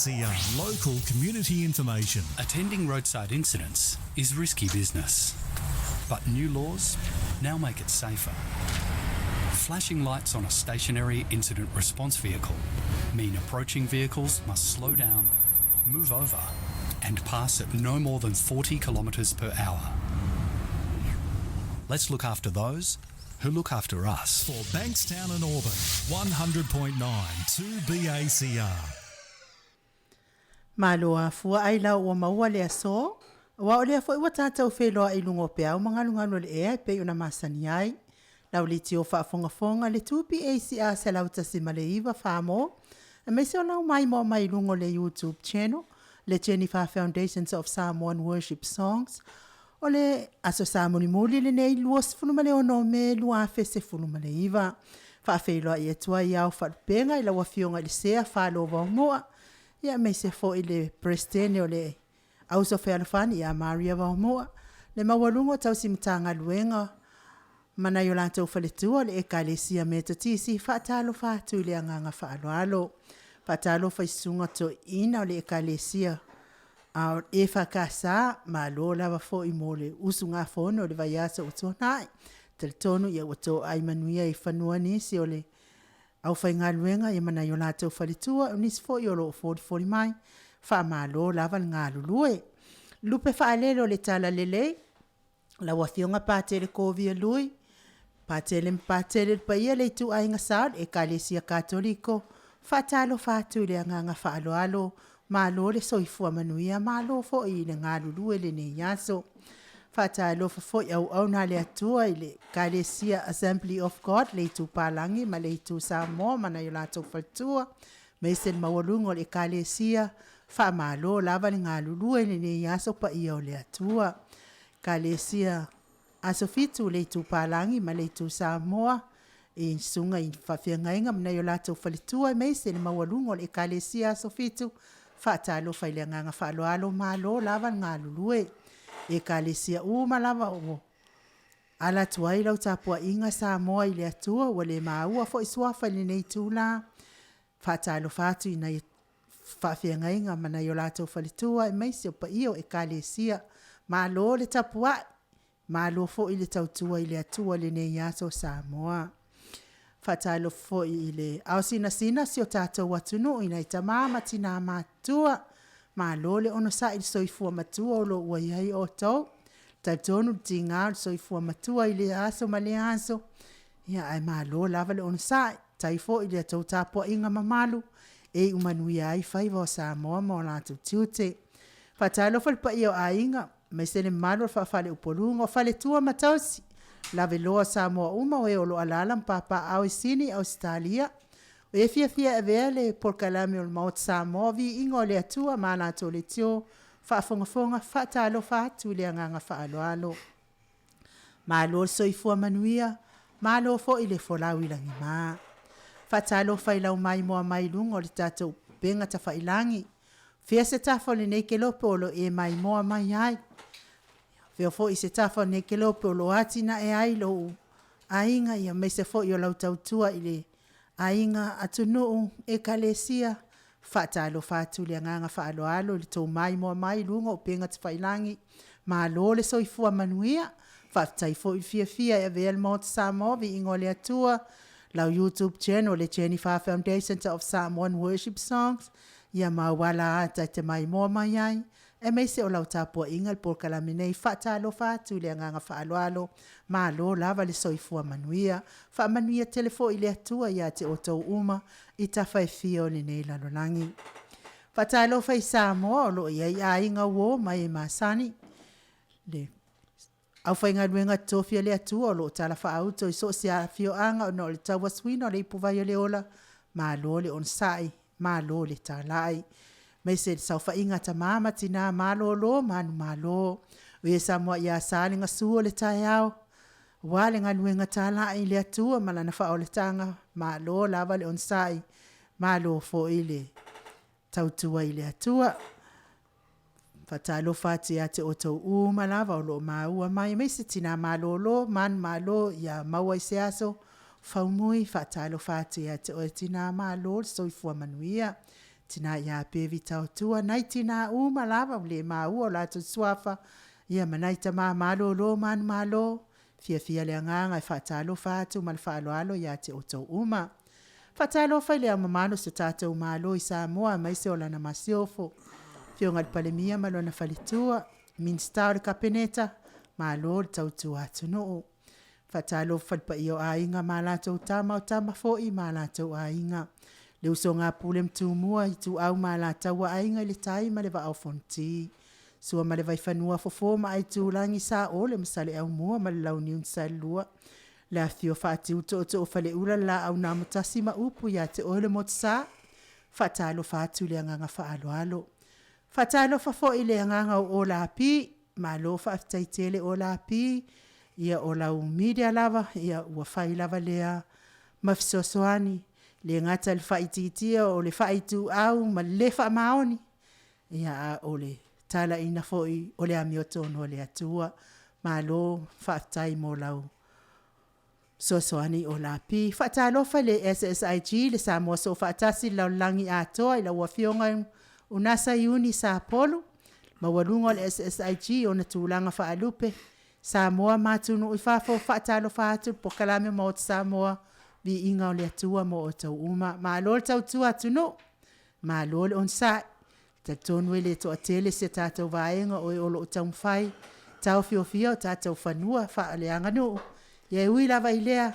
ACR, local community information. Attending roadside incidents is risky business, but new laws now make it safer. Flashing lights on a stationary incident response vehicle mean approaching vehicles must slow down, move over, and pass at no more than 40 kilometres per hour. Let's look after those who look after us. For Bankstown and Auburn, 100.9 2BACR. Maloa fua ai lau o maua le aso. Wa o le fo iwa tātou wheloa i lungo pea o mangalungalo le ea pe una masani ai. Lau li tio whaafongafonga le 2BACR se lau tasi male iwa whamo. E me se o lau MAIMOA mai lungo le YouTube channel, le Jennifer Foundations of Samoan Worship Songs. O le aso Samoni muli le nei luas funumale o no me lua fese funumale iwa. Whaafeiloa i atua i au wharupenga i lawa fionga i le sea whalo wa moa. Ia me se fo i le prestene o le auso whealofani i a Maria wa moa. Le mawalungo tau simtanga luenga. Mana yo lantou whaletua le ekalesia me tatisi whaatalo whaatu i le anganga whaaloalo. Whaatalo whaisunga to ina o le ekalesia. A e whakasa ma lo lava fo i mole usu ngā whono le vaiasa o tō nai. Tele tonu ia o tō aimanuia i whanua nisi o le au whai ngā luenga i mana yo lantou whaletua o nisi fo i o lo 40 mai. Wha ma lo lava ngā lulue. Lupe whaalelo le tala LENEI. La wafionga pātere kovia lui. Pātere pa ia le tu ainga saad e kalesia katoliko. Whaatalo whaatu le anganga whaaloalo. Malo le soifua manuia, malo fo i le ngā lulue le ne yaso. Whaatalo fo i au na le atua i le kalesia Assembly of God le tu palangi ma le tu Samoa mana i lato whaltua. Meisen mawalungo le kalesia wha malo lava le ngā lulue le ne yaso pa i au le atua. Kalesia asofitu le tu palangi ma le tu Samoa e sunga i whawhiangainga mana i lato whalitua meisen mawalungo le kalesia asofitu whaatalo whaile nganga whaaloalo malo lava ngā lulue. E kalesia uma lava o. Ala tuai lau tapua inga Samoa i le atua wa le maua fo iswafa le nei tūla. Whaatalo whaatu i nei whawhiangainga mana i lato whalitua e meisi o pa io e kalesia. Malo le tapua. Malo fo i le tautua i le atua le nei aso Samoa. Whaatalo fo i le ausina sina si o tātou ATUNU'U ina i tamama tina matua. Malo le ono sa i soifua matua o lo ua iai o tau. Tautonu ti ngā soifua matua i le aso ma le aso. Ia ai malo lava le ono sa taifo i le tau tāpua inga mamalu. E umanui ai whaiva o Samoa ma o lātou tiute. Whaatalo whalpa i o a inga. Me se le malo whawhale upolunga o whale tua matausi. Lave loa Samoa uma o e o lo alala mpapa au sini Australia. O e FIAFIA e vea le POLOKALAME o le Maota Samoa VIVIIGA o le Atua mana ato le tio. Whaafongafonga whaatalo whaatu le anganga whaaloalo. Malo soifua manuia. Malo fo i le folau ilangi maa. Whaatalo whailau MAIMOA mai lungo le tātou benga ta whailangi. Fia se tafo le nei ke lopolo e MAIMOA mai ai. Feo fo i se tafa ne ke lope o lo atina e ai lo ainga ia me se fo i o lau tautua i le ainga ATUNU'U e kalesia whaatalo whaatu le anganga whaaloalo le tau MAIMOA mai lunga o penga te whailangi ma lo le soifua manuia whaatai fo i FIAFIA e vea le Maota Samoa VIVIIGA o le Atua lau YouTube channel le Jennifer Foundations of Samoan Worship Songs ia mawala ata te MAIMOA mai ai. E meise o lau tāpua inga le POLOKALAME nei whaatalo whaatu le anganga whaaloalo ma lo lava le soifua manuia. Wha manuia telefo i le atua ia te o tau uma i ta whaifio le nei lalolangi. Whaatalo whai Samoa o lo iai a inga uo mai e masani. Le au whai ngā ruenga TOFI le atua o lo tala wha auto i so si a fio anga o no le tau waswina o le ipuvai o le ola ma lo le onsai ma lo le talai. Me se saufa inga ta mama tina malo lo manu malo. Ue Samoa ia sali nga suo le tae au. Wale nga nuenga tala i le atua malana wha o le tanga. Malo lava le onsai. Malo fo i le tautua i le atua. Whatalo whati a te o tau uma lava o lo maua mai. Me se tina malo lo man malo ia maua i se aso. Whaumui whatalo whati a te o tina malo soifua manuia. tina ia pevi tau tua nai tina uma lava le mau o la tu swafa ia manai ta malo lo man malo fia le nganga fa talo fa tu mal fa alo ia te oto uma fa talo fa le mamano se tatou malo i Samoa mai se ola na masiofo fio ngal palemia malo na falitua min star kapeneta malo tau tu ATUNU'U fatalo falpa io ainga malato tama fo i malato ainga le usonga pulem tu mua i tu au malata wa ainga le taima le va au fonti sua male vai fanua fo ma ai tu langi sa o le msale au mua ma lau ni un salua la fio fati uto fale ura la au na mutasi ma upu ya te ole motsa fatalo fatu le nganga fa alo fatalo fa fo ile nganga o la pi malo fa taitele o la pi ia o la media lava ia ua fai lava lea mafsosoani le ngata le faititia o le faitu au ma le fa maoni ia o le tala ina foi o le amioto no le atua malo fa tai mo lau sosoani o la pi fa talo fa le SSIG le Samoa so fa tasi la langi ato ila ua fionga unasa uni sa polo ma walungo le SSIG ona tulanga fa alupe Samoa matunu ifafo fatalo fatu pokalame Maota Samoa Viiga o le atua mo o tau uma ma lol tau tu ATUNU'U ma lol on sa ta tonu le to atele se tatou vaenga o lo tau fai tau fiofia tatou fanua fa le anganu ye ui lava ilea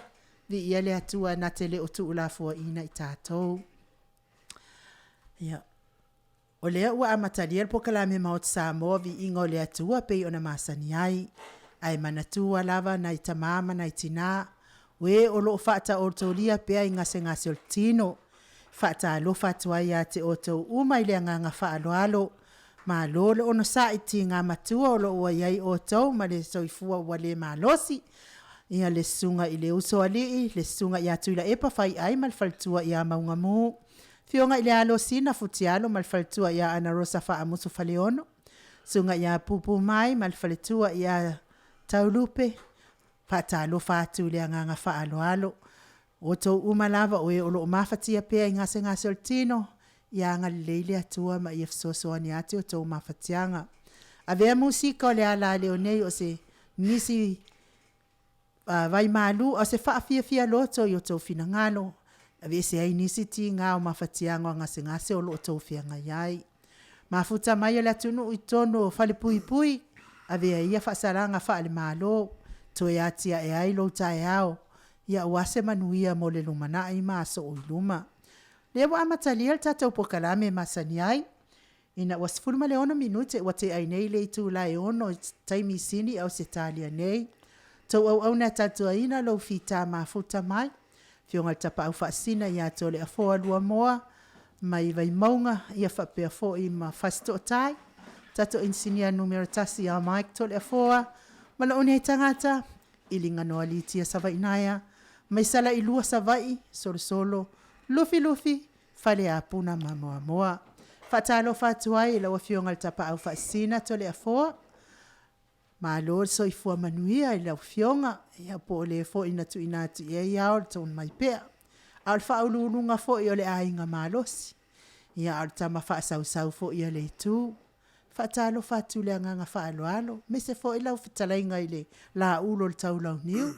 vi ia le atua na tele o tu la fo ina i tatou ya o le ua amataliel pokalame Maota Samoa Viiga o le atua pe ona masani ai manatua lava na itamama na itina we o lo fata o tolia pe ai ngase o tino fata lo fatwa ya te oto uma ile nganga fa alo ma lo ono sa itinga matua o lo yai oto ma le soifua wale malosi ia le sunga ile uso ali le sunga ya tuila epa fai ai mal faltua ia maunga mu fionga ile alo sina futialo mal faltua ia ana rosa fa amusu faleono sunga ya pupu mai mal faltua ia taulupe fatalo fatu le nganga fa alo oto umalava o lo mafatia pe ngase oltino ya nga leile atua ma ifsoso ani ati oto mafatianga ave musika le ALALEO nei o se nisi vai malu o se FIAFIA loto yo to finangalo ave se ai nisi tinga o mafatianga ngase o lo to fianga yai mafuta mai le ATUNU'U itono falipui ave ia fa saranga fa le malo to ya tia e ai lo tai ao ya wase manuia mo le lumana i ma so luma le wa amataliel tatou pokalame masaniai ina wasfulma le ono minute wate ai nei le tu lai ono TAIMI sini au se talia nei to au na tatou ina lo fita mafuta mai fionga tapa au fa sina ya to le afo lua moa mai vai maunga ia fa pe fo i ma fasto tai tato insinia numero tasi ya Mike to le foa mala one tangata ilinga no alitia sava inaya mai sala ilua savai solo lufi fale apuna moa fatalo fatuai la wafionga tapa au fasina to le foa malo so ifua manuia ila fionga ya po le fo inatu ye ya to mai pe alfa ulunga fo yo le ainga malosi ya altama fa sau fo yo le tu fatalo fatu le nganga fa alo me se fo ila fitala ile la ulo tau la niu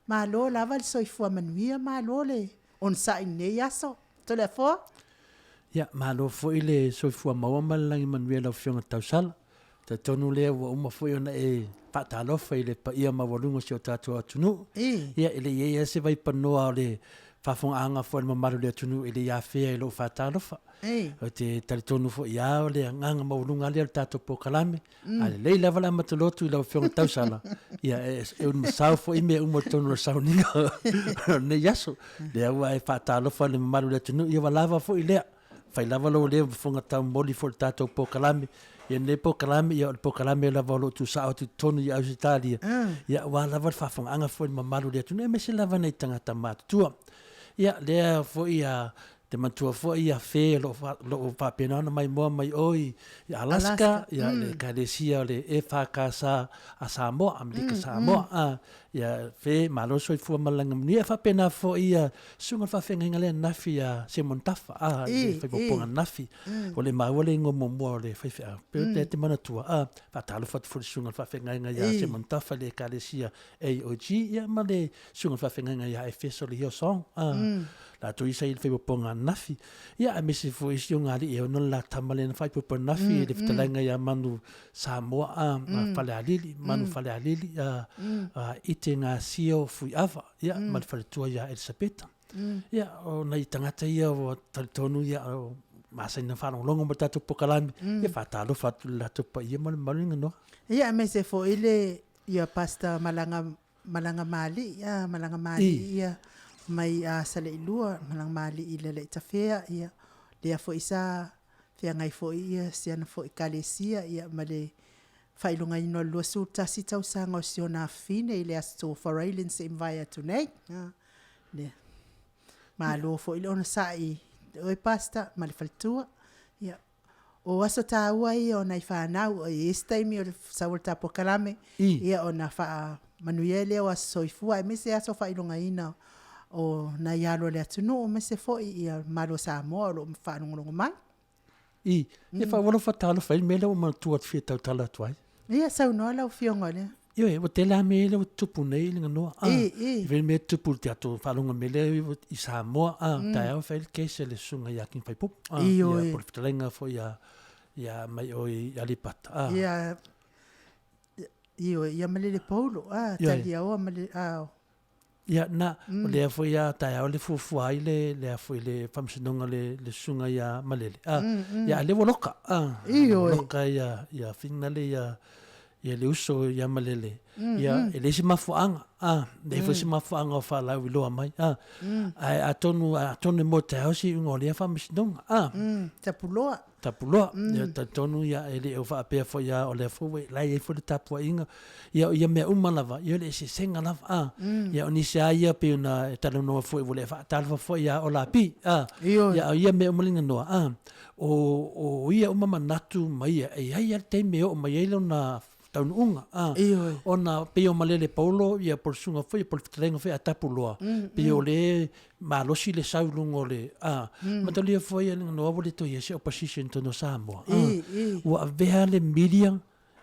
ma lo la val so ifua manuia ma lo le on sa ine yaso to le fo ya ma lo fo ile so ifua ma malangi manuia la fionga tau sala ta tonu le wa uma fo ona e fatalo fa ile pa ia ma volungo si o tatou ATUNU'U ya ile ye se vai panoa le fafong anga fo ma maru le ATUNU'U ile ya fe lo fatalo fa o te talitonu fo ia le nganga maulunga le tatou pokalame ale le lava la matolotu ila fionga tau sala ia e un masau fo ime un tonu sauninga ne yaso le wa e fatalo fa le maru le ATUNU'U ia lava fo ile fai lava lo le fonga tau moli fo tatou pokalame ia ne pokalame ia pokalame lava lo tu sa o tu tonu ia Australia ia wa lava fafong anga fo ma maru le ATUNU'U me se lava nei tangata matua ia le fo ia te matua fo ia fe lo fa pena na MAIMOA mai oi Alaska ia le kalesia le e fa kasa a Samoa Amerika Samoa ia fe malo so fu malanga ni fa pena fo ia sunga fa fenga le nafi a se montafa le fa ponga nafi o le mau le ngo mo le fa fa pe te mana tua fa talo fa fu sunga fa fenga ia se montafa le kalesia AOG ia ma le sunga fa fenga ia e fe so le yo song la tu isa il fa ponga nafi ia a mesi fo isi nga li e no la tamale na fa ponga nafi le ftalanga ia manu Samoa fale alili manu fale alili itenga sio fui ava ia mal fale tua ia Elisabeta ia o nei tangata ia o tonu ia o masa ina fa longo ma tatu pokalame ia fa talo fa la tu pa ia mal malinga no ia me se fo ile ia pasta malanga mali ia mai sale ilua malanga mali ile le tafea ia le fo isa fia ngai fo ia siana fo ikalesia ia male failunga ino lua su tasi tau sanga o siona fine ile asto forailin se invaya tunei le malo fo ile ona sai oi pasta male faltua ia o aso taua ia ona ifanau TAIMI o saulta pokalame ia ona fa manuele o asoifua e mese aso failunga ina o na yalo le ATUNU'U mese fo ia malo Samoa lo mfanungo mai ia fa wala fa talo fa mele o man tuat fi tau tala tuai ia sau no la fionga le ia o te la mele o tupu nei linga no ve me tupu te atu falunga mele i Samoa ta o fa ke se le sunga ya kin fa pop ia por ftalenga fo ia mai o ia lipata ia mele le polo talia o mele ia na o le fo ia ta o le fufu ai le fo le famsinonga le sunga ia malele ia le woloka woloka ia finale ia le uso ia malele ia ele si mafuanga le fo si mafuanga o fa la wilo mai atonu mo ta o si ngole famsinonga tapuloa ia tatonu ia ele o fa pe fo ia o le fo la ia fo le tapua inga ia me umalava ia le si senga lava ia oni sa ia pe na talo no fo vole fa talo fo ia o la pi ia me umalinga no o ia umama natu mai ia TAIMI o mai ele na taununga ona pe o malele paulo ia por sunga foi por trengo foi atapuloa pe o le malosi le saulungo le matalia foi no vole to ia se opposition to no Samoa wa veha le media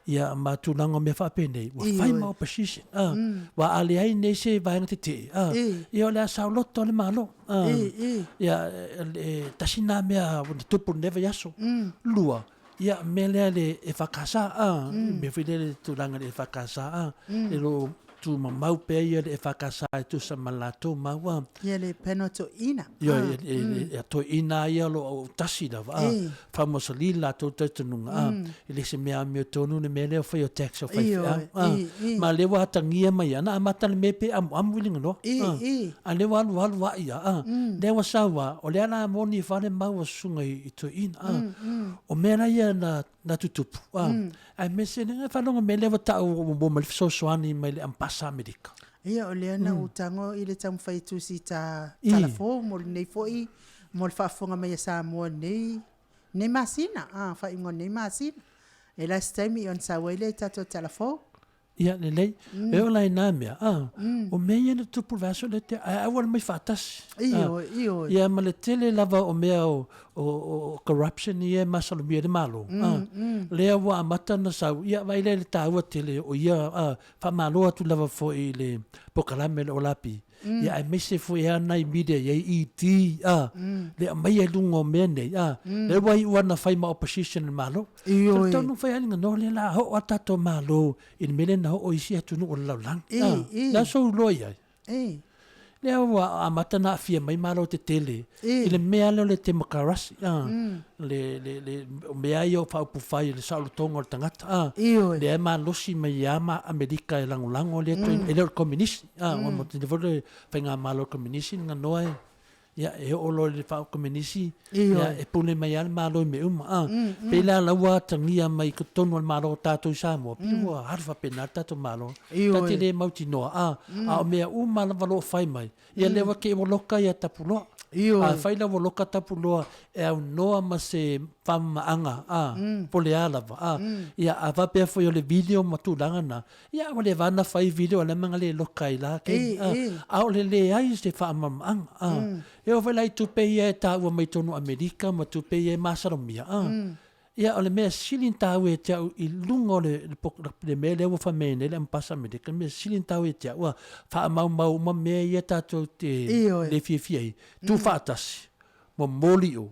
ia matulanga me fa pene wa fai ma opposition wa ale ai ne se vai ngate ia le sauloto le malo ia tasina me tupu neve yaso lua ia mele le e fakasa me file tulanga le fakasa e lo tu mamau pe ia le fakasa tu samalato mawa ia le penoto ina ia to ina ia lo tasi da famoso lila to tununga ile se me tonu ne mele foi o tax of ma le wa tangia mai ana mata me pe am willing no ale wa ia le wa sawa o le ana moni fa le mau sunga i to ina o mera ia na tutupu ai mese nga fa longa mele wa ta o mal so swani mai ampasa Amerika ia o le na utango ile tam fai tu si ta telefon mo nei foi mo fa fonga mai Samoa nei masina fa ingo nei masina e la TAIMI on sa wele tato telefon ia lei e o lai na mea o mea na tupu vaso le te a wala mai fatas ia ma le tele lava o mea o corruption ia masalo mea de malo lea wa amata na sau ia vai le taua tele o ia fa malo atu lava fo i le pokalame le olapi ia ai mese fo ia nai media ia ET le mai e lungo mea nei le wai wana fai ma opposition malo tonu fai alinga no le la ho atato malo in mele na o isi ATUNU'U o laulang la so loia le wa amata na fia mai malo te tele ile mea le te makarasi le mea yo fa pu fai le saulo tongo tangata le ma losi mai ama Amerika e langolango le to ele communist o mo te vole fenga malo communist nga noe ia e o lo le fa communist ia e pune mai al malo me pela la wa tangia mai ko tono malo tato Samoa piwa harfa penata to malo tati le mautino a me mala valo fai mai ia le wa ke loka ia tapulo Io. Whaila wo loka tapu loa e au noa ma se whamaanga. Pole alawa. Ia a wapea fo yo le video matulanga na. Ia o le vana whai video le manga le loka i la ke. Au le ai se whamamaanga. E o whaila i tupe ia e tā ua mai tonu Amerika ma tupe ia e Masaromia. Ia o le mea silin tau e te au i lunga o le mea le ua whamene le mpasa Amerika. Mea silin tau e te au whaamau ma mea ia tātou te le fiafia i. Tu whaatasi. Mo moli o.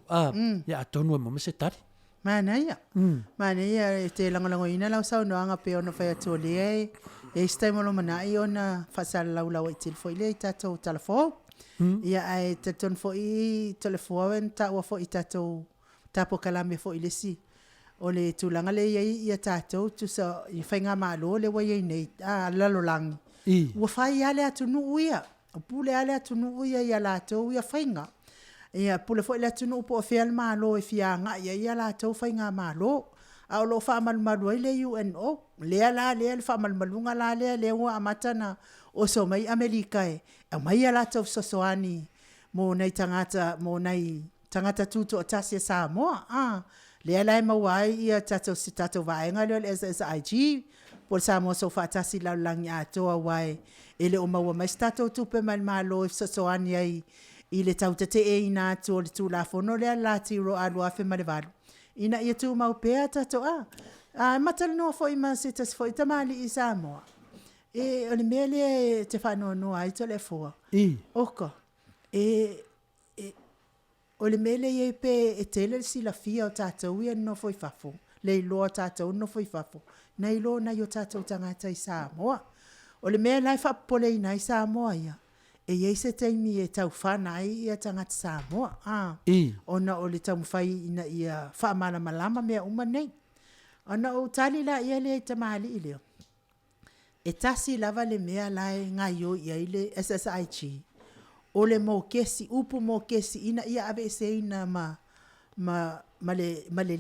Ia atonu e mama se tari. Mana ia. Mana ia te langolango ina lau sau noanga pe ona whai atu o lea e stai molo mana i ona whasala lau i telefo i lea i tātou talafo. Ia ai te ton fo i telefo en ta ua fo i tātou tapo kalame fo i lesi. O le tūlanga le ia tātou tu sa i whainga malo le wai nei lalolangi. Ua whai ale ATUNU'U ia. Pule ale ATUNU'U ia lātou ia whainga. Ia pule fo le ATUNU'U po whea le malo e whianga ia lātou whainga malo. A o lo whaamalumalu ai le UNO. Lea le whaamalumalunga le ua amatana o so mai Amerika e. A mai a lātou sosoani mo nei tangata tuto o tasi e Samoa. Lea lai mawai ia tatou vaenga leo le SSIG. Por Samoa so whaatasi lau langi atoa wai. Ele o maua mai tatou tupe malo e sosoani ai. I le tautate e ina atu o le tūlafono lea lati ro alua fe malevalu. Ina ia tu mau pea tatou matala noa fo i masitas fo i tamali i Samoa. E o le mea le te whanoa noa ai to le fua. Oka. O le mele ye pe e tele si la fia o tātou ia no foi fafo. Le loa tātou no foi fafo. Na ilo na yo tātou tangata i Samoa. O le mele lai whapole i nai Samoa ia. E ye se TAIMI e tau whanai ia tangata Samoa. Ona o le tau mwhai ina ia whaamala malama mea uma nei. Ona o tali la ia le tamali i leo. E tasi lava le mea lai ngai yo ia ile SSIG. O le mo kesi, upu mo kesi, ina ia ave se ina le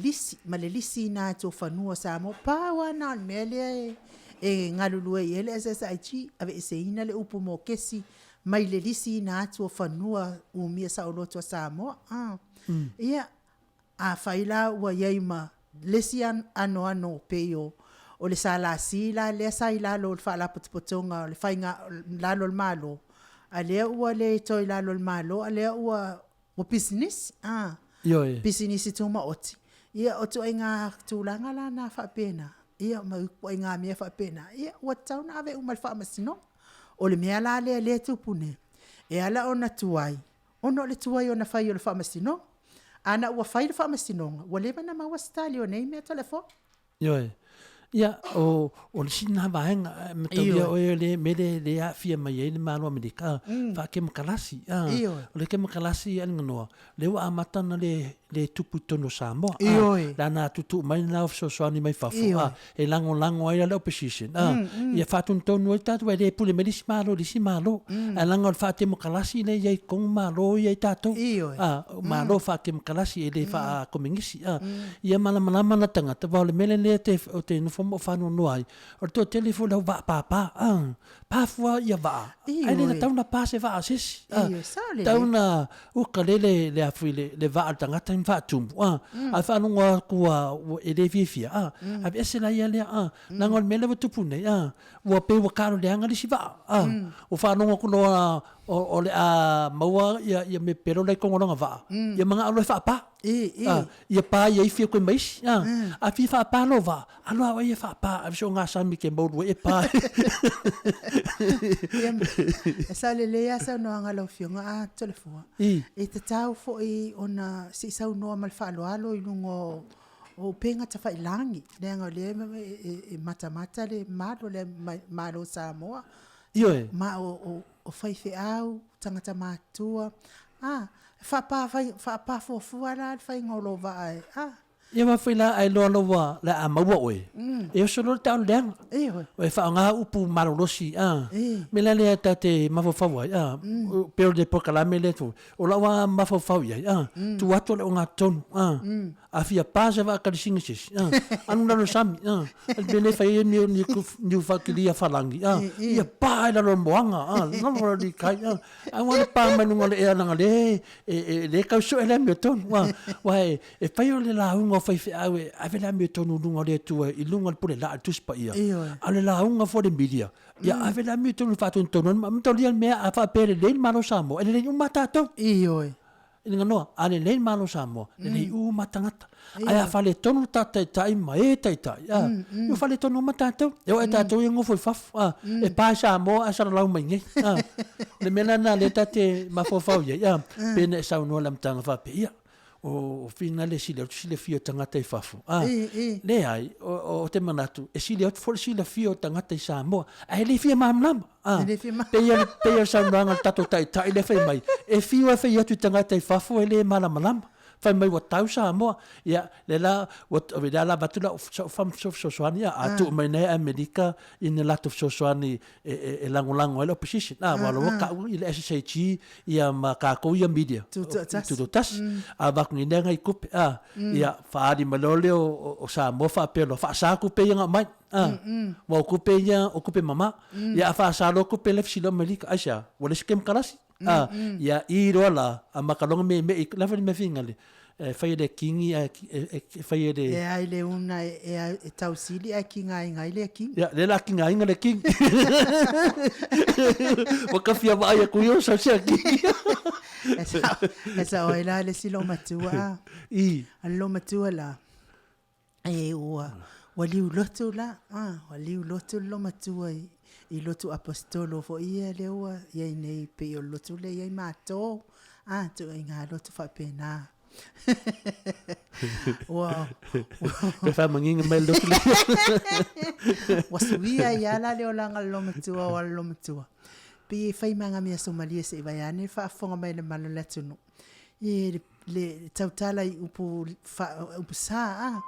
lisi ina to whanua Samoa. Pawa na mele e ngalulu e ele SSIG, ave se ina le upu mo kesi, mai le lisi ina to whanua umia sa oloto Samoa. Ia, a whaila ua yeima, lesi ano peo, o le sa la sila, le sa ila lo whala potopotonga, le whainga lalo malo. Alea ua le toi lalo le malo, alea ua business. Business tu maoti. Ia o tu inga tūlanga la na whapena. Ia o inga mea whapena. Ia ua tauna ave umal whamasino. O le mea la le tupune. E ala ona tuai. Ono le tuai ona whai o le whamasino. Ana ua whai le whamasino. Ua lewa na maua stali o nei mea telefo. Ia o le sina vaenga me tau o le mele le afia mai le malo Amerika fa ke makalasi o le ke makalasi an ngoa le wa amata na le tupu tono Samoa la na tutu mai na so ni mai fa e lango ai le opposition ia fa tun tono e tatu le pule medis malo di si malo a lango fa te makalasi le ia kong malo ia tato malo fa ke makalasi le fa komingisi ia malama na tanga te va le mele le te o te no mo fano noai o to telefone va papa pa fua ia va ai le tauna pa se va asis tauna o kalele le afile le va tanga tan va tum a fa no ku e de vivia a ese la ia le na ngol mele tu pune o pe o caro le anga si va o fa no ku no o le maua ia me pero le ko ngolonga va ia manga alo fa pa ia pa ia fia ko mais a fi fa pa no va alo ia fa pa a so nga sami ke mo e pa esa le ya sa no nga lo fio nga telefone e te tau fo i ona si sa no mal fa alo i lungo o penga ta fa ilangi le nga le mata le malo le malo Samoa ma o fai fe au tangata matua fa pa fo fuara fai ngolo va Ia wa fila ai lo wa la a maua oe. E so lo tau leang. E oi. O e wha ngā upu marolosi. Me la lea ta te mawhawhau ai. Pero de POLOKALAME le tu. O la wa mawhawhau ai. Tu watu le o ngā tonu. Afia pāsa wa akarisinga sis. Anu lalo sami. Bene whai e niu whakilia whalangi. Ia pā e lalo moanga. Nalo lalo di kai. Awana pā manunga le ea nanga le. Le kauso e le mea tonu. Wai e whai o le launga whai au e ave la mea tonu lunga le tua I lunga le pule la tuspa ia. A le launga fo le media. Ia ave la mea tonu whatun tonu. Ma mtoli an mea a wha pere le malo Samoa. E le umatato. Ioi. Ina noa, ale le malo Samoa, le matangata. Ai a fale tonu tatai tai ma e tai tai. Yo fale tonu matato. Yo e tato e ngofo faf. E pa Samoa a sara lau mai ngai. Le mena na le tate mafofau ia. Pene sa no lam tanga fa pe ia. O fina le sile fio tangata I fafu. Le ai o te manatu e sile for sile fio tangata I Samoa. Ai le fia mamlam. Pe sa ranga tato tai tai le fai mai. E fio e fai atu tangata I fafu e le malamalam. Fai mai wa tau Samoa. Ia le la wat o la batula fam sosoani atu mai nei Amerika in la to sosoani e langolango e opposition. Walo ka I le SSG ia ma ka ko ia media. Tu tas a bak ni ngai kup ia faadi malole o Samoa fa pelo fa sa kupe nga mai. Wa kupe ia o kupe mama. Ia fa sa lo kupe le silo Amerika asia. Wala skem kalasi. Ia I rola a makalonga me lava me fingale. Fai de kingi fai de e ai le una e tausili a kinga inga ile king ya le la kinga inga le king o kafia vai ku yo sa ki esa o ila le silo matua allo matua la e o wali ulotu la wali ulotu lo matua I lotu apostolo fo ia lewa ia nei pe o lotu le ia mato tu inga lotu fa pena wow pe fa manginga mai lotu le wasuia ia la le olanga lo matua o lo matua pe fai manga mia Somalia se vai ane fa fonga mai le malo latunu le tautala upu sa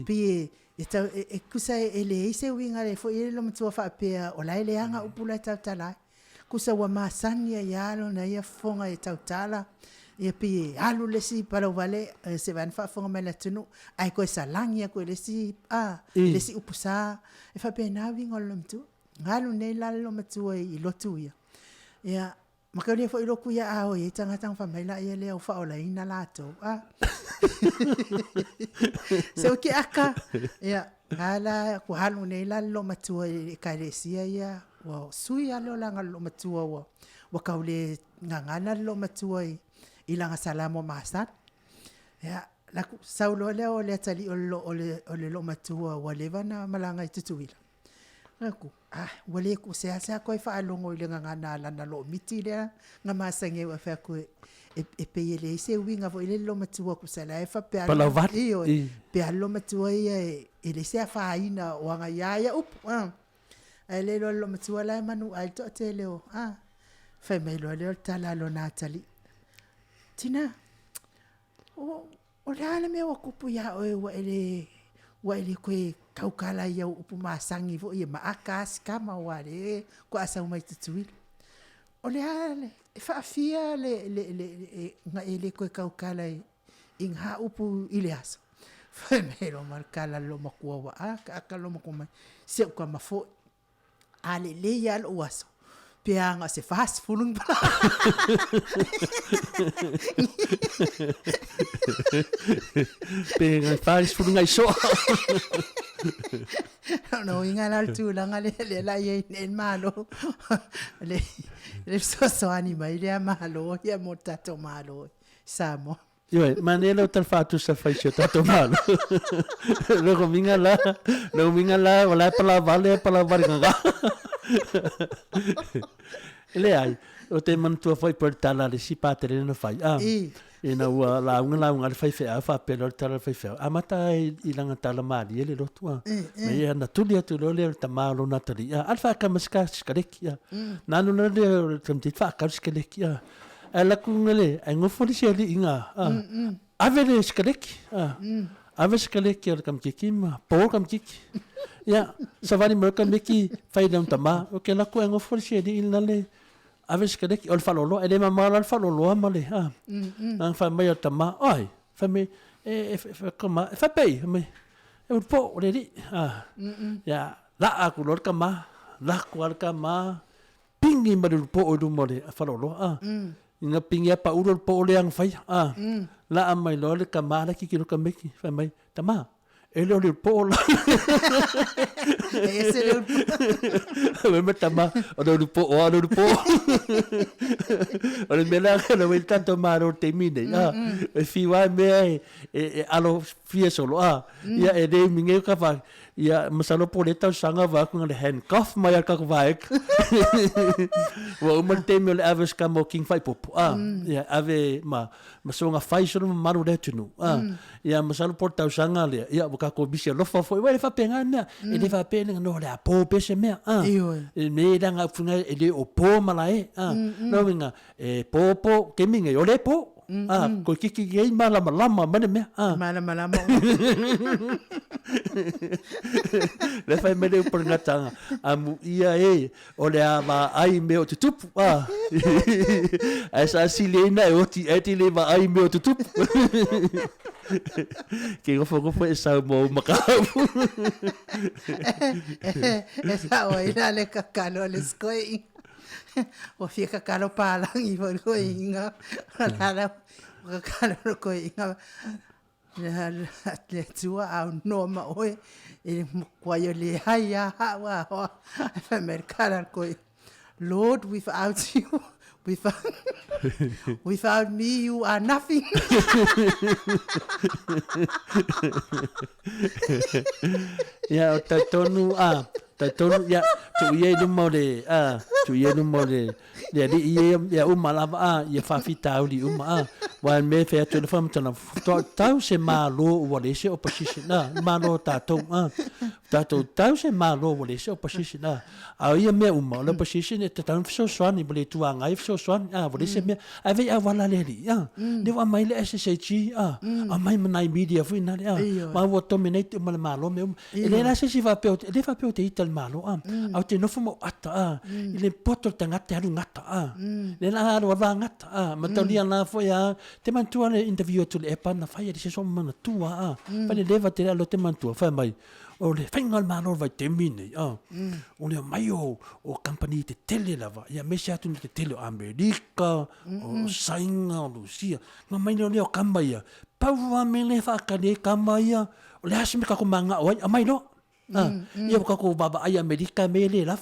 pe e kusa ele se winga le fo ile lo mtua fa pea o lai le anga upula tautala kusa wa masania yalo na ia fonga e tautala ia pe alu le si para vale se van fa fonga mela tunu ai ko sa langia ko le si le si upusa e fa pe na winga lo mtu ngalu ne la lo mtua I lotu ia makali fo ilo kuya ao e tanga fa mai la ia le o fa o la ina lato se o ki aka ia ala ku halu nei la lo matua I karesia ia wa sui alo la lo matua wa kaule ngangana lo matua I langa salamo masat ia la saulo le o le tali o le lo matua wa levana malanga tutuila aku wale ku se asa ko fa alongo ile ngangana la na lo miti le nga masange wa fa ko e pele se winga vo ile lo matua ku sala e fa pe pe lo matua ile se fa ina wa nga ya up ele lo matua la manu alto teleo fa me lo le tala lo natali tina o la me wa ku ya o wa ile ko kaukala ia upu masangi vo ia maakas kama wale ko asa mai tutuil ole ale fa fia le nga ele ko kaukala inga upu ile aso fa mero markala lo makua wa aka lo makuma se ko mafo ale le ya lo aso pianga se fast fulung Penga fast fulung ai so no inga la tu la ngale le la ye en malo le so anima ile malo ya motato malo samo Yo, manelo tal fatu sa faisio tato malo. Luego minga la, wala pala vale nga. Ele ai, o te mantua foi por tala le si patere no fai. E na ua la unga le fai fea, fa pelo tala fai fea. Amata I langa tala mali, ele rotua. Me ia na tulia tu le tamalo na tali. Alfa ka maska skareki. Nanu na le tamtit fa ka skareki. Ala kungale, ai ngofoli se ali inga. Avele skareki. Aves kale ki kam kiki ma por kam kiki. Ya, savani mer kam kiki fai dam tama. O ke la ko ngo for she di ilale. Aves kale ki ol falolo ele ma mal falolo male. Ang fa mai tama. Ai, fa me kama fa pei me. E po le di. Ya, la aku lor kama. La ko kama. Pingi ma po o du mole falolo. Inga pingi pa ulol po le ang fai. La amai lo le kamara ki kilo kameki fa mai tama ele le po la ese le me tama o le po o le mela le wel tanto maro termine e fi wa me alo fie solo ya e de minge ka fa ya masalo po le tau sanga va ku le handcuff mai ka va ek wa o mal teme le aves ka mo king fai popo ya ave masonga fai solo maru le tunu ya masalo po tau sanga le ya ka ko bisia lo fa foi wa fa penga na e le fa penga no le po pese me e me danga funga e le o po malae no vinga e popo ke minge o le po ko kiki ge mala mane me mala le fai me le por ngatanga amu ia o le ama ai me o tutupu asa silena e oti eti le va ai me o tutupu que go foi Samoa macau esa oina le kakalo le skoi o fica kakalo palang i vo ko inga nada kakalo ko inga le tua au no ma oi e kwayo le haya wa fa merkala ko Lord, without you without me, you are nothing. Ya, tatonu ya tu ye no mole tu ye no mole ya di ye ya malava ya fa fitau di wan me fe tu fam tana tau se malo wo le se opposition malo tatou tau se malo wo le se opposition a ia me le opposition te tan so swani bole tu anga so swani wo le se me ave a wala le ri de wa mai le SSG a mai mai media fu na ma wo dominate malo me ele na se va pe te ital malo au te nofo mo ata ile poto tangata alu ngata le la ro va ngata ma tali ana fo ya te mantua le interview tu le pa na fa ya se so mana tua pa le leva te lo te mantua fa mai o le fingal malo vai termine o le mai o company te tele lava ya me sa tu te tele America o sainga o Lucia ma mai le o kambaya pa wa me le fa ka le kambaya o le asime ka ko manga o mai lo ia ka ko baba ai America me le la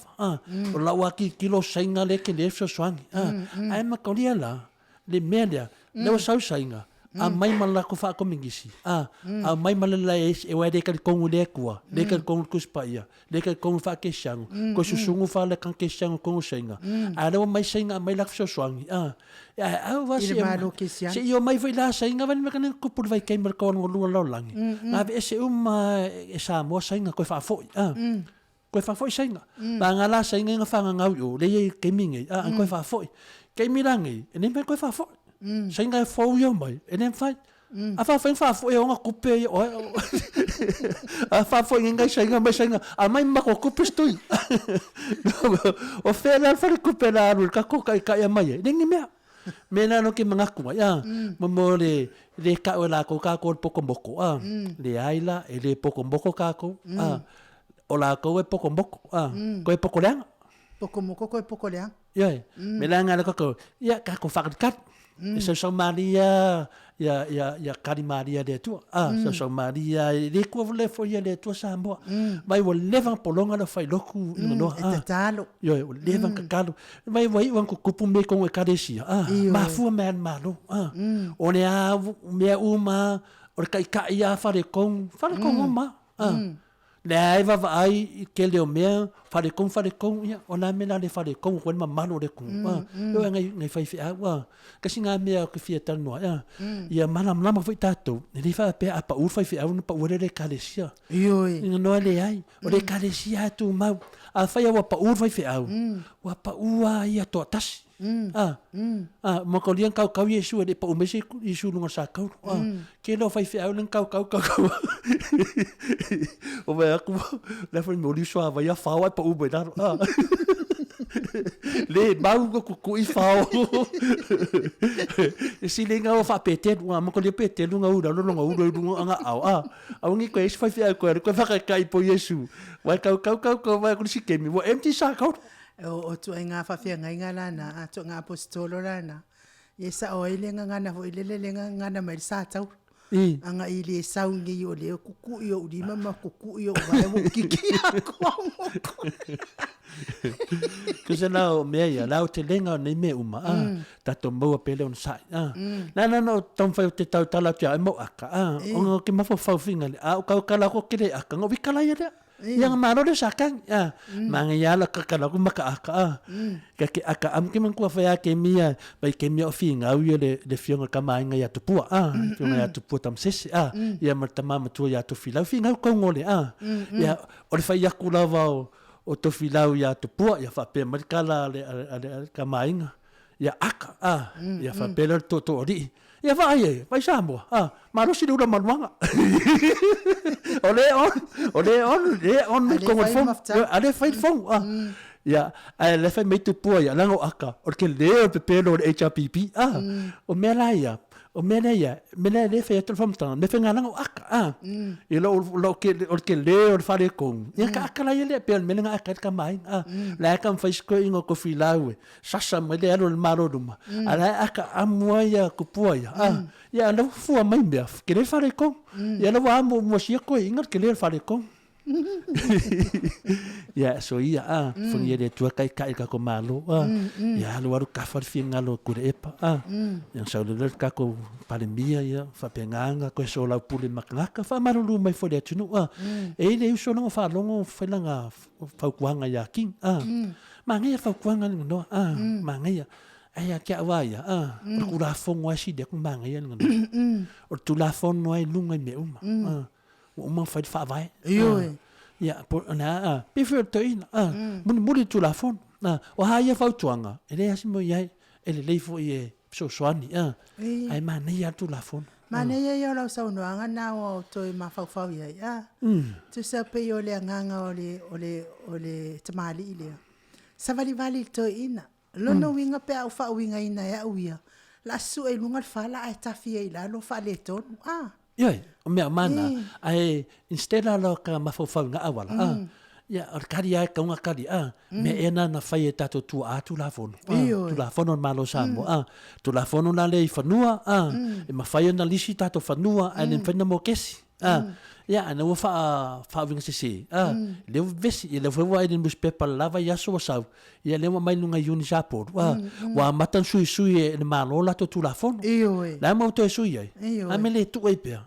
o la wa ki kilo sainga le ke le so swang ai ma ko la le media le so sainga a mai mala ko fa ko mingisi a mai mala la e wa de ka ko le kwa de ka ko kuspa ia de ka ko fa ke sang ko susungu fa le kan ke sang ko sainga a le mai sainga mai la so swang a wa se yo mai foi la sainga van me kan ko por vai kemer ko lu lo langi a ve se e Samoa sainga ko fa fo ko fa fo sainga ba ngala sainga nga fa nga yo le ke mingi ko fa fo ke mirangi ne me ko fa fo sainga fo yo mai nem fai a fa fo e nga kupe o a fa fo nga sainga mai sainga a mai ma ko kupe stoi o fe la fa kupe la ru ka ko ka mai ningi me na no ke mga ku mo le ka o la ko poko mboko le aila e le poko mboko ka ko o la ko e poko mboko ko e poko lang poko mboko ko e poko lang me la nga ko ya ka ko fa kat so Maria ya kari Maria de tu so Maria le ko le fo ya le tu Samoa mai wo levan polonga le fai loku no talo yo levan ka kalo mai wan ko kupu me ko e kadesia ma fu man malo o le a me uma o ka ia fare con uma le ai va ai ke le me fare con ya ona me la le fare con ko ma malo le con yo ngai fai fia wa kasi nga me ko fia tal no ya manam lama foi tato le fa pe apa u fai fia un pa u le kalesia yo no le ai o le kalesia tu ma a fai wa pa ur fai fe au wa pa ua ia to tas ma ko lian kau Yesu de pa o mesi Yesu lunga sa kau ke lo fai fe au len kau o vai aku le foi mo li so vai a fa wa pa u be dar le bau ko I fa si le nga o fa pete wa ma ko le pete lunga u da lunga u lunga au ngi ko es fai fe ko fa kai po Yesu wa kau wa ko si kemi wa empty sa kau o tu nga fa fia nga lana tu nga apostolo lana yesa o ile nga na fo ile le nga na mai sa tau anga ile sau ngi o le kuku yo di mama kuku yo wa mo kiki ko Because now me ya lao te lenga nei me uma tato mo pele on sai na tom fa te tau tala tia mo aka o ke mafo fa finga o ka kala ko kile aka ngo bikala ya yang maro de sakang manga ya la ka kala ko maka aka ke aka am ke man ko fa ya ke mia bai ke mia finga u le fionga ka mai nga ya tu pu fionga ya tu pu tam sesi ya martama tu ya tu fila finga ko ngole ya o le fa ya kula va o tofi lau ya te pua ya fa pe markala le ka mainga ya aka ya fa pe le to ri ya va ai vai Samoa ma no si dura manwanga ole on ko fo ale fai fo ya ale fai me te pua ya lango aka o ke le pe pe lo HPP o mela ya o mena le fe te fam tan me fe ngana o aka e lo ke le o fare con ya ka aka la ile pe me nga aka ka mai la ka fa sko ingo ko filawe sasa me le ro maro duma ala aka amwa ya ku poia ya lo fu mai me ke le fare con ya lo va mo si ko inga ke le fare con ya so ia fungi de tua kai ka ko malo ya lo waru ka far finga lo ku epa yang sa le ka ko palemia ya fa penganga ko so la pule makaka fa marulu mai fo de tunu e le so no fa longo fa langa fa kuanga ya king manga fa kuanga no manga ya ai ke wa ya ku la fongo asi de ku manga ya no o tu la fongo ai lunga me uma fai fa vai ya por na prefer to in mun tu la fon o ha ya fa tuanga ele asimo ya ele le fo ye so swani ai man ya tu la fon mana ya la sa no anga na o to ma fa ya tu sa pe yo le nganga ole tamali ile sa vali to ina lo no winga pe au fa winga ina ya uia la su e lunga fala ai tafia ila lo fa le ton ya o me mana ai instead lo ka mafofau nga awala ya or kari ai ka unga kari me ena na fai tato tu la fono malo sambo tu la fono na le fanua e mafai na lisi tato fanua ai len fena mo kesi ya ana wo fa vinga se le vesi le vo ai den buspepa lava ya so sa ya le mai lunga uni japo wa matan sui e malo la to tu la fono la mo to sui ai a me le tu e pe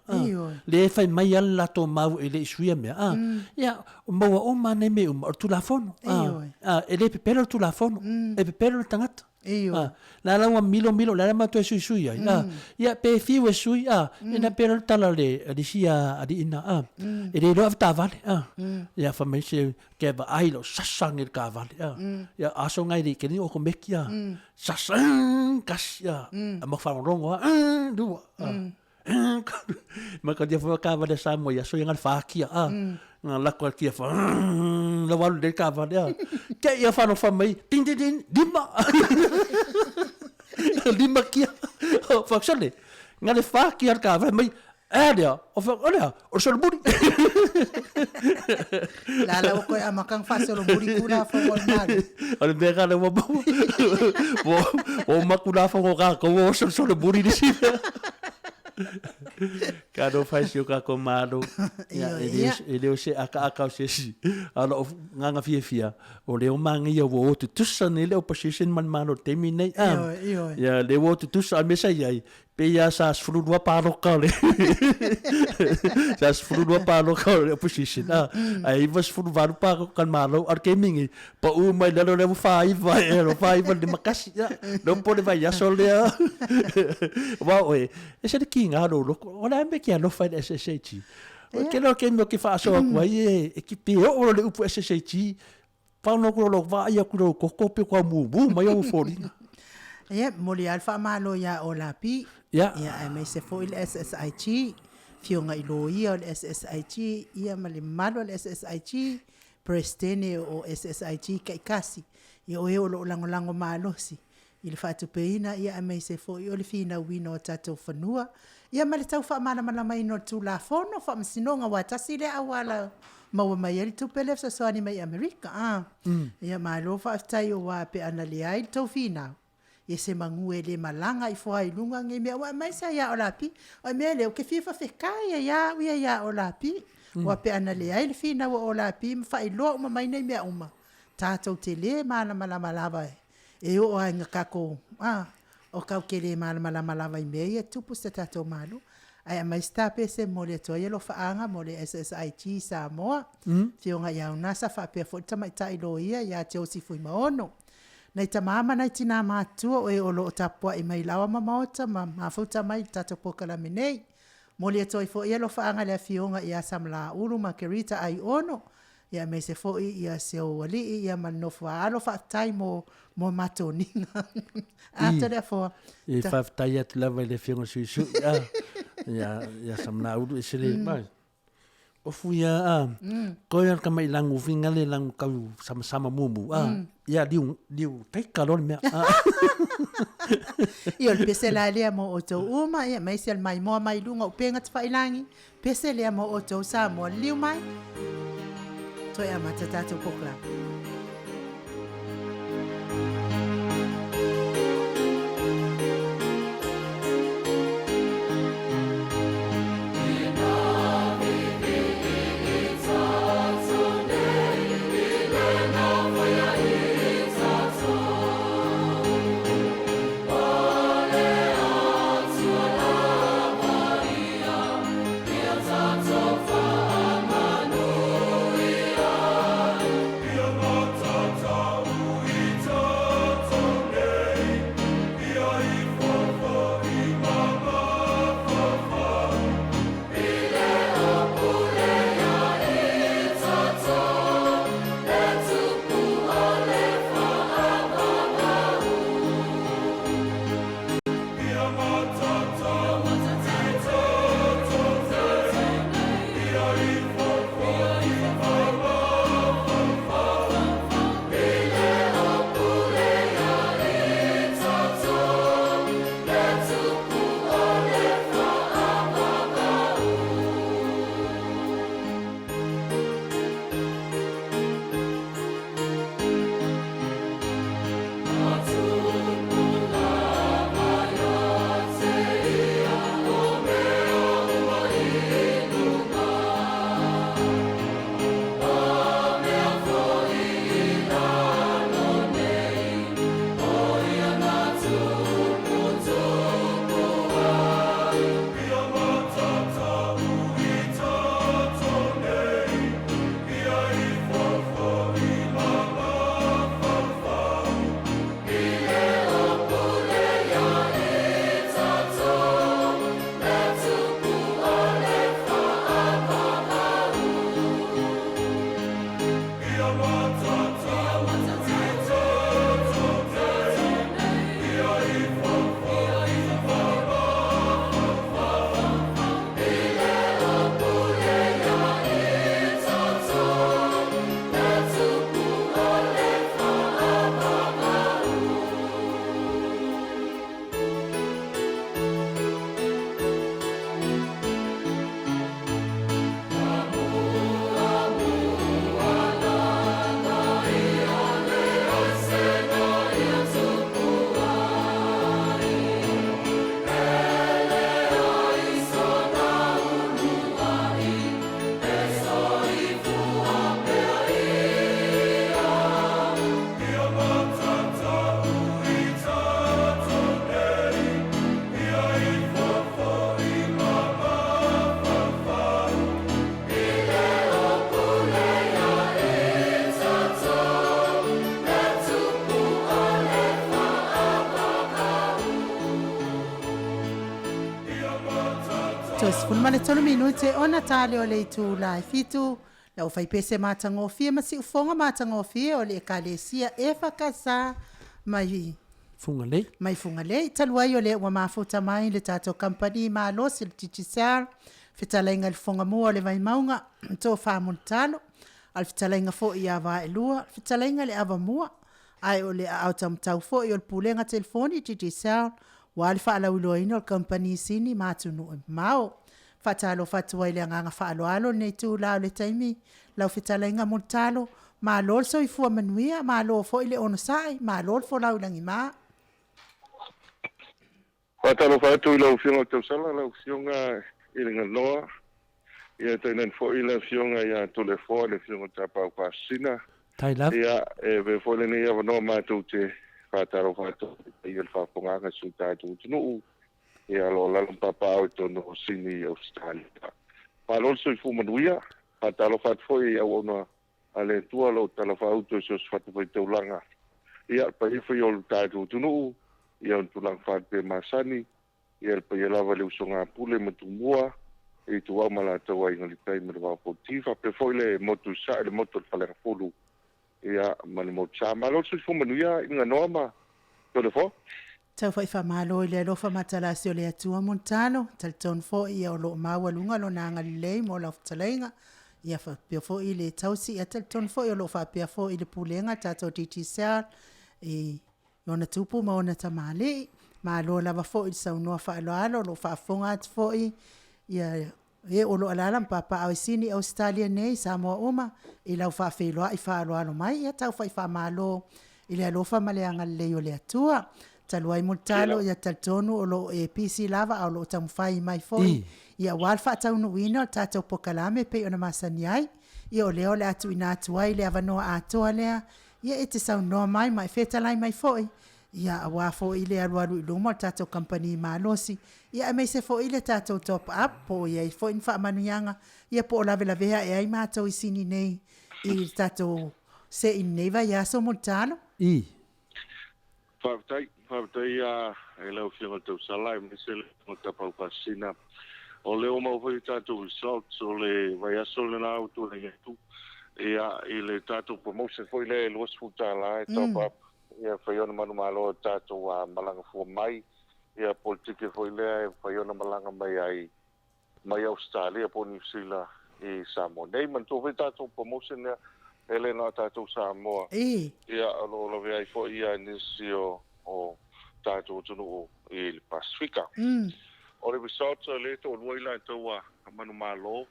le fai mai la to mau e le sui me ya mo o mane me tu la fono e le pe tu la fono e pe tangata la wa milo la ma to sui ai ya pe fi we sui ina pe tala le di sia adi ina e le lo ta vale ya fa me se ke ba ai lo sasang il ka vale ya aso ngai di ke ni o ko mekia sasang kasia ma fa rongo du ma ka dia fa ka vale Samoa ya so yang fa kia nga la ko kia fa la walu de ka vale ke ya fa no fa mai ding dimma dimma kia fa xale nga le fa kia ka vale mai dia o so buri la ko amakang fa so buri kura fa mo mal ale be ka le wo makula fa ko so buri di si kado faz eu com malo ele o se aka se si ala nganga fia o le mangi o tu tusa nele o position man malo terminate ya le o tu tusa mesa yai pe ya sa frudwa parokale sa frudwa parokale position ai was frudwa parokal malo ar kemingi pa u mai le 5 de makasi ya não pode vai ya sole wa oi esse de kinga lo ora me que no faz SST que lo que me que faço com aí equipe o le upo SST Whanau kuro lo wa ia kuro kokope kwa mumu mai au fōringa. Ia, moli alfa malo ia o lapi. Ia. Ia, ai mai se fo il SSIG. Fionga ilo ia o SSIG. Ia mali malo o SSIG. Prestene o SSIG kaikasi. Ia o eo lo lango malosi. Ili whaatu peina, ia mai se fo i oli fina wino o tatou whanua. Ia mali tau wha mana mai no tu la fono, wha msinonga wa tasile awala maua mai ali tu pele sa soani mai Amerika. Ia malo wha aftai o wa pe anali ai tau fina. Ia se mangue le malanga i fua i lunga nge mea wa mai sa ia o lapi. O mea leo ke fifa whekai ia uia ia o lapi. Wa pe anali ai le fina wa o lapi mwha i loa uma mai nei mea uma. Tatou te le malama e o ainga kako o kau kele malama i mea ia tupu sa tatou malu. Ai a mai stape se mole toa ia lo whaanga mole SSIG Samoa. Fionga iau nasa whapea fo tamai tailo ia te o sifui maono. Nei ta mama nei tina mātua o e o lo tapua i mai lawa Maota ma futa mai tatou POLOKALAME nei. Mole toa i fo ia lo whaanga lea fionga ia samla uru ma kerita ai ono. Ia me se foi ia se o wali ia manofu alo whaatai mo matoninga. Ata rea fo. I whaatai atu lawa i le whionga suisu. Ia samna uru i sere mai. Ofu ia koe alka mai langu vinga le langu kau sama mumu. Ia liu teika lor mea. Ia pese la lea mo o tau uma. Ia mai se al MAIMOA mai lunga upenga te whailangi. Pese lea mo o tau Samoa liu mai. Toi a mata tatou POLOKALAME. Tos fulmane tolu minute ona tale o le tu la fitu Na o fai pese matangofia ma si ufonga matangofia o le ekalesia e whakasa mai funga lei. Taluai o le ua mafuta mai le tato company ma lo si le titisar. Fitalainga le fonga mua le vai maunga to whamontalo. Al fitalainga fo i awa e lua. Fitalainga le awa mua. Ai o le autamtau fo i o le pulenga telefoni titisar. Wa le whaalau loina o le company sini matunu mao. Fatalo fatua ile nganga faaloalo nei tu lao le taimi lau fitalainga montalo ma lol so ifua manuia ma lo fo ile ono sai ma lol fo lau langi ma Fatalo fatu ila ufianga tausala la ufianga ile nganoa ia tenen fo ile ufianga ia tole fo le ufianga tapa pasina ia ve fo le nei ava no ma tu te fatalo fatu ia fa ponga ka su ATUNU'U ia lo la papa o tono sini Australia. Palo so fu manuia, patalo fat foi ia ona ale tua lo tala fa auto so fat foi te ulanga. Ia pa ifo yo ATUNU'U, ia on tulang fat pe masani, ia pa ia lava le usonga pule matumua, e tua mala tawa inga li tai mera potiva pe foi le motu sa le motu fale fulu. Ia mani mo chama lo so fu manuia inga norma. Tolefo? tau fai fa malo ile lo fa matala si o le atua montano tal ton fo ia o lo maua lunga lo nanga lei mo la ftalainga ia fa pia fo ile tausi ia tal ton fo ia lo fa pia fo ile pulenga tato titisar e ona tupu ma ona tamale ma lo lava fo il saunoa fa alo lo fa fonga at fo ia e o lo alala papa au sini Australia nei Samoa uma i lau fa feloa i fa alo mai ia tau fai fa malo ile lo fa maleanga lei o le atua taluai multalo ia taltonu o lo e PC lava o lo tamfai mai foi ia walfa ATUNU'U tato POLOKALAME pe ona masani ai ia o leo le atu ina atuai le avanoa atoa lea ia e te saunoa mai fetalai mai foi ia awa fo ile alualu iluma tato company malosi ia mai se fo ile tato top up po ia fo infa manuianga ia po la vela vea e ai mato isini nei i tato se ineva ia so multalo Faafetai e lau whianga tau sala e mesele o tapau pasina. O leo mau hoi tātou results o le vai aso le nā utu le ngetu. Ia i le tātou promotion foi le luas futala e top up. Ia whaiona manu malo tātou malanga fua mai. Ia politike foi le e whaiona malanga mai ai mai Australia po New Zealand i Samoa. Nei man tō hoi tātou promotion ia ele na tātou Samoa. Ia alo la vea i fo ia nisio o tātou ATUNU'U i le Pasifika. O le results le to luaila tau manu malo.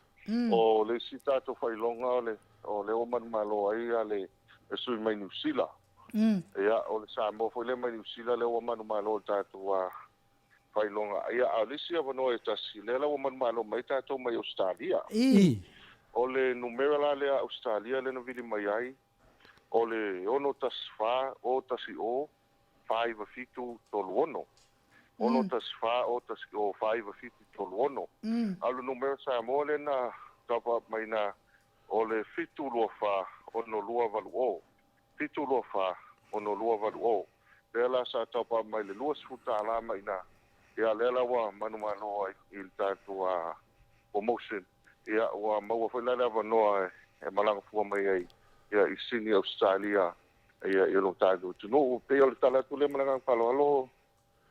O le si tātou whailonga o le o manu malo ai le sui mai New Zealand. Ia o le Samoa fo le mai New Zealand le o manu malo tātou whailonga. Ia a le si avanoa e tasi le la o manu malo mai tātou mai Australia. O le numera la le Australia le na vili mai ai. O le ono tasfa o tasi o 5 tolu ono. Ono tasfa o tasi o 5 tolu ono. Alu numera Samoa le na tapa mai na o le fitu lua fa ono lua valu o. Fitu lua fa ono lua valu o. Le la sa tapa mai le lua sfuta ala mai na. Ia le la wa manu mano ai il tatu promotion. Ia wa maua foi la lava noa e malanga fua mai ai ia i sini Australia ia i lo tātou ATUNU'U pe o le tala tu le malanga palo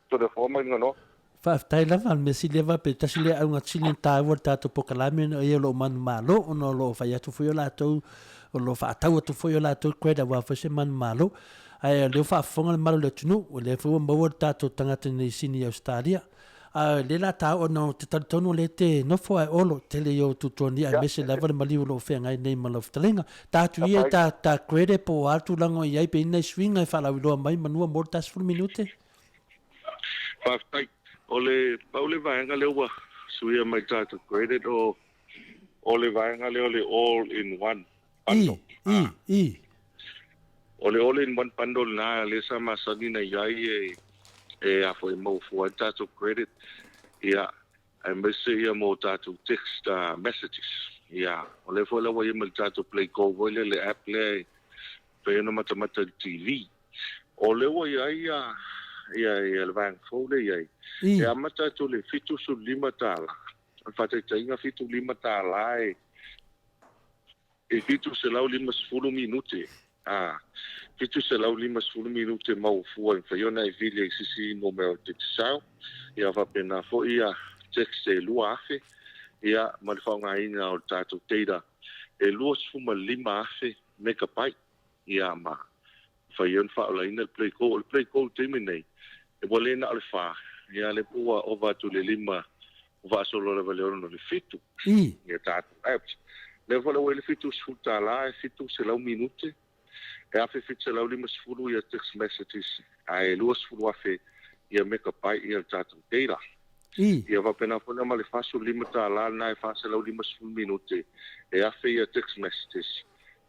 to de forma ngano Faafetai lava me si leva pe tasi le aunga tili tāua tātou POLOKALAME no ia lo manu malo o no lo whai atu foi o lātou o lo whaatau atu foi o lātou kweda wa fose manu malo ai leo whaafonga le malo le ATUNU'U le fua maua tātou tangata nei sini Australia le la ta ono te tonu le te no fo ai olo te le yo tutoni ai mese lava le maliu lo fe ngai nei malo ftalenga ta tu ia ta crede po altu lango ia pe nei swing ai fala lo mai manua mortas for minute ole paule vai nga lewa suia mai ta crede o ole vai nga le all in one pando ole all in one pando na le sama sadina yai e a foi mo for tato credit ia ai me se ia mo tato text messages ia ole foi la ia mo tato play go le app le pe no mata TV ole wo ia le bank phone ia mata to le fitu su lima tala fate tainga fitu lima tala e fitu se lau 50 minute fitu se lau 50 minute mau fua in faiona e vile i sisi no meo te tisau ia whapena fo ia text e lua afe ia malifanga ina o tātou teira e lua sfuma 5 afe meka pai ia ma faion whaola ina play call teimi nei e wale na ale wha ia le pua o vatu le 5 va solo le valore no le fitu ia tātou apps le vole wele fitu sfuta la e fitu se lau minute e afe fitu se lau 50 ia text messages e lua sfulu afe ia meka pai ia tātou teira ia wapena pona ma le faso 5 tāla na e fase lau 50 minute e afe ia text messages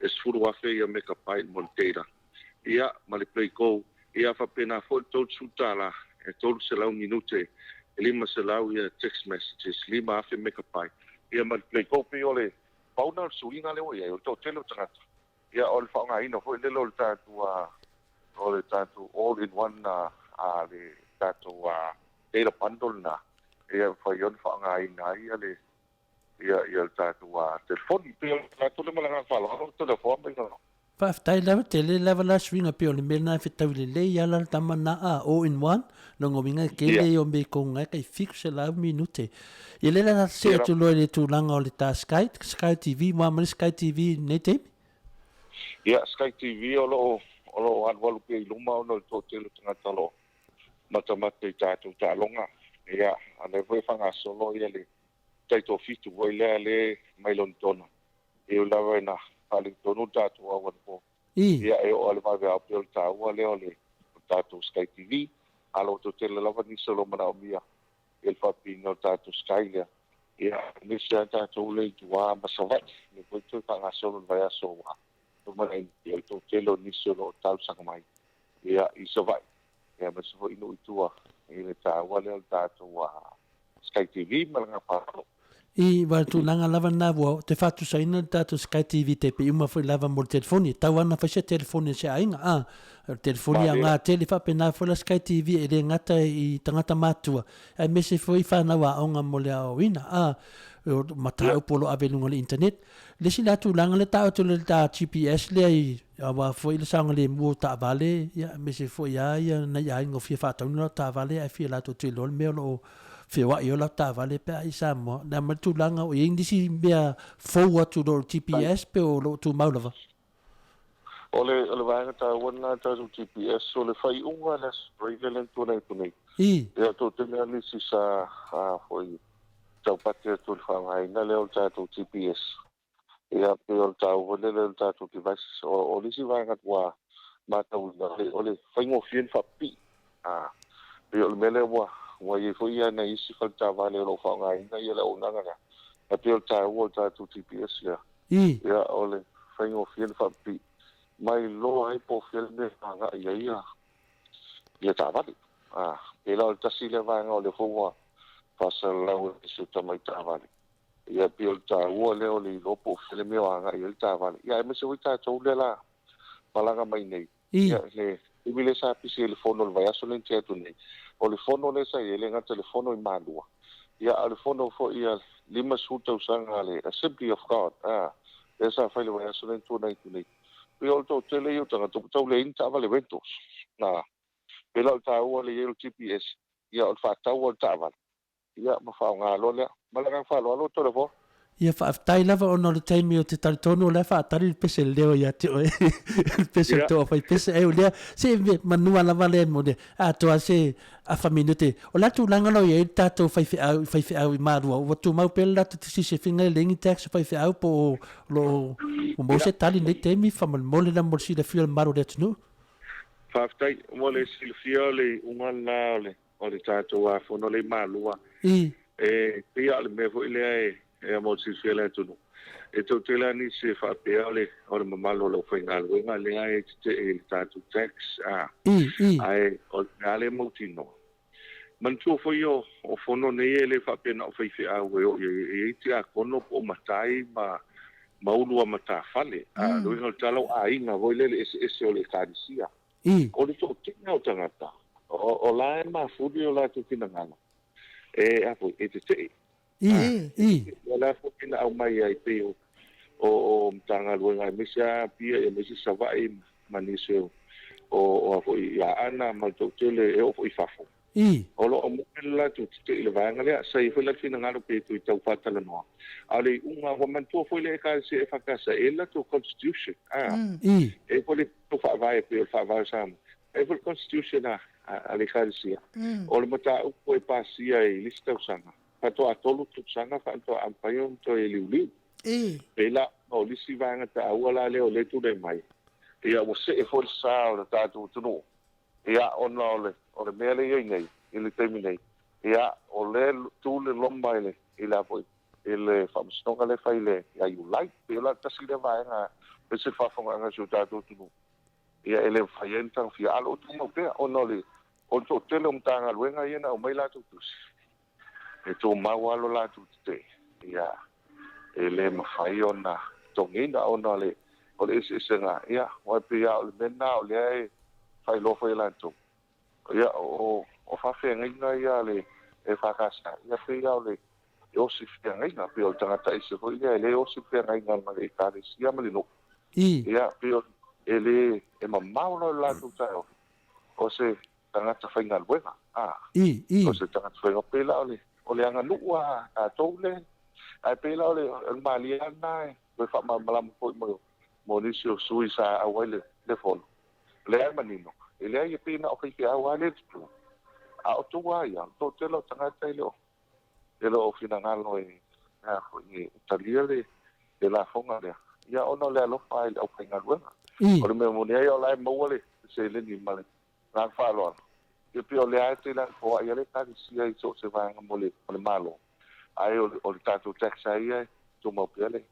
e sfulu afe ia meka pai monteira ia ma le play call ia wapena fo tolu sutala e tolu se lau minute e 5 se lau ia text messages 5 afe meka pai ia ma le play call pe ole pauna suinga le o ia o to telo tangata ia o le whaonga ina fo le lo le tātou all in one le tātou data bundle na ia whaion whaonga ina ia le ia le tātou telefoni pe o tātou le malanga whalo o telefoni no Whaftai lewa tele lewa la swinga pe o le mena whitau le le ia la tamana all in one no ngominga kele o me ko ngai kai fix la minute ia le la se tu lo le tu langa o le ta Sky TV ma Sky TV nei te ia Sky TV o lo walu pe luma o no to tele tangata lo matamata i tātou tālonga ia ane voi whanga solo ia le taito fitu voi le mailon tona e o lawa ina paling tonu tātou awan po ia e o ale mawe au peo tāua le o le tātou Sky TV alo to tele lawa ni solo mana o mia el whapinga o tātou Sky lea ia nisa tātou le tua masawat ni voi tui whanga solo vai aso wa to mana i to tele o ni solo tau sangamai ia i savai ia masafo inu itua i le tāua le o tātou Sky TV malanga paro I wa tu langa lava na wo te fatu saina tātou Sky TV te pe uma foi lava mo telefoni tau ana fa se telefoni se ainga telefoni anga tele fa pe na foi la Sky TV e le ngata i tangata matua ai me se foi fa na wa onga mo le awina mata o polo avelunga le internet le sila tu langa le tau tu le ta GPS le ai wa foi le sanga le mo ta vale ya me se foi ya na ya ngo fi fa tau no ta vale ai fi la tu te lo me lo Fewa io la tava le pe ai Samoa na matulanga o indisi bea forward to the GPS pe o lo tu maulava ole vai ta wona ta GPS ole fai unga las prevalent to nei ya to te ni si sa foi tau pate tu fa mai na le ta to GPS ya pe o ta wona le ta to device o ni si vai wa mata ole fai ngo fien fa pi pe ole mele wa wa ye foi ya na isi falta vale lo fa ngai na ye la una nga a pe ta wo ta tu GPS ya ya ole faingo fien fa pi mai lo ai po fien de nga ya ta vale pe la ta si le va nga le fo wa fa sa la wo su ta mai ta vale ya pe ta wo le ole lo po fien me wa nga ye ta vale ya me se ta to le la palanga mai nei ya le ibile sa pi se le fono vai asolen te tu nei o le fono le sa ele nga telefono i malua ia le fono fo ia 5 suta usanga le assembly of god esa fai le vai asolen tu nei pe o to tele yo tanga to le inta vale ventos na pe la ta o le yelo GPS ia o fa ta o ta vale ia ma fa nga lo le malanga fa lo to le fo ia fa tai lava ono le taimi o te talitono le fa tari pese leo ia te pese to fa pese e le se manua lava le mo de to se a família te o la tu langa lo ia tato fai au i marua o tu mau pele la te se finga le ngi tax fai au po lo o mo se tali nei taimi fa mo le la mo si le fio maru de tunu fa tai mo le silfia le unga na le tato a fono le malua pia le me vo ile e mo si fela tu e to tela ni se fa peale o le mamalo lo foi ngal nga le ai te e tatu tax ai o ngale mo tino man tu foi o fono ne ele fa pena o foi fe a o e ti a kono o matai ma ulu mata fale lo no talo ai nga voi le ese o le kadisia o le to tinga o tangata o la ma fudi o la tu kinanga e a foi e te la fukina au mai ai pe o mtanga luenga misia pia e misia savai manisio o fo ia ana ma tele e o fo ifafo o lo mo la tu te le vanga le sai fo la fina ngalo pe tu tau fatala no ale unga wa man tu fo le ka se fa ka sa ela to constitution e fo le to fa vai pe fa vai sam e fo constitution ale ka sia o le mata o po pasia e lista usanga pa to atolu tu sanga fa to ampayon to e liu pela o lisi vanga ta wala le o le tu de mai ia o se e fo sa o TATOU tunu ia ona o le mele ia nei ile terminei ia o le tu le lomba ile ila foi ele famstonga le faile ia you like pela tasile vanga ese fa fonga nga su TATOU tunu ia ele faienta fi alo tu mo pe ona le o to tele mtanga luenga ia na o mai la tu e to mawalo la tu te ia ele mafai ona tongina ona le o le senga ia o pe ia o le mena o le fai lo foi la tu ia o fa fe ngai ia le e fa kasa ia pe ia o le o si fe ngai na pe o tanga tai se foi ia le o si fe ngai na ma le ka sia ma le no ia pe o ele e mamaulo la tu tao o se tanga ta fai ngal buena o se tanga fai o pe la o le anga nuua a tole ai pe la o le maliana e fa malam foi mo nisio suisa a wale le fon le manino ele ai pina o ke a wale tu a o tu wa ya to te lo tanga te lo o fina ngalo e a ko ni taliele de la fonga le ya ono le lo file o ke ngal buena o le mo ni ai o lai mo wale se le ni male na fa lo e pe o le ai te la ko ai le ka si ai so se va mo le malo ai o TATOU tax ai to mo pele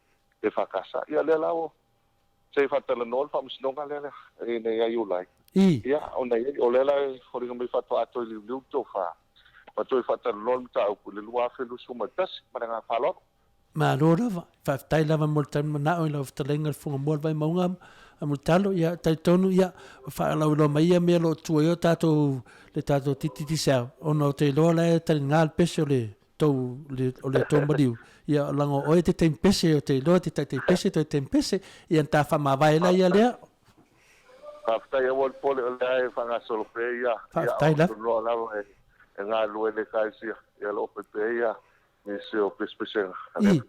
e fa casa ia le lao se fa tele no fa msnonga le e ne ai u lai ia o nei o le la ho ringa me fa to ato li lu to fa to fa tele no ta o le lua fe lu suma tas ma nga fa lo ma lora fa tai lava moltan mana o lo ftalenga fu mo vai maunga amutalo ia tai tonu ia fa lo mai me lo tu yo TATOU le TATOU titi sa ono te lo la tal ngal peso le tau o le tau mariu. Ia lango oe te tempese o te loa te tempese te tempese ia ta whamawai la ia lea. Whaftai e wal pole o lea e whangasolo pe ia. Whaftai la. Ia o loa lawa e ngā lue le kaisia. Ia lo pe pe ia. Me se o pespesenga.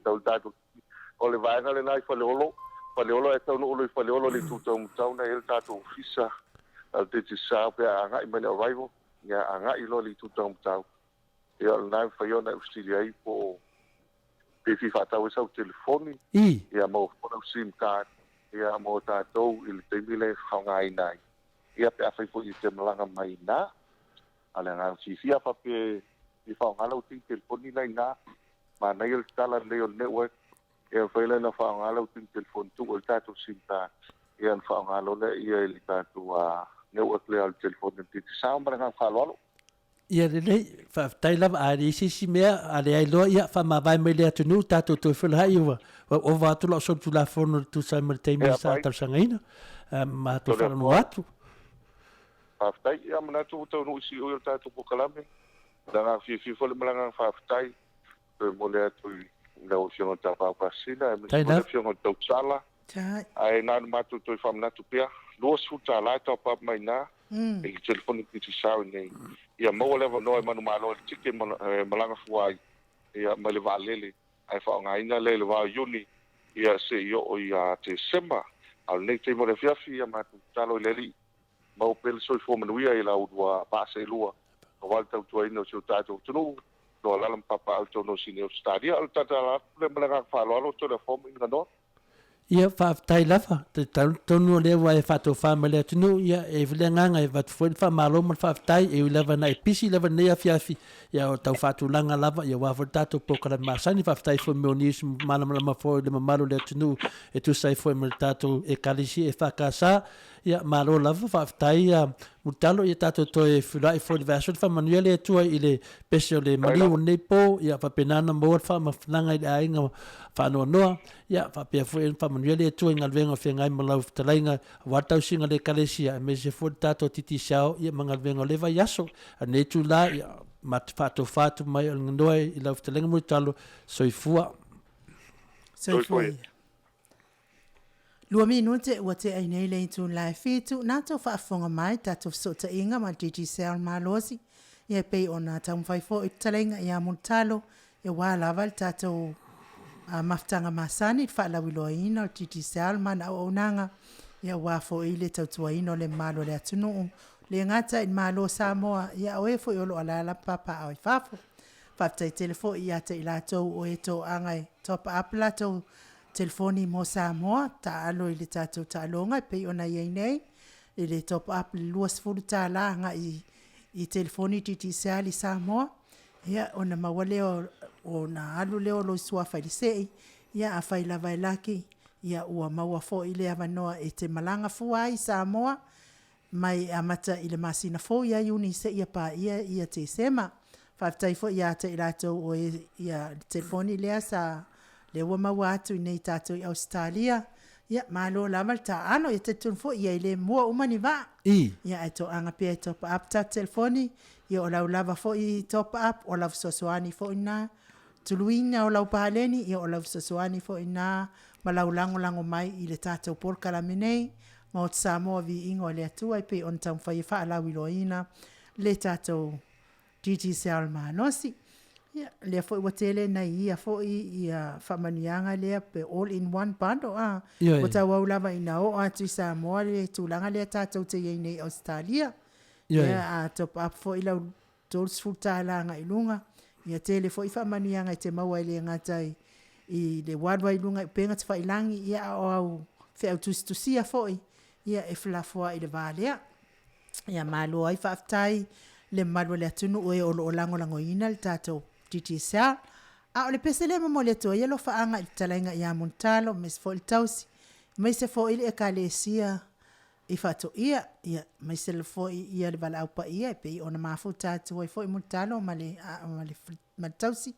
Tau TATOU. O le vaenga le nai whaleolo. Whaleolo e tau nuulu i whaleolo li tūtau mtau na ele TATOU fisa. Al te te saa pe a ngai mene o raivo. Ia a ngai lo li tūtau mtau. Ia nai whaiona Australia i po pe fi fatau e sau telefoni. Ia mo fona SIM card. Ia mo TATOU i le teimi le whaungai nai. Ia pe a whaipo i te malanga mai nā. Ale ngā fifia pa pe i whaungalau ting telefoni nai nā. Ma nei il tala leo network. Ia whaile na whaungalau ting telefoni tu o TATOU SIM card. Ia whaungalau le ia i TATOU network leo al telefoni. Titi sao mara ngā whalolo. Ia lei fa tai lava a si mea a le ai loa ia fa ma vai mai le ATUNU'U TATOU to fil hai o va tu lo so tu la forno tu sa mer TAIMI sa tar sangaina ma to fa no atu fa tai ia mana tu no si o TATOU POLOKALAME da nga fi fo le malanga fa tai mo le tu le o fio ta pa pasina e mo fio to sala ai na matu to fa na tu pia lo su ta la to pa mai na e telefoni ki sa nei ia mo le no e manu malo tiki malanga fuai ia male valele ai fa nga ina le va yuni ia se yo o ia te sema al nei te mo le FIAFIA ma talo le li mo pel so fo manuia ila udwa pa se lua o walta tu ino so TATOU tunu do la lam papa auto no sine stadia al tata le malanga fa lo to le fo in no ia fa tai lava te tonu le wa e fa to family ATUNU'U ia e vilenganga e vat foi fa malo mo fa tai e leva na pisi leva ne AFIAFI ia o tau fa tu langa lava ia wa TATOU POLOKALAME masani fa tai foi meonis malama foi le malo le ATUNU'U e tu sai foi mo TATOU e kalisi e fa kasa ia malo lava fa tai mutalo ia TATOU to e fula e foi version fa manuele tu ile pesio le mali o nepo ia fa penana mo fa maflanga ia inga fa no ia fa pe foi fa manuele tu inga venga fe ngai malau talainga watau singa le kalesia me se foi TATOU titi sao ia mangal venga leva yaso ne tu la ia mat fatu mai ngoi ila talainga mutalo soifua Lua minute ua te ai nei le tu lai fitu na to fa fonga mai tato so ta inga ma digital malosi ia pe ona tam fai fo italenga ia montalo ia wala val tato maftanga masani fa la wiloina digital mana onanga ia wa fo ile tautua ino le malo le ATUNU'U le ngata in malo Samoa ia oe fo yolo alala papa au fafo fa te telefo ia te ilato o eto angai top up lato telefoni mo Samoa ta alo ile tato ta longa pe ona ye nei ile top up luas fulu ta la nga i telefoni titi sali Samoa ia ona mawale o na alu leo lo sua fa sei ia a fa ila vai laki ia ua maua fo ile avanoa e te malanga fuai Samoa mai amata ile masina fo ia uni se ia pa ia te sema fa tai fo ia te ilato o ia telefoni le sa le wa maua atu nei tato i Australia ia malo lamal ta ano ia te tun fo ia ile mua umani va ia eto anga pe top up ta telefoni ia o lau lava fo i top up o lau sosoani fo ina tuluina o lau pahaleni ia o lau sosoani fo ina ma lau lango mai i le tato POLOKALAME nei ma o Samoa VIIGA o le Atua i pe on tam fai fa lau iloina le tato DGCL manosi ia le fo i watele na ia fo i famanianga le pe all in one bundle o ta wau lava ina o atu Samoa le tulanga le tato te iei nei Australia ia a top up fo i lau tools futa langa ilunga ia tele fo i famanianga i te maua i le ngatai i le wadwa ilunga i penga te whailangi ia o au fe au tusia fo ia e flafoa i le valea ia malo ai whaaftai le malwa le ATUNU'U e o lango ina le tato DTSA a o le pesele mo le to ia lo faanga i talainga ia montalo mes fo il tausi mai se fo ile e kalesia i fato ia mai se le fo ia le vala au pa ia pe ona mafuta tu fo i montalo male tausi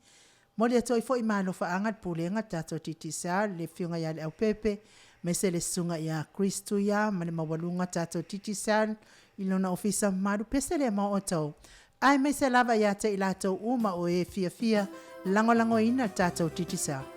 mo le to fo i malo faanga pulenga tato DTSA le fiunga ia le au pepe mai se le sunga ia Kristu ia male mawalunga tato DTSA ilona ofisa maru pesele mo oto ai mai se lava ia te ilato uma o e FIAFIA lango ina tato DTSA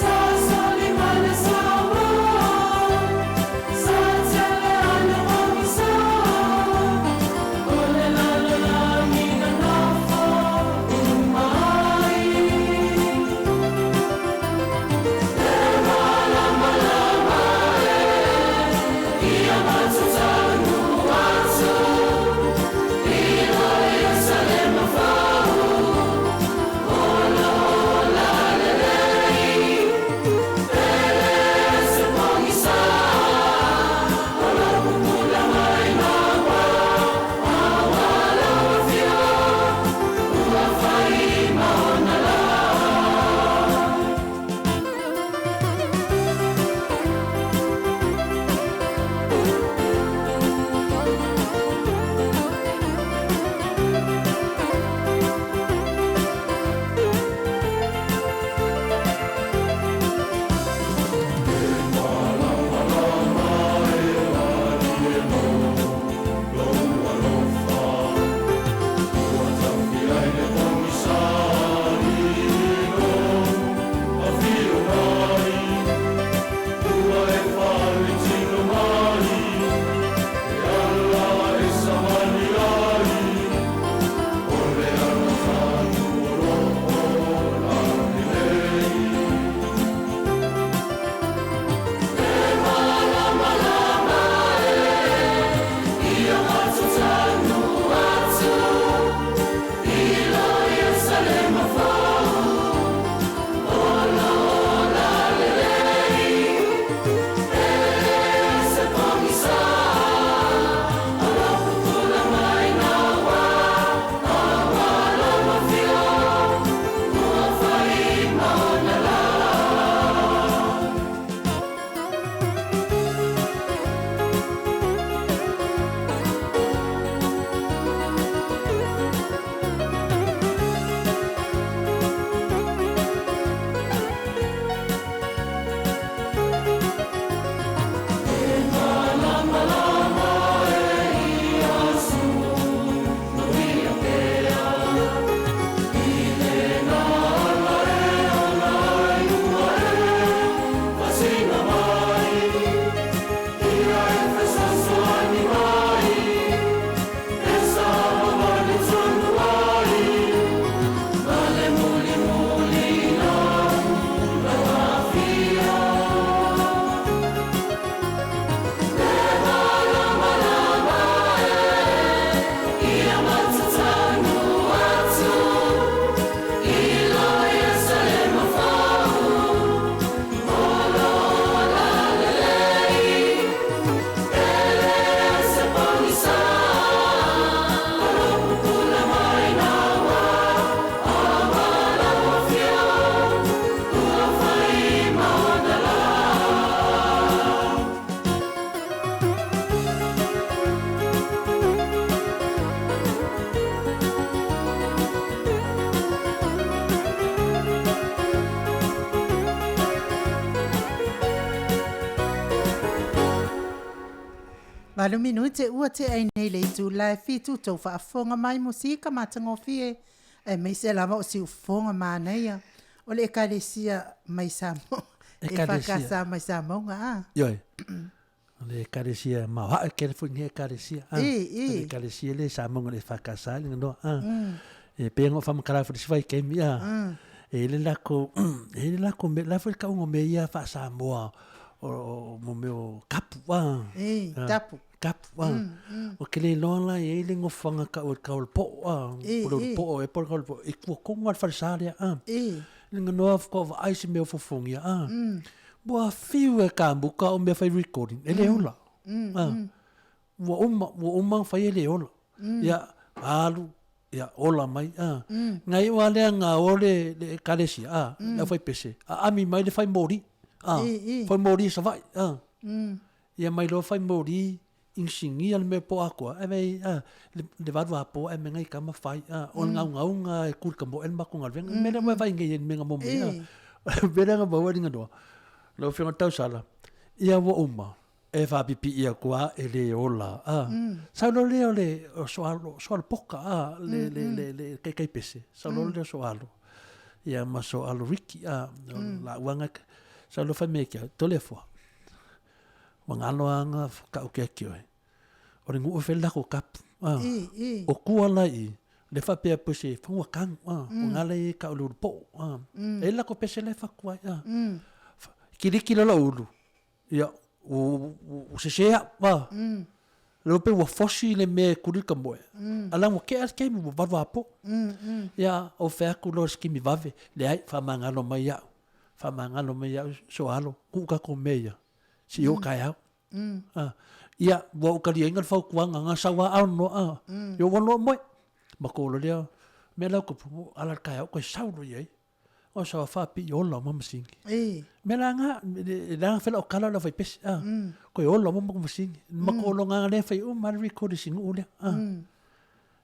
Sa Walu minute ua te ai nei le tu lai fitu tau whaafonga mai musika matangofie. E me se lava o si ufonga māneia. O le ekalesia mai Samoa. E whakasa mai Samoa a. Ioi. Le ekalesia maua ke le fungi ekalesia. Le ekalesia le Samoa le whakasa le no. E pengo whamakara fu diswai ke mi a. E le lako me la fu ka ungo me ia fa Samoa. O mo meu kapu a. Kapu a. O ke le lona e le ngofanga ka o po a. Po e por po e ko konga farsalia a. Linga noa ko va ai se meu fofongia a. Boa fiu e kambuka o me fai recording. Ele ola. Wo uma fai ele ola. Ya alu ya ola mai a. Ngai wa le nga ole le kalesi a. Na fai pese. A mi mai le fai mori. Fai mori sa vai. Ya mai lo fai mori insingi al me po aqua. E mai le va po e ngai kama fai o nga e kul kambo el makunga venga. Me le vai ngai me nga mo me. Vera nga bawa dinga do. Lo fiona tau sala. Ia wo uma. E fa pipi ia kwa ele ola. Sa lo le soal poka le kai pese. Sa lo le soalo. Ia ma soalo riki la wanga sa lo fa meka tolefo. Wanga lo anga ka o ke kio. O ringu fe la ko kap. O kua lai le fa pe pese fo kang ngala e ka lo po. E la ko pese le fa kwa. Kiriki la ulu. Ia o se wa. Lo pe wa fosi le me kurika mo. Ala mo ke as ke mo va po. Ia o fe ku lo ski mi vave. Le ai fa mangalo mai ya. Fa mangalo mai ya so alo ku ka ko meia. Si o kai au. Ia wo ka li engal fa ku nga sawa au no yo wono mo. Ma ko lo le me la ko ala kai au ko saulo ye. O sa fa pi yo lo mo singi. Me la nga fa o kala la fa pes ko yo lo mo singi. Ma ko lo nga le fa o ma record sing o le.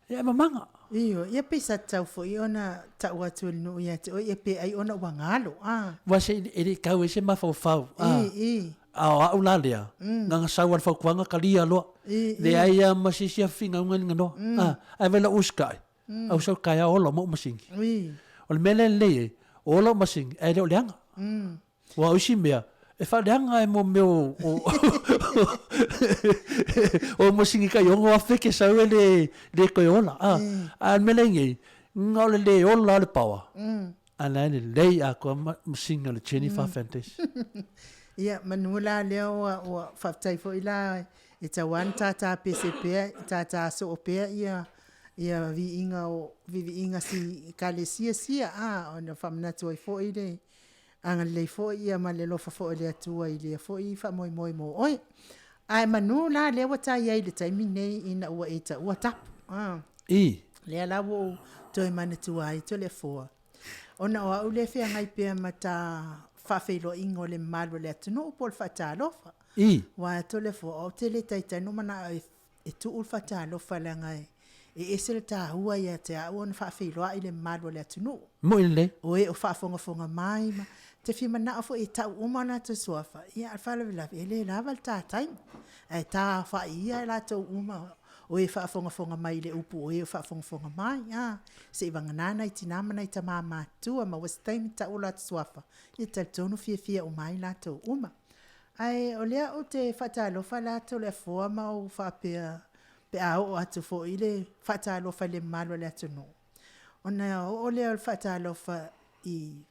Ya manga. Iyo, ia pe sa tau fo iona ta watu no ia te o ia pe ai ona wangalo. Wa se ele ka we se ma fa fa. A ula le. Nga sa wa fa kwanga kalia lo. Le ai ma si si finga ngan no. Ai vela uskai. Au so kaya o lo mo singi. O le mele le o lo masing e le leanga. Wa usi mea e fa leanga e mo meu o mo singi ka yongo afe ke sa le ko yola a melengi ngol le yola le power ana le a ko mo singa le cheni fa fantasy ia manula le o fa tai fo ila e ta wan tata PCP tata so pe ia viiga si kalesia sia ona famna toi fo ile anga le fo ia ma le lofa fo le atua ile fo I fa moi oi ai manu na le wata ia ile taimi nei ina ua eta ua tap le ala wo toi mana tua I to le fo ona o ule fe ngai pe mata fa felo ingo le malo le atunu'u pol fatalofa wa to le fo o te le taita no mana e tu ul fatalofa la ngai e esel ta hua ia te a on fa felo ile malo le atunu'u mo ile o e o fa fonga mai ma te fi mana fo e ta uma na te sofa ia fa la ele lava ta time e ta fa ia la to uma o e fa fonga mai le upu o e fa fonga mai se vangana I tinama na ta mama tu ma was time ta ola te sofa e ta tonu fia o mai la to uma ai o le o te fatalo fa la to le forma o fa pe au atu fo ile fatalo fa le malo le atu ona o le fatalo fa I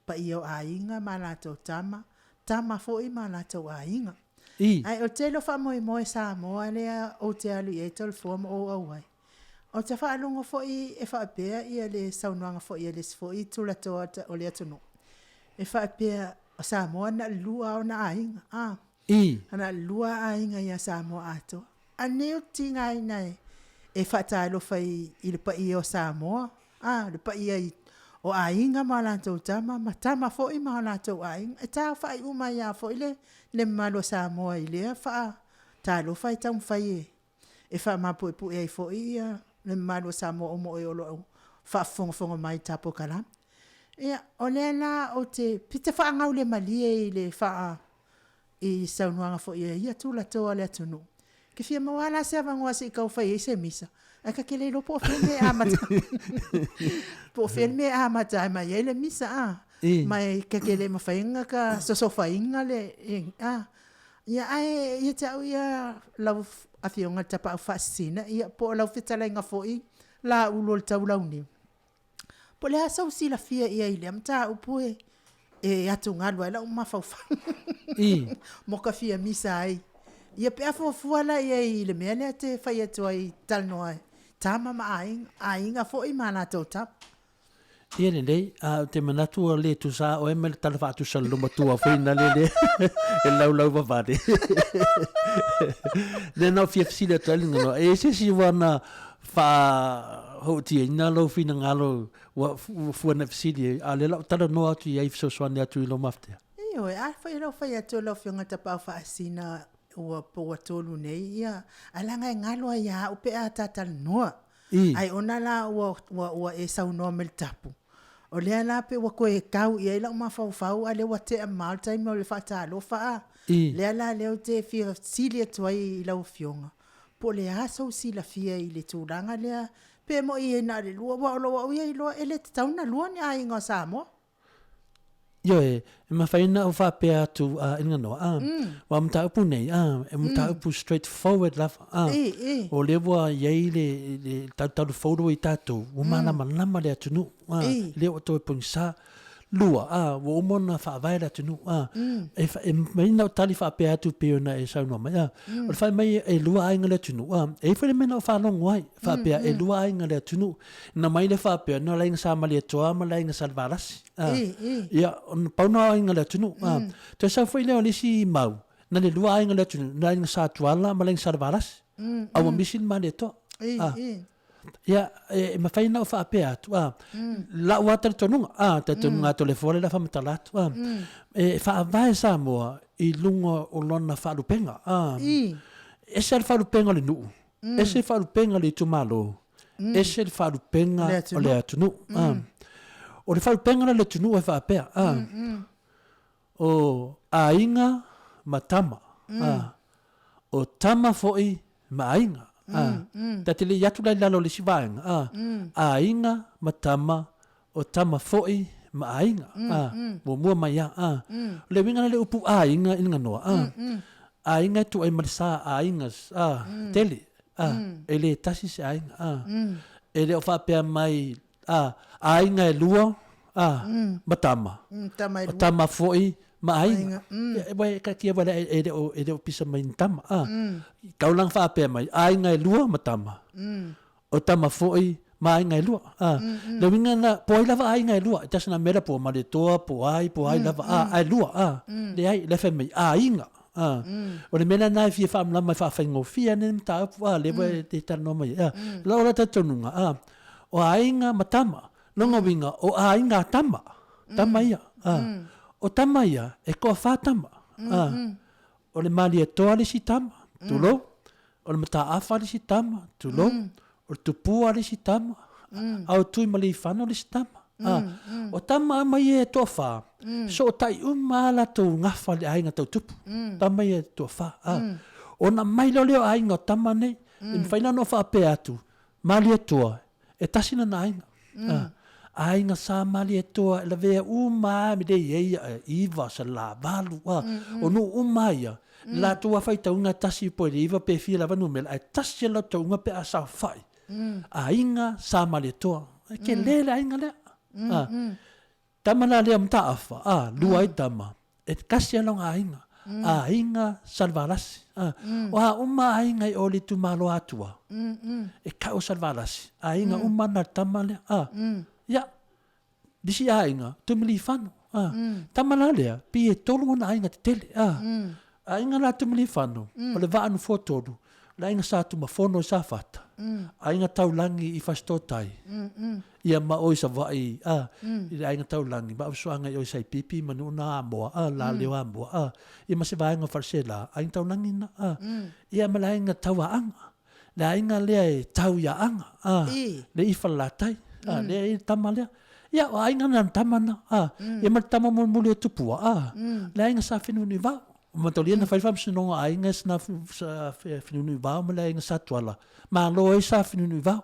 pa io ainga malato tama fo I malato ainga ai o te lo fa mo Samoa le o te alu e tol form o ai o te fa longo fo I e fa pe ia le saunanga fo ia le fo I tu la to o le atu e fa pe Samoa na lua ona ainga ana lua ainga ia Samoa ato ane o tinga ina e fa talo fa I le pa io Samoa le pa ia o ainga malato tama fo I malato ainga e ta fa uma ia fo ile le malo Samoa ile fa talo fa tam fa e fa ma pu e fo ia le malo Samoa o mo e o fa fonga mai tapo kala ia olena o te pite fa ngau le mali le fa I saunuanga fo ia tu la to le atunu ke fia mawala se avangua se kau fai se misa aka kele lo po fene amata po fene amata mai ele misa mai ka kele mafainga ka so fainga le ia ai ia tau ia lau afionga tapa fasina ia po lau fitala nga foi la ulol tau lau ni po le asa usi la fia ia ile amta upue atu ngalwa la uma faufa mo ka fia misa ai ia pe afo fuala ia ile mele te fai atu ai tal no ai tama ma ai nga foi mana totap ia nei te manatu le tu sa o emel tal fa tu sal luma tua fina le lau vavade le no FIAFI le tal no se si wana fa hoti ina lo fina ngalo wa fu na FIAFI ale la tal no atu ia so swan atu lo mafte io fa atu lo fionga tapa fa asina o po tolu nei ia alanga ngalo ia upe ata tal no ai ona la wa e sa no mel tapu o le ala pe wa ko e kau ia la ma fau ale wa te mal time o le fata lo fa le ala le o te fi silia toi la fionga po le aso si la fia i le tulanga le pe mo i na le lo wa ia lo ele tauna lo ni ai nga Samoa yo ma faina o fa pe atu inga no wa mta upu nei mta upu straightforward la o le wa ye le tatu photo i tatu o mana mana le atunu le o to punsa lua wo mona fa vai la atunu e mai na tali fa pe atu pe na e sa no mai o fa mai e lua inga le atunu e fa me na fa long wai fa pe e lua inga le atunu na mai le fa pe no la inga sa mali to ma la inga salvaras ia pauna inga le atunu te sa foi le o lisi mau na le lua inga le atunu na inga sa tuala ma la inga salvaras au misin ma le to ia ma fai na fa pe atu la water tonunga te tonunga to le fole la fa matalat fa vai Samoa i lunga o lona fa lupenga ese fa lupenga le nu ese fa lupenga le tumalo ese fa lupenga o le atunu o le fa lupenga le tunu e fa pe o ainga matama o tama foi mainga tatili yatu lai lalo le sivaenga ainga matama o tama foi mainga mo mua mai le winga le upu ainga inga no ainga tu ai marsa ainga tele ele tasi se ainga ele o fa pe mai ainga e lua matama tama foi mainga vai ka kia wala e o pisa mai tama kaulang fa pe mai ainga e lua matama o tama foi mainga e lua le winga na poi lava ainga e lua tasna mera po male toa po ai lava ai lua le ai le fe mai ainga o le mena na fia fa mla mai fa faingo fia ne ta le vai te tano mai la ora ta tonunga o ainga matama longa winga o ainga tama ia o tama ia e ko fa tama o le mali e toa le si tama tulo o le mata afa le si tama tulo o le tupua le si tama au tui mali fano le si tama o tama mai e to fa so tai umala to ngafa le ainga tau tupu tama ia to fa o na mai lo le ainga tama nei in faina no fa pe atu mali e toa e tasina na ainga ainga sa mali e toa la vea uma me de iva sa la valu o no umaia la tua fai taunga tasi po iva pe fia la vanu mel ai tasi la taunga pe asa fai ainga sa mali e toa ke lele ainga le tamana le amta afa lua i tama e kasi along ainga ainga salvarasi o uma ainga i oli tu malo atua e kau salvarasi ainga uma na tamale ya disi ainga tumili fano tamana lea pi e tolu na ainga te tele ainga la tumili fano o le vaanu fotolu la ainga sa tu mafono sa fata ainga taulangi i fastotai ia ma oi sa vai ia ainga taulangi ba usuanga oi sai pipi manu na moa la lewa moa ia ma se vaenga farsela ainga taulangi na ia ma la ainga tawaanga la ainga le tau ya anga le i falatai le tamalea ia o ainga na tamana ia ma tama mo mulu tupua la ainga sa finu ni va Matolia na fai sinonga ainga sna finunu vau mala inga satuala. Ma lo e sa finunu vau.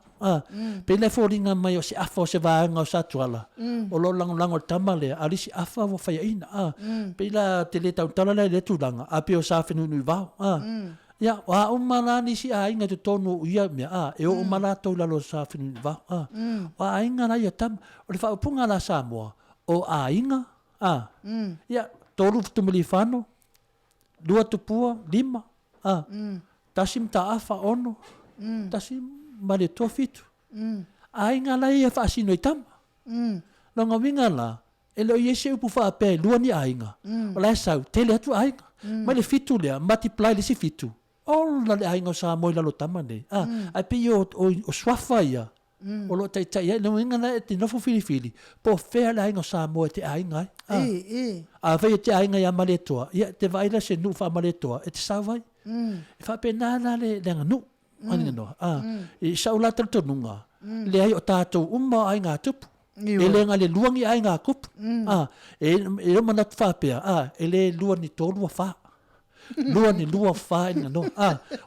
Pele foringa mai o se afa o se vaanga o satuala. O lo lango tamale ali si afa o fai ina. Pela tele tau tala le tulanga api o sa finunu vau. Ya wa umala ni si ainga tu tonu ia mea e o umala to la lo sa finunu vau. Wa ainga na ia tam o le fa punga la Samoa o ainga. Ya tolu tumilifano. 2 tupua 5 tasim taafa ono tasim male tofitu ainga la ia fa sino itam longa winga la elo yese upu fa pe luani ainga ola sau tele atu ainga male fitu le multiply le si fitu all la ainga sa mo la lo tamane ai pe yo o swafa ia o lo tai ia no winga la te no fili po fe la ainga sa mo te ainga a vai te ainga ia maletoa ia te vai la se nu fa maletoa e te sa vai fa pe nana le nga nu ani no e sa ula to nunga le ai o tatou umma ainga tupu e le nga le luangi ainga kupu e lo mana fa pe e le luani tolu fa luani lua fa ina no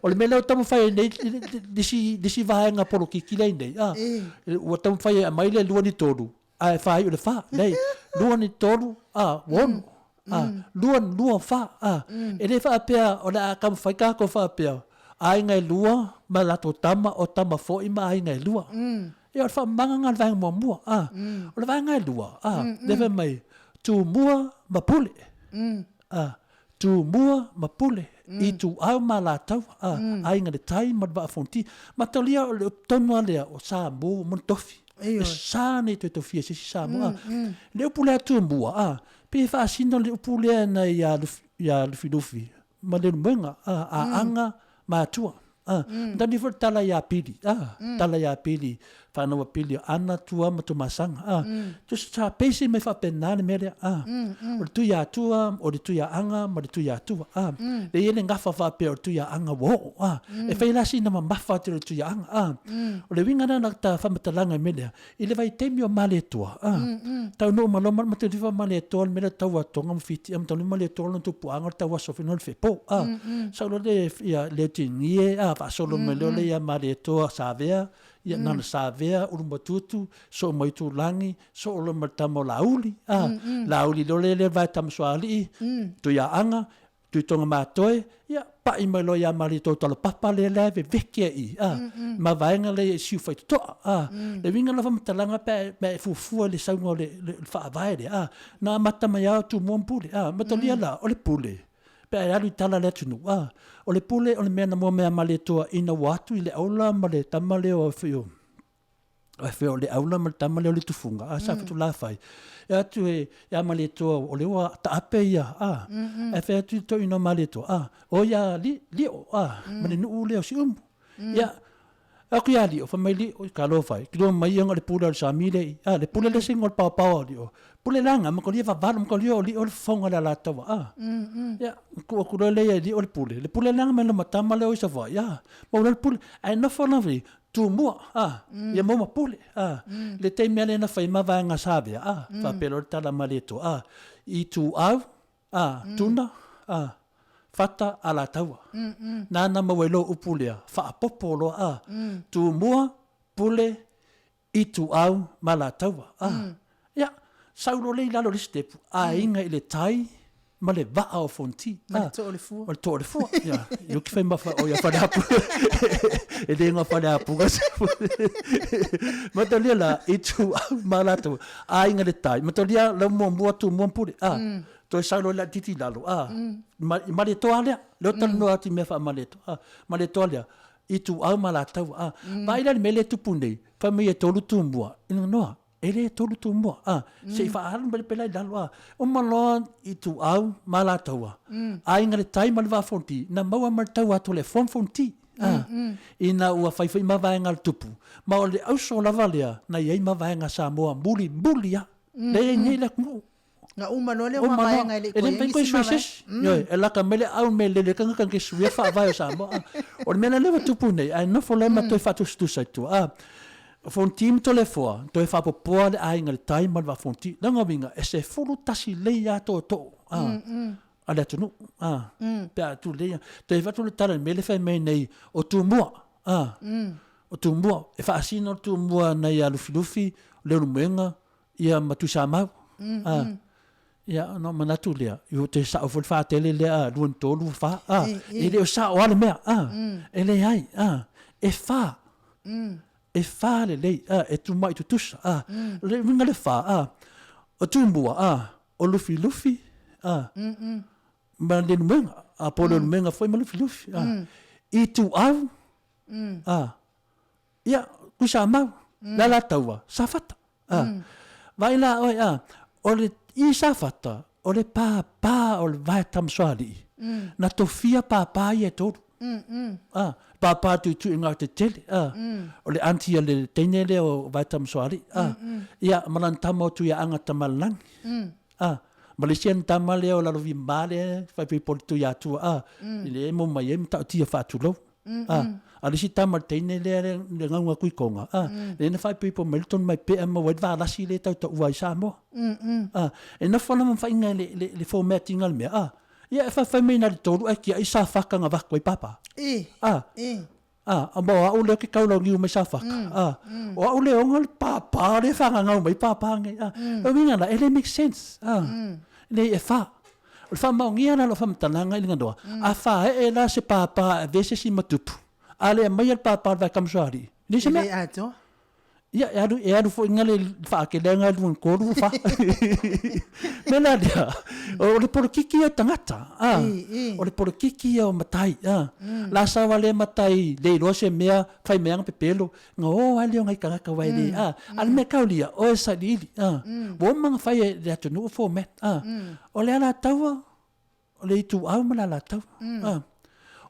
o le mele o tamu fai nei disi vai nga polo kikile nei o tamu fai mai le luani tolu fai o le fa nei luani tolu won luan lua fa e le fa pea o la kam fai ka ko fa pea ai ngai lua ma la to tama o tama fo i mai ngai lua e o fa manga ngal vai mo mua o le vai ngai lua deve mai tu mua ma pule tu mua ma pule i tu au ma la tau ai ngai tai ma ba fonti ma tolia o tonu ale o sa mo mon tofi sa ne te tofi se sa mo le pule tu mua pe fa sino le pule na ya lufi ma le menga anga ma Atua dani for tala ya pili fa no pili ana tua ma tu masanga just sa pesi me fa penana me o tu ya Atua o tu ya anga ma tu ya Atua le yele ngafa fa pe o tu ya anga wo e fa ila sina ma mafa tu ya anga o le winga na ta fa matalanga me le ile vai temi o male tua tau no malo ma te fa male tua me tau tonga fiti am tau male tua no tu puanga tau so final fe po sa lo le ya le tingie fa solo me le ya male tua savea ia nana savea ulu matutu so mai tu langi so lo matamo lauli lauli lo le vai tam swali tu ya anga tu tonga matoe ia pa i mai lo ya mali to talo papa le ve vekia i ma vaenga le siu fai to le winga la fam talanga pe fu le saunga le fa vai le na mata mai tu mompule ma to lia la o le pule pe alu tala le tunu o le pule o le mena mo mea male toa ina watu i le aula ma le tamale o fio le aula ma le tamale o le tufunga sa fitu la fai e atu e ya male toa o le wa ta ape ia e fe atu to ina male toa o ya li o ma le nu le o si ya aku ya li o fa mai li o ka lo fai ki do mai nga le pule o sa mile le pule le singol pa li o pule langa ma ko li va val ma ko li o fonga la tawa ya ko le li o le pule langa me no matama le o sa va ya mo le pule ai no fa na vi tu mua ya mo ma pule le te me le na fa ma va nga sabe fa pelo tala maleto i tu au tuna fata ala tawa na mawelo upulea fa popolo tu mua pule i tu au mala tawa ya saulo le lalo le step inga ile tai ma le va o fonti ma to le fu ya yo ki fa fa o ya fa da pu e de nga fa da pu ma to le la i tu au mala tawa inga le tai ma to le la mo tu mo pule to saulo la titi lalo ma le to ale lo tan no ati me fa ma le to ale i tu au mala tawa ba ila me le tu punde fa me to lu tu mbua ina no ele tolu tu mo se fa alu bel pela dalwa o malon i tu au mala tawa ainga le tai malva fonti na maua martawa to le fonti ina ua fai ma vai ngal tupu ma o le au so la valia na ye ma vai nga Samoa bulia le ni le ku na uma no le uma vai nga le ko yo ela ka mele au mele le kan ke suia fa vai o Samoa o mena le tupu nei ai no fo le ma to fa tu stu sai tu fonti to le foa to e fa popole ai ngal tai mal va fonti langa vinga e se fulu tasi le ya to ale atunu pe atu le te fa tu tala mele fa me nei o tu mua o tu mua e fa asino tu mua nei alu filufi le menga ia matu sama ia no manatu le yo te sa o fa tele le a lu tolu fa ele o sa o ale me ele ai e fa le e tu mai tu tus le minga le fa o tu mua o lufi ma le menga a polo menga foi ma lufi i tu au ia ku sa mau la taua sa fata vai la oi o le i sa fata o le pa o le vai tam swali na tofia pa ia todo papa tu inga te tele o le anti le tenele o vai tam swali ia malan tamo tu ia anga tamalang Malaysian tamale o la lovi male fa pe portu ya tu ile mo mai ta tia fa tu lo ali si tamal tene le nganga kui konga le na fa pe po Melton mai pe ma wad va la si le ta wa Samoa e na fa na fa inga le formatting al me ia fa me na tolu aki ai sa fa ka nga va koi papa amba o le ke kaulo ngiu me sa fa o le ongol papa le fa nga mai papa nge o minga la ele make sense le e fa o fa ma ngia na lo fa mtananga ile ngando a fa e la se papa vese si matupu ale mai el papa va kam soari ni se me ia adu fo ngale fa ke lenga dun ko du fa mena dia o le polokiki o tangata o le polokiki o matai la sa wale matai le lo se mea fai mea pe pelo ngo ale ngai ka wai le al me kaulia o sa di wo mang fai le atunu format o le ala tawa o le tu au mala la tawa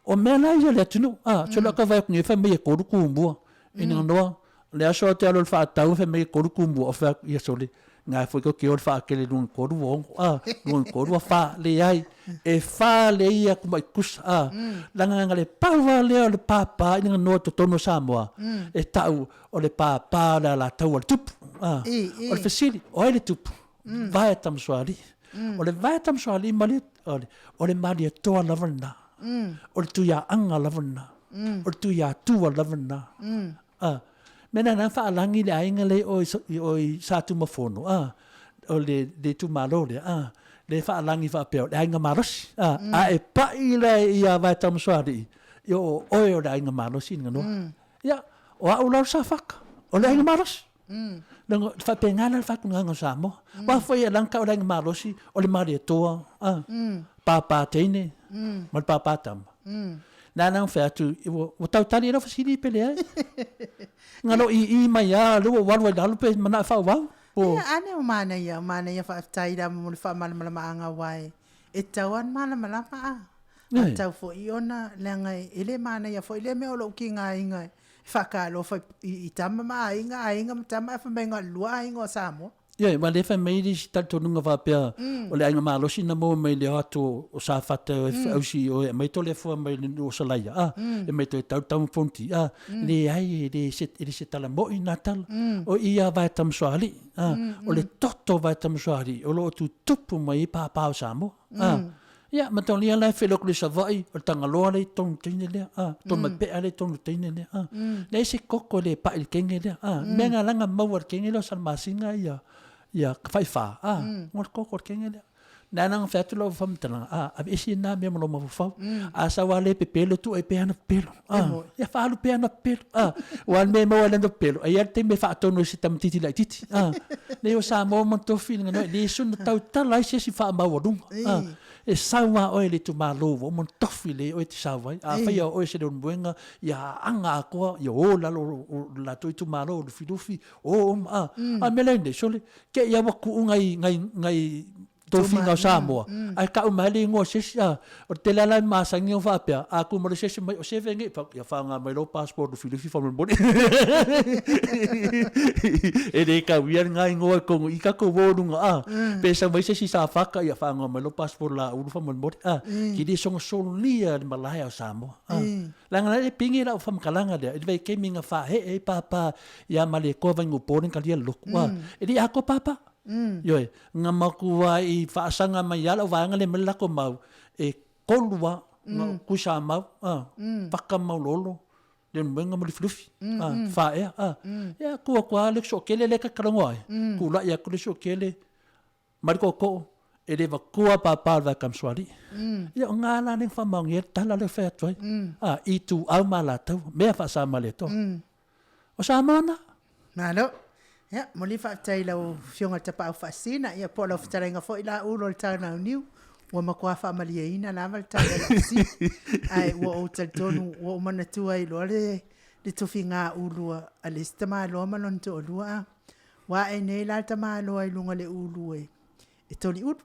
o mena ia le atunu so la ka vai ni fai me ko du kumbu ina no le aso te alo fa tau fe me ko kumbu o fa ia sole nga foi ko o fa ke le nun ko du nun fa le ai e fa le ia ku mai kus langa ngale pa le papa ina no to tono Samoa e tau o le papa la tau al tup o le fasili o le tup vai tam soali o le vai tam soali mali o le mali to lavana o le tu ya anga lavana o tu ya tu lavana mena na fa langi le ainga le o sa tu mafono o le tu malo le fa langi fa pe le ainga maros e pa ile ia vai tam swari yo o le ainga maros ngano ya o au sa fak o le ainga maros nang fa pe ngana fa ku nganga Samoa wa foi lang ka o le ainga maros o le mari to papa tene mal papa tam nanang fa tu o tau tani no fasili pele ngalo i mai lu wa dalu pe mana fa wa ane o mana ya fa taida mo fa mal anga wai e tawan mala tau fo iona langa ile mana ya fo ile me o lo kinga inga fa ka lo fa i tama inga tama fa menga lua inga Samoa ma le fa mai di tal tonunga va pe o le ainga malo sina mo mai le ato o sa fata o si o mai to le fo mai no salaia e mai to tau fonti le ai le se tala mo i natal o ia va tam soali o le toto va tam soali o lo tu tupu mai pa o Samoa ia ma ton lia la fe lo le savai o tanga lo le ton tine le ton ma pe ale ton tine le le se kokko le pa il kenge le menga langa mawar kenge lo sal masinga ia fai fa ngor kokko kenge le nanang fa tu lo fam tana abi si na me mo mo fa asa wale pe pelo tu e pe ana pelo ia fa lu pe ana pelo wan me mo wala no pelo ia te me fa to no si tam titi la titi le o sa mo to feeling no le sun tau tala si fa ma wodum e sawa o le tu malo mo tofile o te sawa fa ia o se don buenga ia anga ko ia o la tu malo du fidufi a melende sole ke ia ku ngai TOFI nga Samoa ai ka umali ngo sesa o te lala masangi o fapia aku mo sesa mai o sevenge ya fa nga mai lo passport do filufi fa mo boni e de ka wian nga ngo ko i ka ko vodu nga pesa mai sesa sa faka ya fa nga mai lo passport la u fa mo boni ki di song solia de malaya o Samoa langa le pingi la fa kalanga de vai ke minga fa he papa ya male ko va ngo porin ka dia lo e di ako papa Yoi, ngā makua I whaasanga mai ala, wāanga le melako mau, e kolua, ngā kusa mau, whaka mau lolo, le mwenga muli flufi, whaea, ia kua le so kele le kakarangoai, kula ia kule so kele, mariko ko, e le wakua pāpāwa kamswari. Ia o ngā la ning whamaungi, e tala le whea toi, I tu au mālatau, mea whaasama le to. O sa mana? Malo. Ya, moli whaatai lau whionga tapa au whaasina, ia po lau whitarenga fo ila ulo le tāna au niu, ua makua whaamalia ina lama le tāna lau si. Ai, ua o taltonu, ua o manatua I loa le tofi ngā ulua, a le sita maa loa malon to olua. Wa e nei la ta maa loa I lunga le ulu e toli ulu.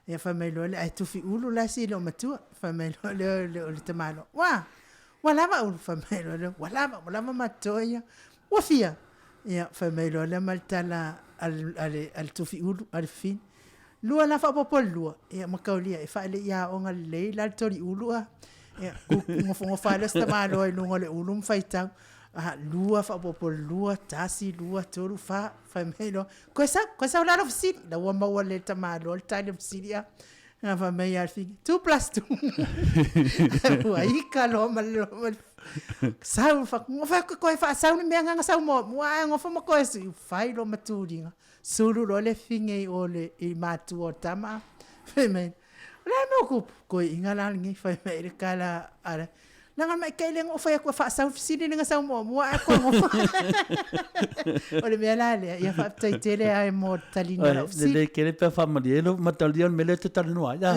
Ia whamai loa le ai tofi ulu la si le o matua, whamai loa le o le ta maa loa. Wa lava ulu whamai loa le, wa lava matoia, wa fia. Ia, whamai loa le maltala al tofi ulu, al fin. Lua la whapopol lua, ia makaulia, e whaile ia o ngā lei, la tori ulu a. Ia, ngofongo whaile sta maa loa I lunga le ulu mwhaitau. Lua whapopol lua, tasi lua, toru wha, whamai loa. Koe sa ularo fisiri, la ua maua le ta maa loa, le taile fisiri a. Ngā whamai al figi, 2+2. Ua ika loa malo. Sau ngofa koe fa sau ni mea nga sau mo ngofa mo koe si fai lo maturinga suru lo le finge o le I matu o tama feme la no ku koe inga la ngi fai me le kala ara langa mai kai le ngofa ko fa sau fisini nga sau mo ko ngofa o le mea la le ia fa tai tele ai mo talina la fisini le kele pe fa malielo matalion mele te talinoa ya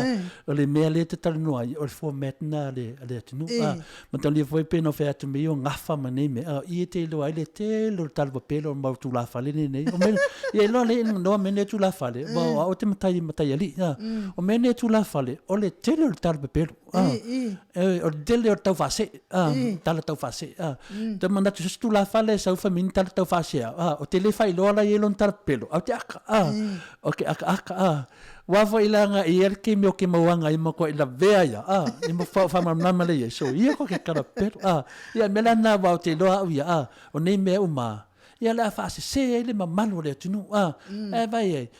o le mea le te talinoa o le format na le tunu matalia foi pe no fe atu me o ngafa mane me I te lo ai le te lo talba pelo mau tu la fale nei o me ia lo le no me ne tu la fale o te matai ali o me ne tu la fale o le te lo talba pelo o dele o tau fase tala tau fase te manda tu tu la fale sa fa min tala tau fase o te le fai lo la yelon tar pelo o te aka okay aka wa fa ilanga I ke me o ke mawanga I mo ko ila vea ya I mo fa mama le so ia ko ke kara pelo ia mela na wa te lo ia o nei me uma ia la fa se ele mamalo le tunu e vai e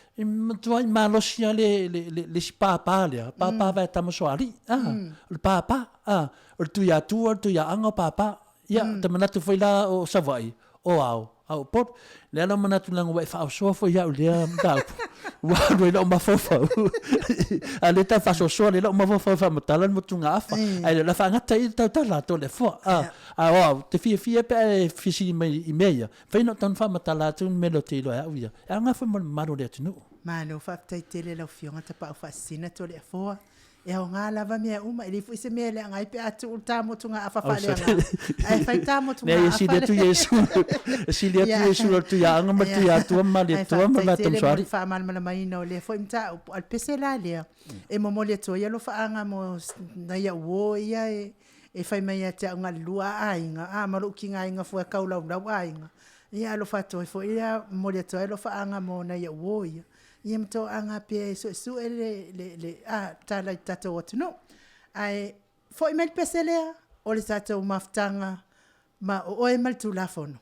tuai malosia le papa le papa vai tamo soari le papa o tu ya anga papa ia te manatu foi la o savai o au pot le ala manatu lango vai fa so foi ia le da wa le o mafofa ale ta fa so le o mafofa matala mo tunga afa ai la fa ngata I tala to le fo te fia pe fisi mai I meia fai no tan fa matala tu melo te lo ia anga fa maro le tunu mano fa tai tele la fionga ta pa fa sina to le fo e o ngā lava mea uma I fu se mea le ngai pe atu ta mo tunga afa fa le ai fai ta mo tunga afa si le tu Yesu si le tu Yesu tu ya anga ma tu ya tu ma le tu ma la tam sari fa mal mal mai no le fo imta al pese la le e mo mo le to ya lo fa anga mo na ya wo ya e fai mai te nga lua ainga maru ki nga inga fu ka ula ainga ia lo fa to fo ia mo le to lo fa anga mo na ya wo ya ia mto anga pe su le tala tato o tuno ai fo email pesele o le tato maftanga ma o email tu la fono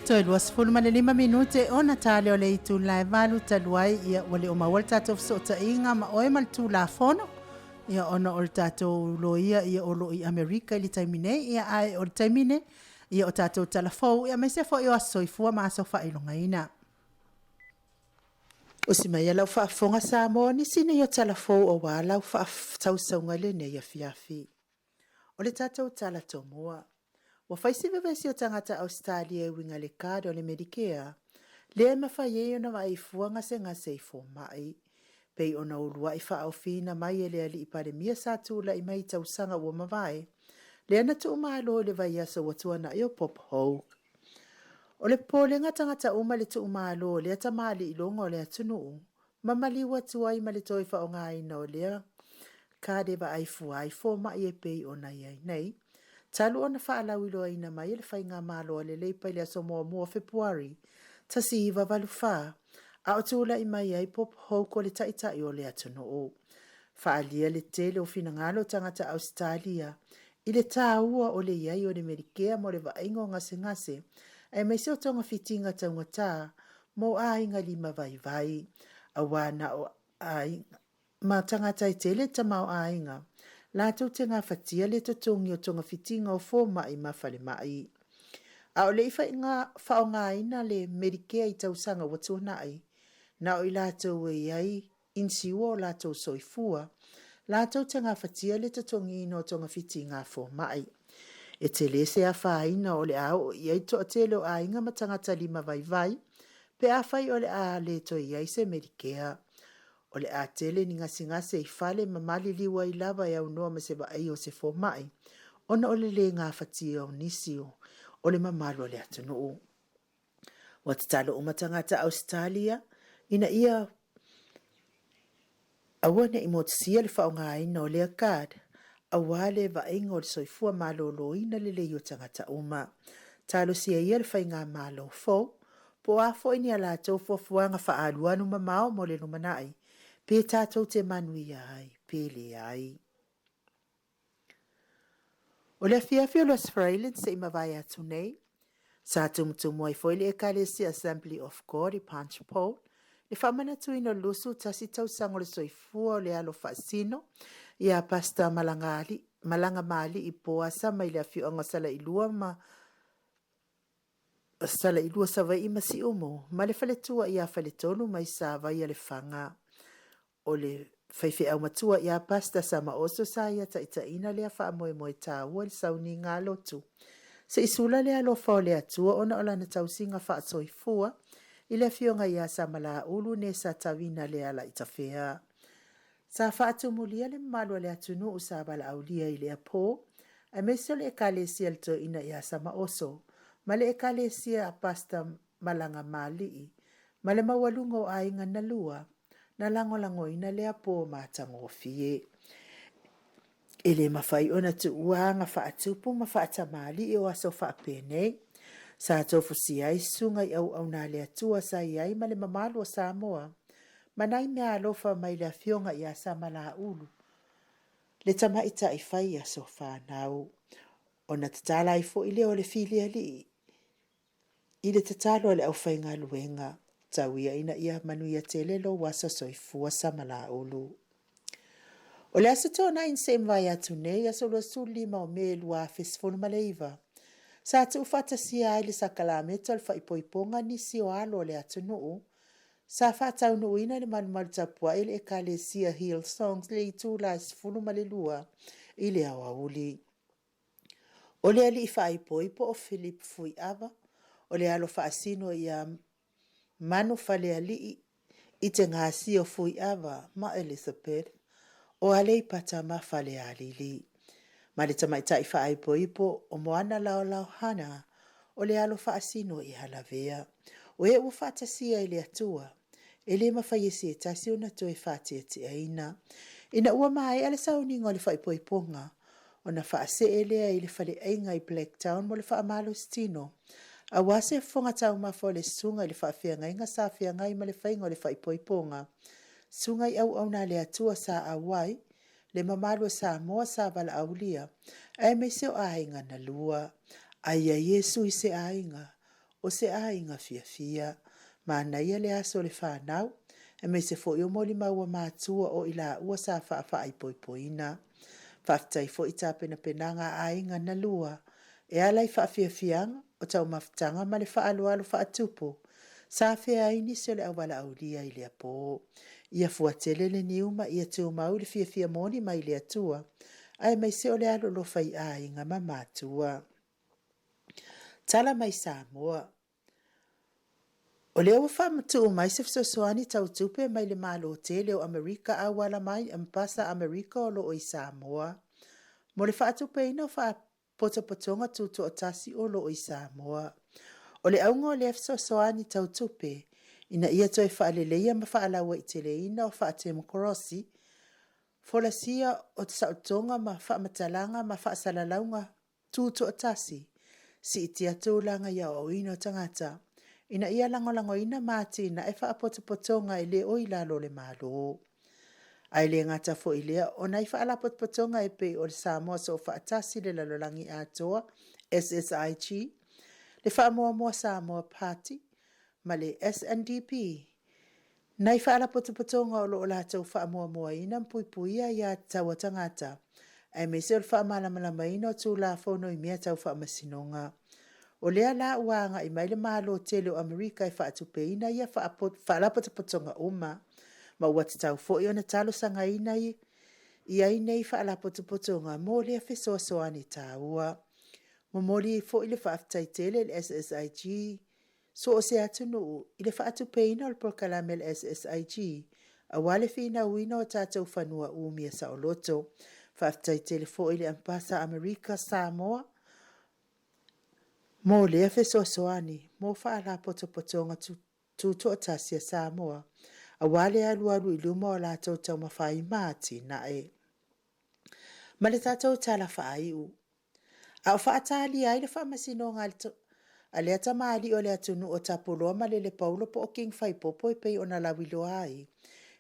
Toi luas fulu ma le 5 minute ona tale o le itu lai valu taluai ia wale o mawal tatou fisota inga ma oe mal tu la fono. Ia ona o le tatou loia ia o lo i Amerika ili taimine ia ai o le taimine ia o tatou talafou ia mai se fo i o asoifua ma aso whailonga ina. O si mai alau whaafonga Samoa ni sine i o talafou o walau whaaftausau LENEI ia FIAFI. O le tatou tala tomoa. Wa faisive vesi o tangata Australia e winga le kado le Medicare, le mawhai e ona wa i fuanga se ngase i fo mai. Pei ona ulua i wha au fina mai e le ali i pare mia sa tula i mai tausanga ua mawai. Le ana tu umalo le vai asa watuana i o pop hou. O le pole tangata uma le tu umalo le ata mali i longa o le ATUNU'U. Mamali watua i mali toi wha o ngai na o lea. Kade wa ai fuai fo mai e pei ona iai nei. Talu ona whaalau ilo aina mai ele whainga malo le leipa ile Samoa mua Februari. Tasi iwa walu wha. A o tūla i mai ai pop hou ko le taitai o le ATUNU'U. Whaalia le tele o fina ngalo tangata Australia. I le tāua o le iai o le Medicare mo le vaingo ngase. Ai mai se o tonga fitinga taunga tā. Mo a inga lima vai. A wana o a ma tangata i tele tamau a inga. La tau te ngā whatia le tatungi o tonga fitinga o fō mai mawhale mai. A o le iwha i ngā whao ngā ina le Medicare i tausanga watu nai. Na o i la tau e iai insiwa o la tau soifua. La tau te ngā whatia le tatungi ino o tonga fitinga fō mai. E te le se a whaina o le au iai to a tele o a inga matangata lima vai. Pe a whai o le a le to iai se Medicare. O le a tele ni ngase i fale mamali liwa i lava e au noa ma se ba ai o se fo mai. Ona o le ngā whatia o nisio o le mamalo le ATUNU'U. Wa te talo o matangata Australia ina ia awane i motisia le whao ngā ina o lea kad. Awale va ingo le soifua malo lo ina le leo tangata uma. Talo sia ia le whai ngā malo fo. Po a fo ini ala tau fuafuanga whaaluanu mamao mo le numanai. Pe tātou te manui ai, PELE ai. O le AFIAFI o Los Frailes se ima vai atu nei. Sa tumutumu ai foi le ekalesi Assembly of God i Punch Pole. Le whamana tuino lusu tasi tau sango le soifua o le alo whaasino. Ia pasta malanga mali i poasa mai le afionga sala ilua sala ilua sa vai ima si umo. Ma le faletua ia faletonu mai sa vai ale whanga. O le whaiwhi au matua ia pasta sa maoso sa ia ina lea wha moe tāua le sauni ngā lotu. Se isula lea lofa o le atua ona o lana tausinga wha soifua i le fionga ia sa mala ulu ne sa tawina lea la itawhea. Sa wha atumulia le malo le ATUNU'U sa bala aulia i lea po, a meso le ekalesia le to ina ia sa maoso, ma le ekalesia a pasta malanga mali ma le mawalungo a inga na lua, na lango ina lea po mātango fie. Ele mawhai ona tu uanga whaatupu ma whaatamali i o aso whaapenei. Sa tofu si ai sunga i au na lea tua sa iai ma le mamalu o Samoa. Manai mea alofa mai lea fionga i asa mala ulu. Le tamaita i whai aso whanau. Ona tatala i fo i leo le filia li. I le tatalo le au whainga luenga. Tauia ina ia manuia telelo wasa soifua sa mala ulu. O le asa tōna in se mwai atu nei aso lo suli ma o me lua fesfonu maleiva. Sa atu ufata si ai le sakalameto al whaipoiponga ni si o alo le ATUNU'U. Sa whatau no ina le manumalu tapua ele e ka le sia Hill Songs le i tū la esfunu malelua i le awa uli. O le ali i whaipoipo o Philip Fui Ava. O le alo whaasino i a manu fale ali i te ngasi o Fui Ava ma Elizabeth. O alei pata ma fale alili. Ma le tamaita i whaaipoipo o moana lao hana o le alo whaasino i halavea. O e ua whaatasia i le atua. E le mawhaiesi e tasi ona to e whaatia te aina. Ina ua mai ale sauninga o le whaaipoiponga. O na whaase e lea i le whale ainga i Blacktown mo le whaamalo stino. A wase fonga tau mafo le sunga i le whaafia inga sa fia ngai ma le whainga o le whaaipoiponga. Sunga i au na le atua sa awai. Le mamalo Samoa sa vala aulia. Ai me seo ainga na lua. Ai a Yesu i se ainga. o se ainga fiafia, ma naia le aso le whanau, e me se fo i o moli maua mātua o ila ua sa wha ai poipoina. Whaftai fo i tā pena penanga ainga na lua, e alai whaafiafianga o tau maftanga ma le whaalualu whaatupu, sa whea ini se le awala aulia i lea pō. Ia fuatele le niuma ia tū mau le fiafia moni mai le atua, ai mai se o le alo lo fai ainga ma mātua. Tala mai Samoa. O leo whamatu mai se fsosoani tau tupe mai le malo te leo Amerika a wala mai mpasa Amerika o lo o i Samoa. Mo le whaatupe ina wha potopotonga tutu o tasi o lo o i Samoa. O le aunga o le fsosoani tau tupe, ina ia toi whaaleleia ma whaalaua i te leina o whaatemo fola sia o te sautonga ma whaamatalanga ma whaasalalaunga tutu o tasi, si iti atulanga ia o ino tangata. Ina ia langolango ina mati na e whaapotopotonga i le o ilalo le malo. Ai le ngata fo i lea o nai whaalapotopotonga e pe o le Samoa so whaatasi le lalolangi atoa, SSIG, le whaamoa Samoa Party, ma le SNDP. Nai whaalapotopotonga o lo o la tau whaamoa ina mpuipuia ia taua tangata. Ai me se o le whaamalamalama ina o tū la whono i mea tau whaamasinonga. O lea la uanga i maile malo tele o Amerika i whaatupe ina ia whaalapotopotonga uma. Ma ua te tau fo i ona talo sanga ina i ai nei whaalapotopotonga mo lea whesoasoani tāua. Mo mori fo i le whaaftai tele le SSIG. So o se ATUNU'U i le whaatupe ina o le POLOKALAME le SSIG. A wale whina uina o tātou whanua umia sa o loto. Whaaftai tele fo i le ampasa Amerika Samoa. Mo lea whesoasoani mo whaalapotopotonga tuto o tasia Samoa. A wale alu i luma o lātou tau mawhai māti na e. Ma le tātou tala whaaiu. A o whaatali ai le whaamasinonga a lea tamali o le atunu o tapoloa ma le paulo po o king fai popo i pei o na lawilo ai.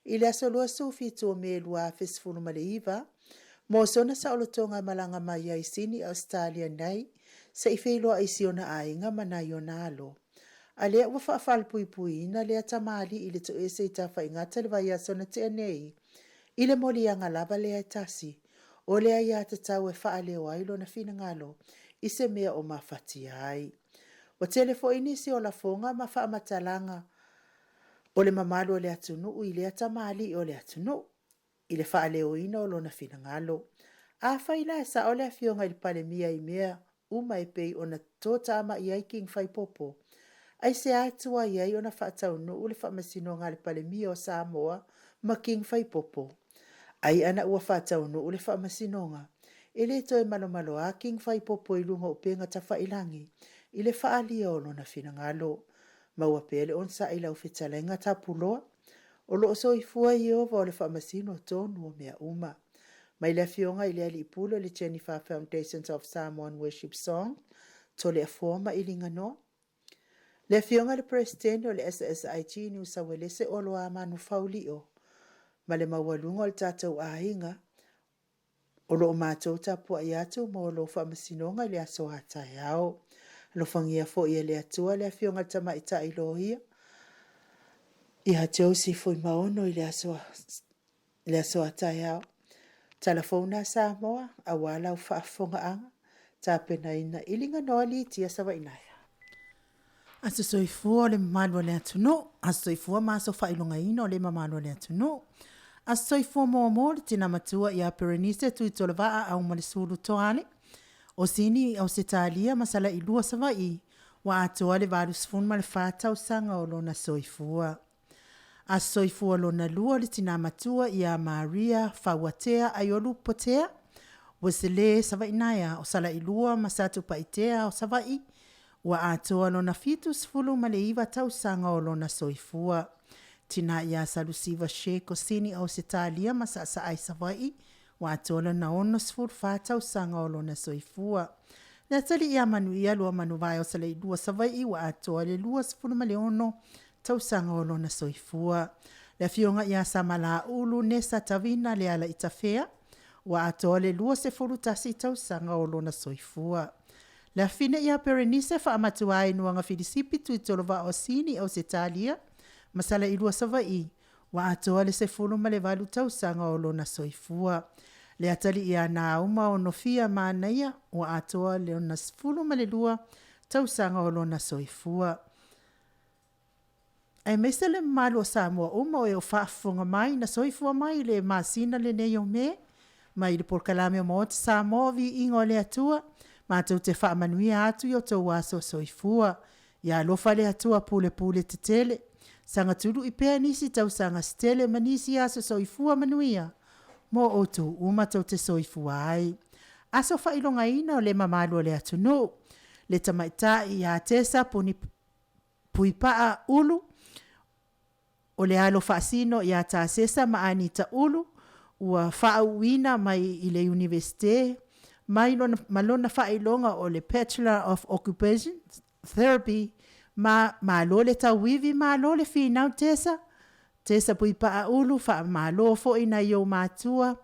I le asolua sufi tu o me lua fesfunu ma le iwa. Mo sona sa olotonga malanga mai ai sini Australia nei. Se i wheloa i siona ainga mana i o nalo. A lea ua whaafalpui na lea tamali i le to ese i tafa ingata le vai asona te anei. I le moli anga lava lea tasi. O lea ia te tau e whaaleo ailo na fina ngalo. I se mea o mawhati ai. O telefo inisi o la fonga ma whaamatalanga. O le mamalo o le ATUNU'U i le tamali o le ATUNU'U. I le whaaleo ina o lona fina ngalo. A whaila sa o le afionga i pale mia i mea. Uma e pei o na tōtama i ai king fai popo. Ai se atua i ai o na whaataunu'u le whaamasino le pale mia o Samoa ma king fai popo. Ai ana ua whaataunu'u le whaamasinonga. E le toi malo a king fai popo i lunga upenga ta whailangi. I le whaalia o lona fina ngalo. Maua pele on sa i lau whetalenga ta puloa. O lo so i fua i ova o le whaamasino tonu o mea uma. Mai le fionga i le ali pulo le Jennifer Foundations of Samoan Worship Song. To le forma i linga no. Le fionga le president o le SSIG ni usawelese o lo amanu faulio. Ma le mawalunga o le tātou ahinga. O lo mātou tapua i atu ma o lo whaamasinonga i le aso hatai au. Lo fangia fo i le atua le fionga tama i ta ilohia. I hatau si fo i maono i le aso hatai au. Telefona Samoa a wala u whaafonga anga. Tāpena ina ilinga noali tia sawa inaya. Aso soifua le mamalo le ATUNU'U. Aso soifua maso whailunga ino le mamalo le ATUNU'U. Aso soifua mo le tina matua i a Perenise tui tolawaa au malisulu toane. O sini au se talia masala i lua savai. Wa atoa le varu sifun ma le whātau sanga o lona soifua. Aso soifua lona lua le tina matua i a Maria Fawatea aiolu potea. Wasele savai naya o sala i lua masatu paitea o savai. Wa atoa lona fitu sifulu ma le iwa tau sanga o lona soifua. Tina ia salusiva sheko sini au se talia masasa ai savai. Wa atoa lona ono sifulu whātau sanga o lona soifua. Na tali ia manu ia lua manu vai o sala i lua savai. Wa atoa le lua sifulu ma le ono tau sanga o lona soifua. Le fionga ia samala ulu nesa tavina le ala itafea. Wa atoa le lua sifulu tasi tau sanga o lona soifua. Le fine ia Perenise fa amatuai nuanga fidisipi tui tolova o sini o se talia, masala ilua savai, wa atoa le se fulu ma le valu tausanga o lona soifua. Le atali ia na uma o nofia maanaia, wa atoa le ona fulu ma le lua tausanga o lona soifua. Ai meise le malu o Samoa uma o e o whaafonga mai na soifua mai le masina LENEI o me, mai le POLOKALAME o Maota Samoa VIIGA o le Atua, mātou te whaamanuia atu i o tau waso soifua. Ia alofa le Atua pule te tele. Sanga tulu i pēa nisi tau sanga stele manisi aso soifua manuia. Mo o tu umatau te soifua ai. Aso whailonga ina o le mamalu o le ATUNU'U. Le tamaita i a tesa puipaa ulu. O le alo whaasino i a tāsesa maani ta ulu. Ua whaauina mai i le universite. Malona whailonga o le Bachelor of Occupation Therapy. Ma lo le tawivi ma lo le finau tesa puipaa ulu ma lo fo ina yo matua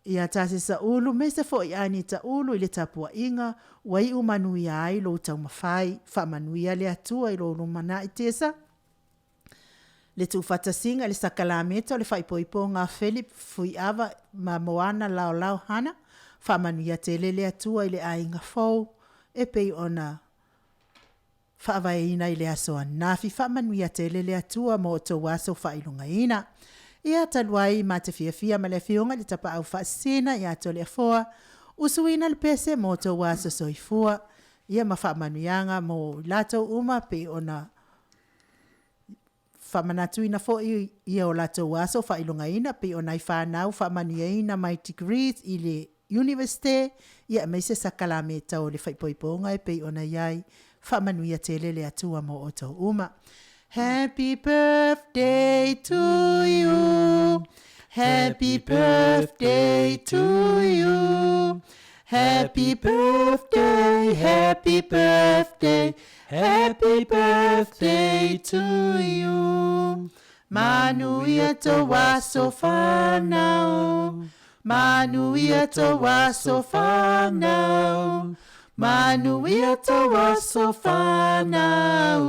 ia tasesa ulu mese fo i ani ta ulu i le tapua inga wai umanuia ai lo tau mawhai manuia le atua i lo lumana i tesa le tufata singa le sakalameta o le whaipoipo ngā Philip fui ava ma moana lao hana manuia tele le atua i le ainga fau e pei ona whaavaina i le asoa nafi whamanuia tele le atua mo o tau aso whailunga ina. Ia taluai ma te fiafia ma le fionga le tapa au whaasina i ato le afoa. Usuina le pese mo o tau aso soifua. Ia ma whamanuianga mo lato uma pe ona whamanatuina fo i o lato aso whailunga ina pe ona i whanau whamanuia ina mai degrees i le universite. Ia meise sakalame tau le whaipoiponga e pe ona iai. Whamanuia tele le atua mo o tau uma. Happy birthday to you. Happy birthday to you. Happy birthday, happy birthday, happy birthday to you. Manuia to waso whanau. Manuia to waso whanau. Manuia to waso whanau.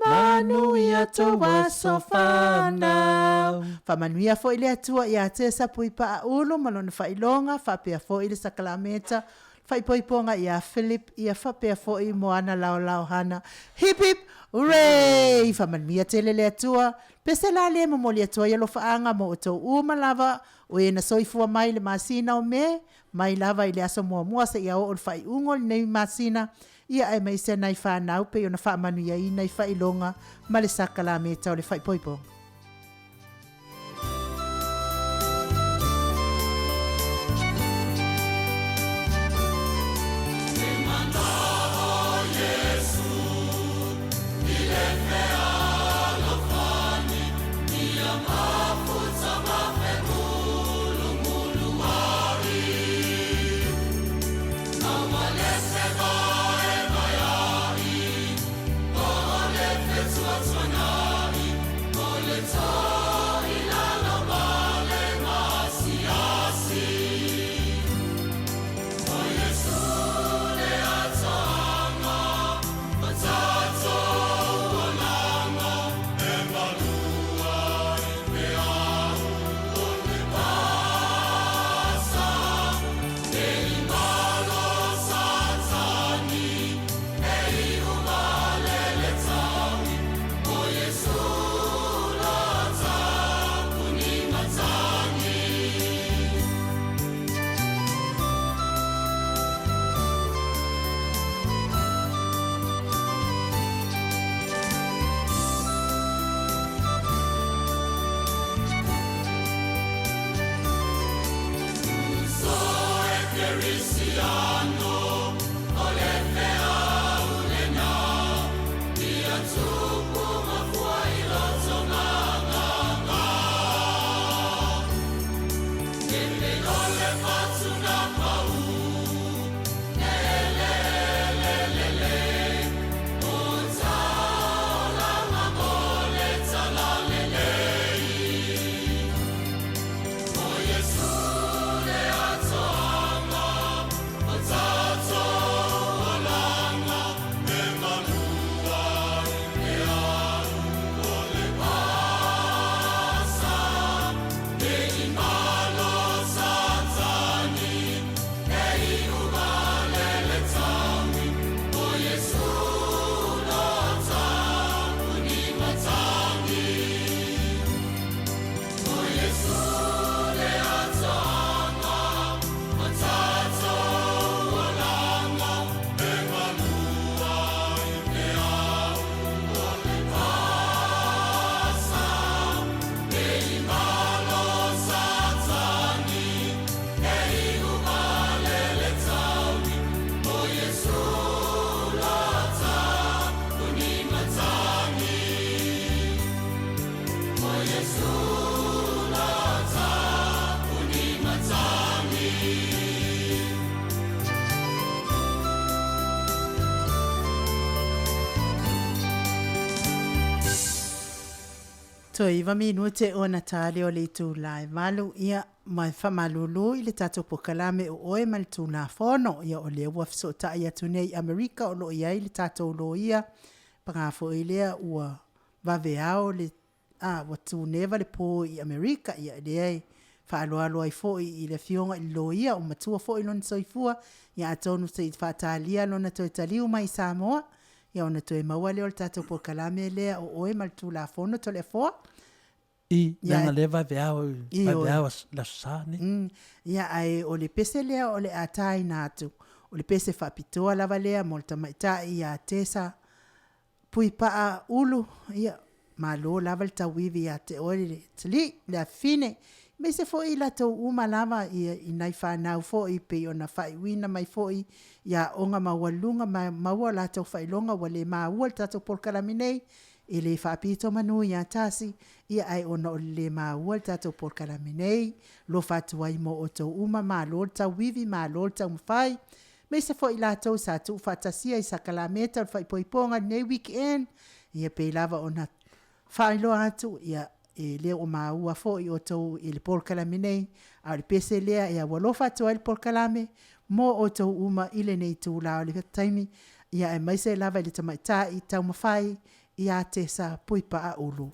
Manuia to waso whanau. Whamanuia fo ile atua i a te sapui pa a ulu malona whailonga, whapea fo ile sakalameta, whaipoiponga i a Philip, i a whapea fo i moana lao hana. Hip hip, hooray! Whamanuia te lele atua, pese la le mamoli atua i alo whaanga mo o tau umalava, o e na soifua mai le masina o me, mai lava i le aso mua sa ia o whai ungol nei masina, ia ai mai se nai whanau pe o na whaamanuia i nei whailonga ma le sakalameta o le whaipoiponga. Toiva minute ona tale o le tu lai malu ia mai famalulu i le tatou pokalame o oe mal tu la fono ia o le wafso ta ia tunei Amerika o lo ia i le tatou lo ia pangafo i lea ua vaveao le watu neva le po i Amerika ia le faaloalo ai fo i le fionga i lo ia o matua fo i lon soifua ia atonu se i fatalia lona toi taliu mai Samoa ia ona toi maua leo le tatou pokalame lea o oe mal tu la fono to le foa I nanga le vaveao la sane. Ia ai o le pese lea o le atai natu. O le pese whapitoa lava lea mo le tamaita ia tesa pui paa ulu. Ia malo lava le tawivi ia te ori le tali le fine. Me se fo i la tau uma lava ia i nai whanau fo i pe o na whai wina mai fo i ia onga mawalunga maua la tau whailonga wale maua le tatou POLOKALAME nei. I le whaapito manu ia tasi, ia ai ona o le maua le tatou POLOKALAME nei, lo whatuai mo o tau uma ma lo tau wivi ma lo tau mwhai. Me se fo i la tau sa tu whatasia i sakalameta o whaipoiponga nei weekend, ia pe lava ona whailo atu, ia e leo o maua fo i o tau i le POLOKALAME nei, a le pese lea ia walo whatuai le POLOKALAME, mo o tau uma i le nei tu lao le TAIMI, ia e maise lava i le tamaita i tau mawhai, ia te sa puipa a ulu.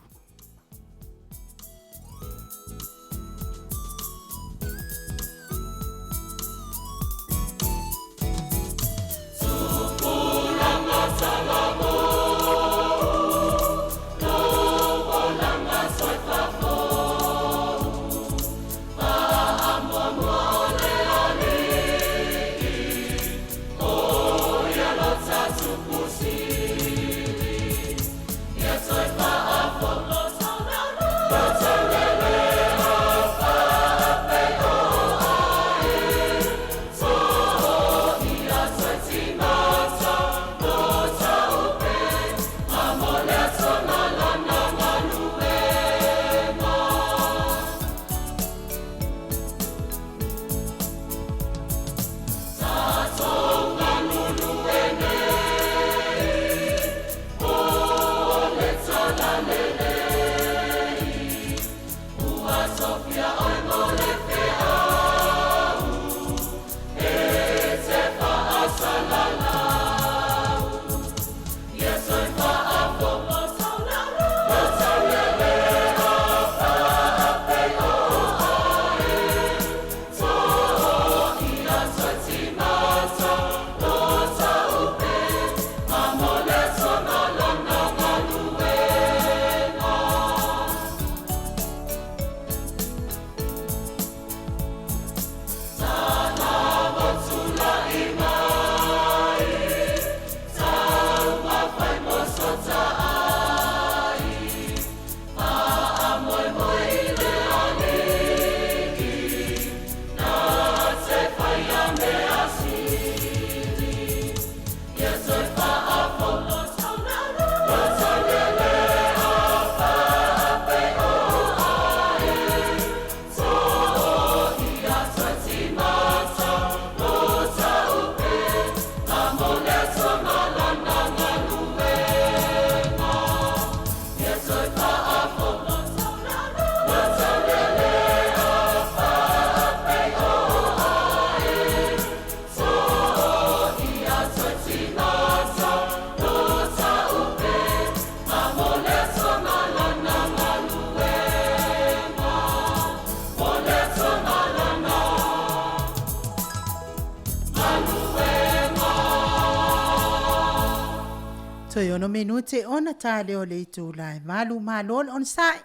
Toi ono minute ona tale o le tu lai malu malol on sai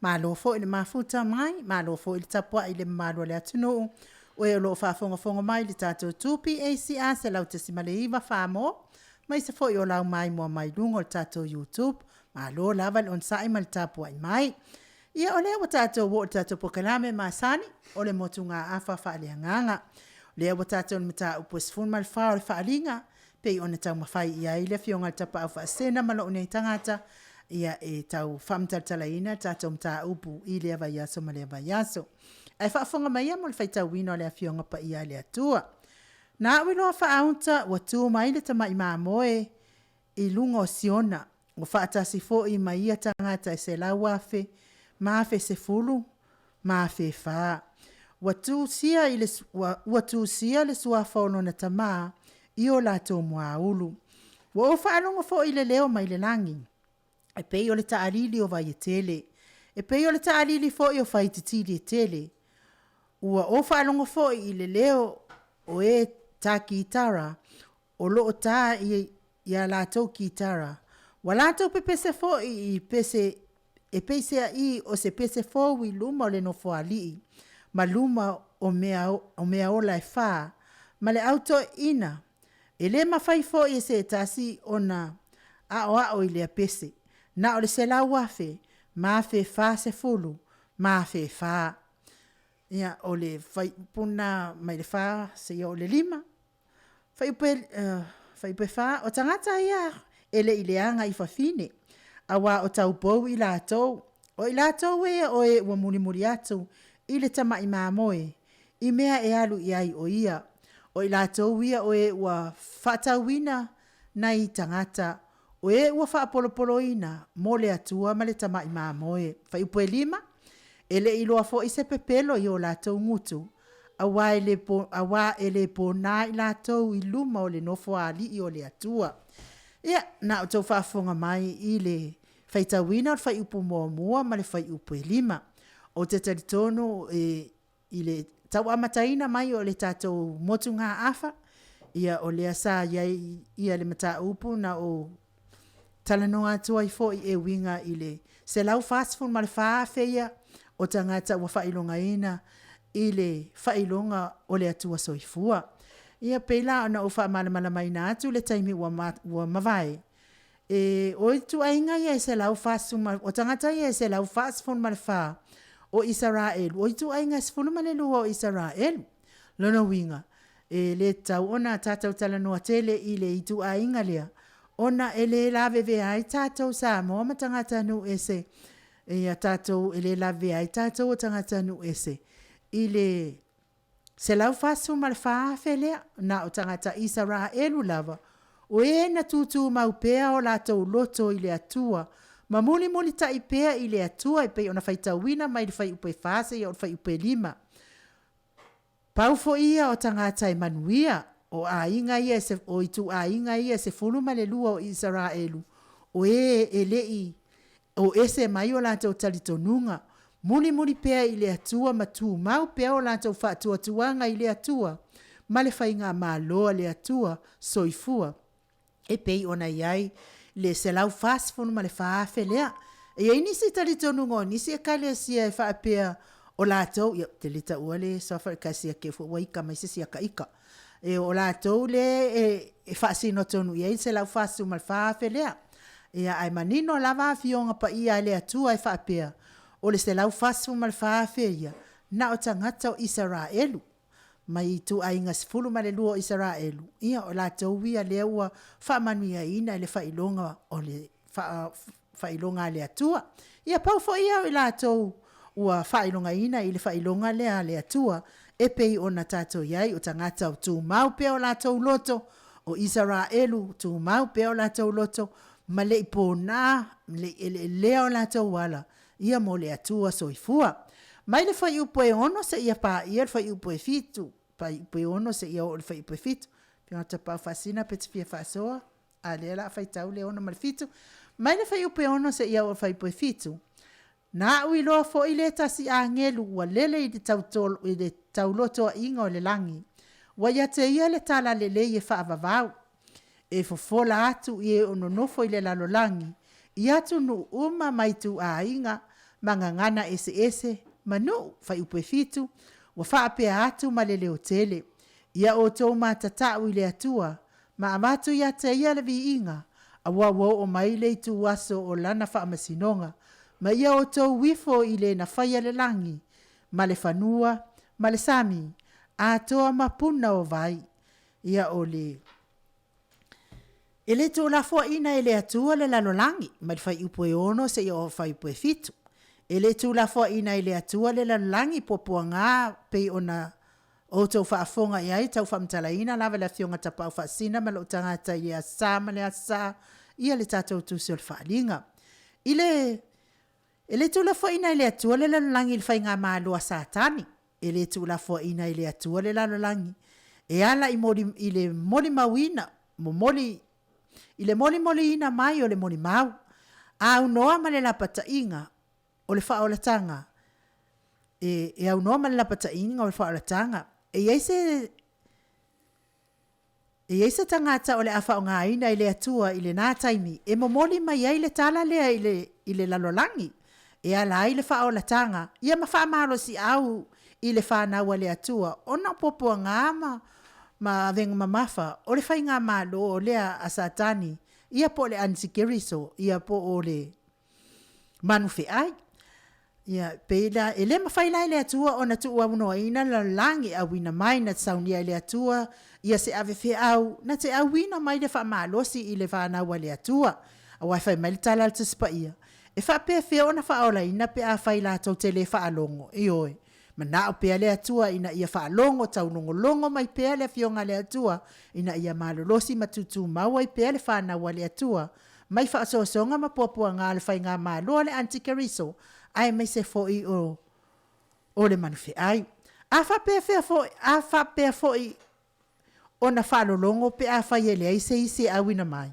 malo fo ile mafuta mai malo fo ile tapua ile malo le ATUNU'U o e lo fa fonga mai le tatou tu PACA se lau te simaleiva famo mai se fo yo lau MAIMOA mai lungo le tatou YouTube malo lava on sai mal tapua mai ia ole o tatou wo tatou POLOKALAME masani ole motunga afa fa le nganga le o tatou mata upos fun mal fa fa linga pe ona tau mawhai ia i le fionga tapa au whaasena malo unei tangata ia e tau whamtatalaina tatou mta upu i lea vai aso ma lea vai aso. Ai whaafonga mai ia mo le whaitau wino lea fionga pa ia le atua. Nā wino whaaunta wa tū mai le tama i māmoe i lunga o siona o whaatasi fo i mai ia tangata e se lau afe mafe se fulu, mafe fa. Watu sia le sua fono na tama, io la to mua ulu. Wa o whaalonga fo ile leo mai le langi. E pei o le taalili o vai e tele. E pei o le taalili fo i o whai titili e tele. Ua o whaalonga fo ile leo o e tā kitara, o lo o tā i a lātou kitara. Wa lātou pe pese fo i pese, e pese a i o se pese fo wi luma o le no fo alii. Ma luma o mea ola e whā. Ma le auto ina. E le mawhai fo i se tasi ona a o i le pese. Na o le se lau wafe, ma fe whā se fulu, ma fe whā. Ia o le whai puna mai le whā se ia o le lima. Whai upe whā o tangata ia ele i leanga i whawhine. Awa o tau bou i lātou. O i lātou o e ua muri atu i le tama i māmoe. I mea e alu i ai o ia. O i lātou ia o e ua whatauina na i tangata. O e ua whaapolopolo ina mo le atua ma le tama i māmoe. Whai upe lima. Ele i loa fo i se pepelo i o lātou ngutu. Awa ele po nā i lātou i luma o le nofo ali i o le atua. Ia, na o tau whaafonga mai i le whaitawina o whai upu mua ma le whai upu lima. O te taritono i le tau amataina mai o le tātou motu ngā afa. Ia o le asa ia le mata upu na o talanoa atua i fo i e winga i le se lau fastful ma le whaafeia o tangata ua whailonga ina i le whailonga o le atua soifua. Ia peila ona o whaamala mai na atu le taimi ua mawai. O tu ainga ia se lau fastful o tangata ia se lau fastful ma le wha o Israel. O tu ainga se fulu ma le lua o Israel. Lono winga. Le tau ona tātou talanoa tele i le itu ainga lea. Ona ele lave ai tātou Samoa ma tangata nu ese. Ia tātou ele lave ai tātou o tangata nu ese. I le se lau fasu ma le whaafele na o tangata Israelu lava. O e na tutu maupea o lātou loto i le atua. Ma muli ta i pea i le atua i pei ona whaitawina mai le whai upe whase i o whai upe lima. Paufo ia o tangata i manuia. O ainga ia se o itu ainga ia se fulu ma le lua o Israelu. O e lei o ese mai o lātou talitonunga. Muli pea i le atua matu mau pea o lātou whaatuatuanga i le atua. Ma le whainga māloa le atua soifua. E pei ona iai le se lau fastful ma le whaafe lea. E ei nisi talitonunga o nisi e kale sia e whaapea o lātou. Ia te lita ua le sofa kasia ke fu waika mai se sia ka ika. E o lātou le e whaasino tonu iai se lau fastful ma le whaafe lea. Ia ai manino lava fionga pa ia le atua e whaapea. O le se lau fasu ma le whaafeia, na o tangata o Israelu. Mai tu ainga sifulu ma le lua o Israelu. Ia o la tauwia le ua whaamanuia ina le whailonga o le whailonga le atua. Ia paufo ia o la tau ua whailonga ina i le whailonga le atua. E pei o na tātou iai o tangata o tū mau pea o la tau loto o Israelu, tū mau pea o la tau loto. Ma le ipona, leo la tau wala. Ia mo le atua soifua. Mai le whai upo e ono se ia pa ia le whai upo e fitu. Pai upo e ono se ia o le whai upo e fitu. Pia ta pau fasina peti fia fasoa. A le la whai tau le ono ma le fitu. Mai le whai upo e ono se ia o le whai upo e fitu. Na ui loa fo i le tasi a ngelu wa lele i le tauloto a inga o le langi. Wa ia te ia le tala lele i e whaavavau. E fofola atu i e ono nofo i le lalolangi. I ATUNU'U mai tu a inga, mangangana ese, manu, whai upe fitu, wa whaapea atu ma le leo tele. Ia o tau matatau i le atua, ma amatu ia te ia le VIVIIGA, a wawo o mai le tu waso o lana whaamasinonga, ma ia o tau wifo i le na whaia le langi, ma le whanua, ma le sami, a toa mapuna o vai, ia o le... Ele tō la fua ina ele atua le lalolangi, mai whai upo e ono se i o whai upo e fitu. Ele tō la fua ina ele atua le lalolangi popua ngā pei ona o tau whaafonga i ai, tau whamtala ina, lawa la fionga tapau whaasina, ma lo tangata i a sā, ma le a sā, ia le tātou tūsi o le whaalinga. E le tula fo ina le atua le lalolangi le whainga mālua sātani. E le tula fo ina le atua le lalolangi. E ala i le moli mawina, i le moli ina mai o le moli mau. Au noa ma le lapata inga o le whaolatanga. E au noa ma le lapata inga o le whaolatanga. E eisa tangata o le awha o ngā ina i le atua i le nā taimi. E momoli mai ai le tala lea i le lalolangi. E ala ai le whaolatanga. Ia ma whaamaro si au i le whanau le atua. Ona popua ngāma ma venga mamafa. O le whai ngā malo o lea a satani. Ia po le antikeriso. Ia po o le manufe ai. Ia peila e le mawhailai le atua o na tu ua unoa ina la langi a wina mai na saunia le atua. Ia se awewhi au na te au wina mai le wha maalosi i le whanau le atua. A wai whai mai le tala te spa ia. E wha pia whia ona wha ola ina pe a whai la tau te le wha alongo. I oi. Ma na o pia le atua ina ia wha alongo tau longo mai pia le fionga le atua. Ina ia malolosi matutu maua i pia le whanau le atua. Mai wha asosonga ma popua ngā le whai ngā maaloa le antikeriso. Ai mai se foi o le manufe ai. A wha pia foi o na whalolongo pe a whai ele ai se awina mai.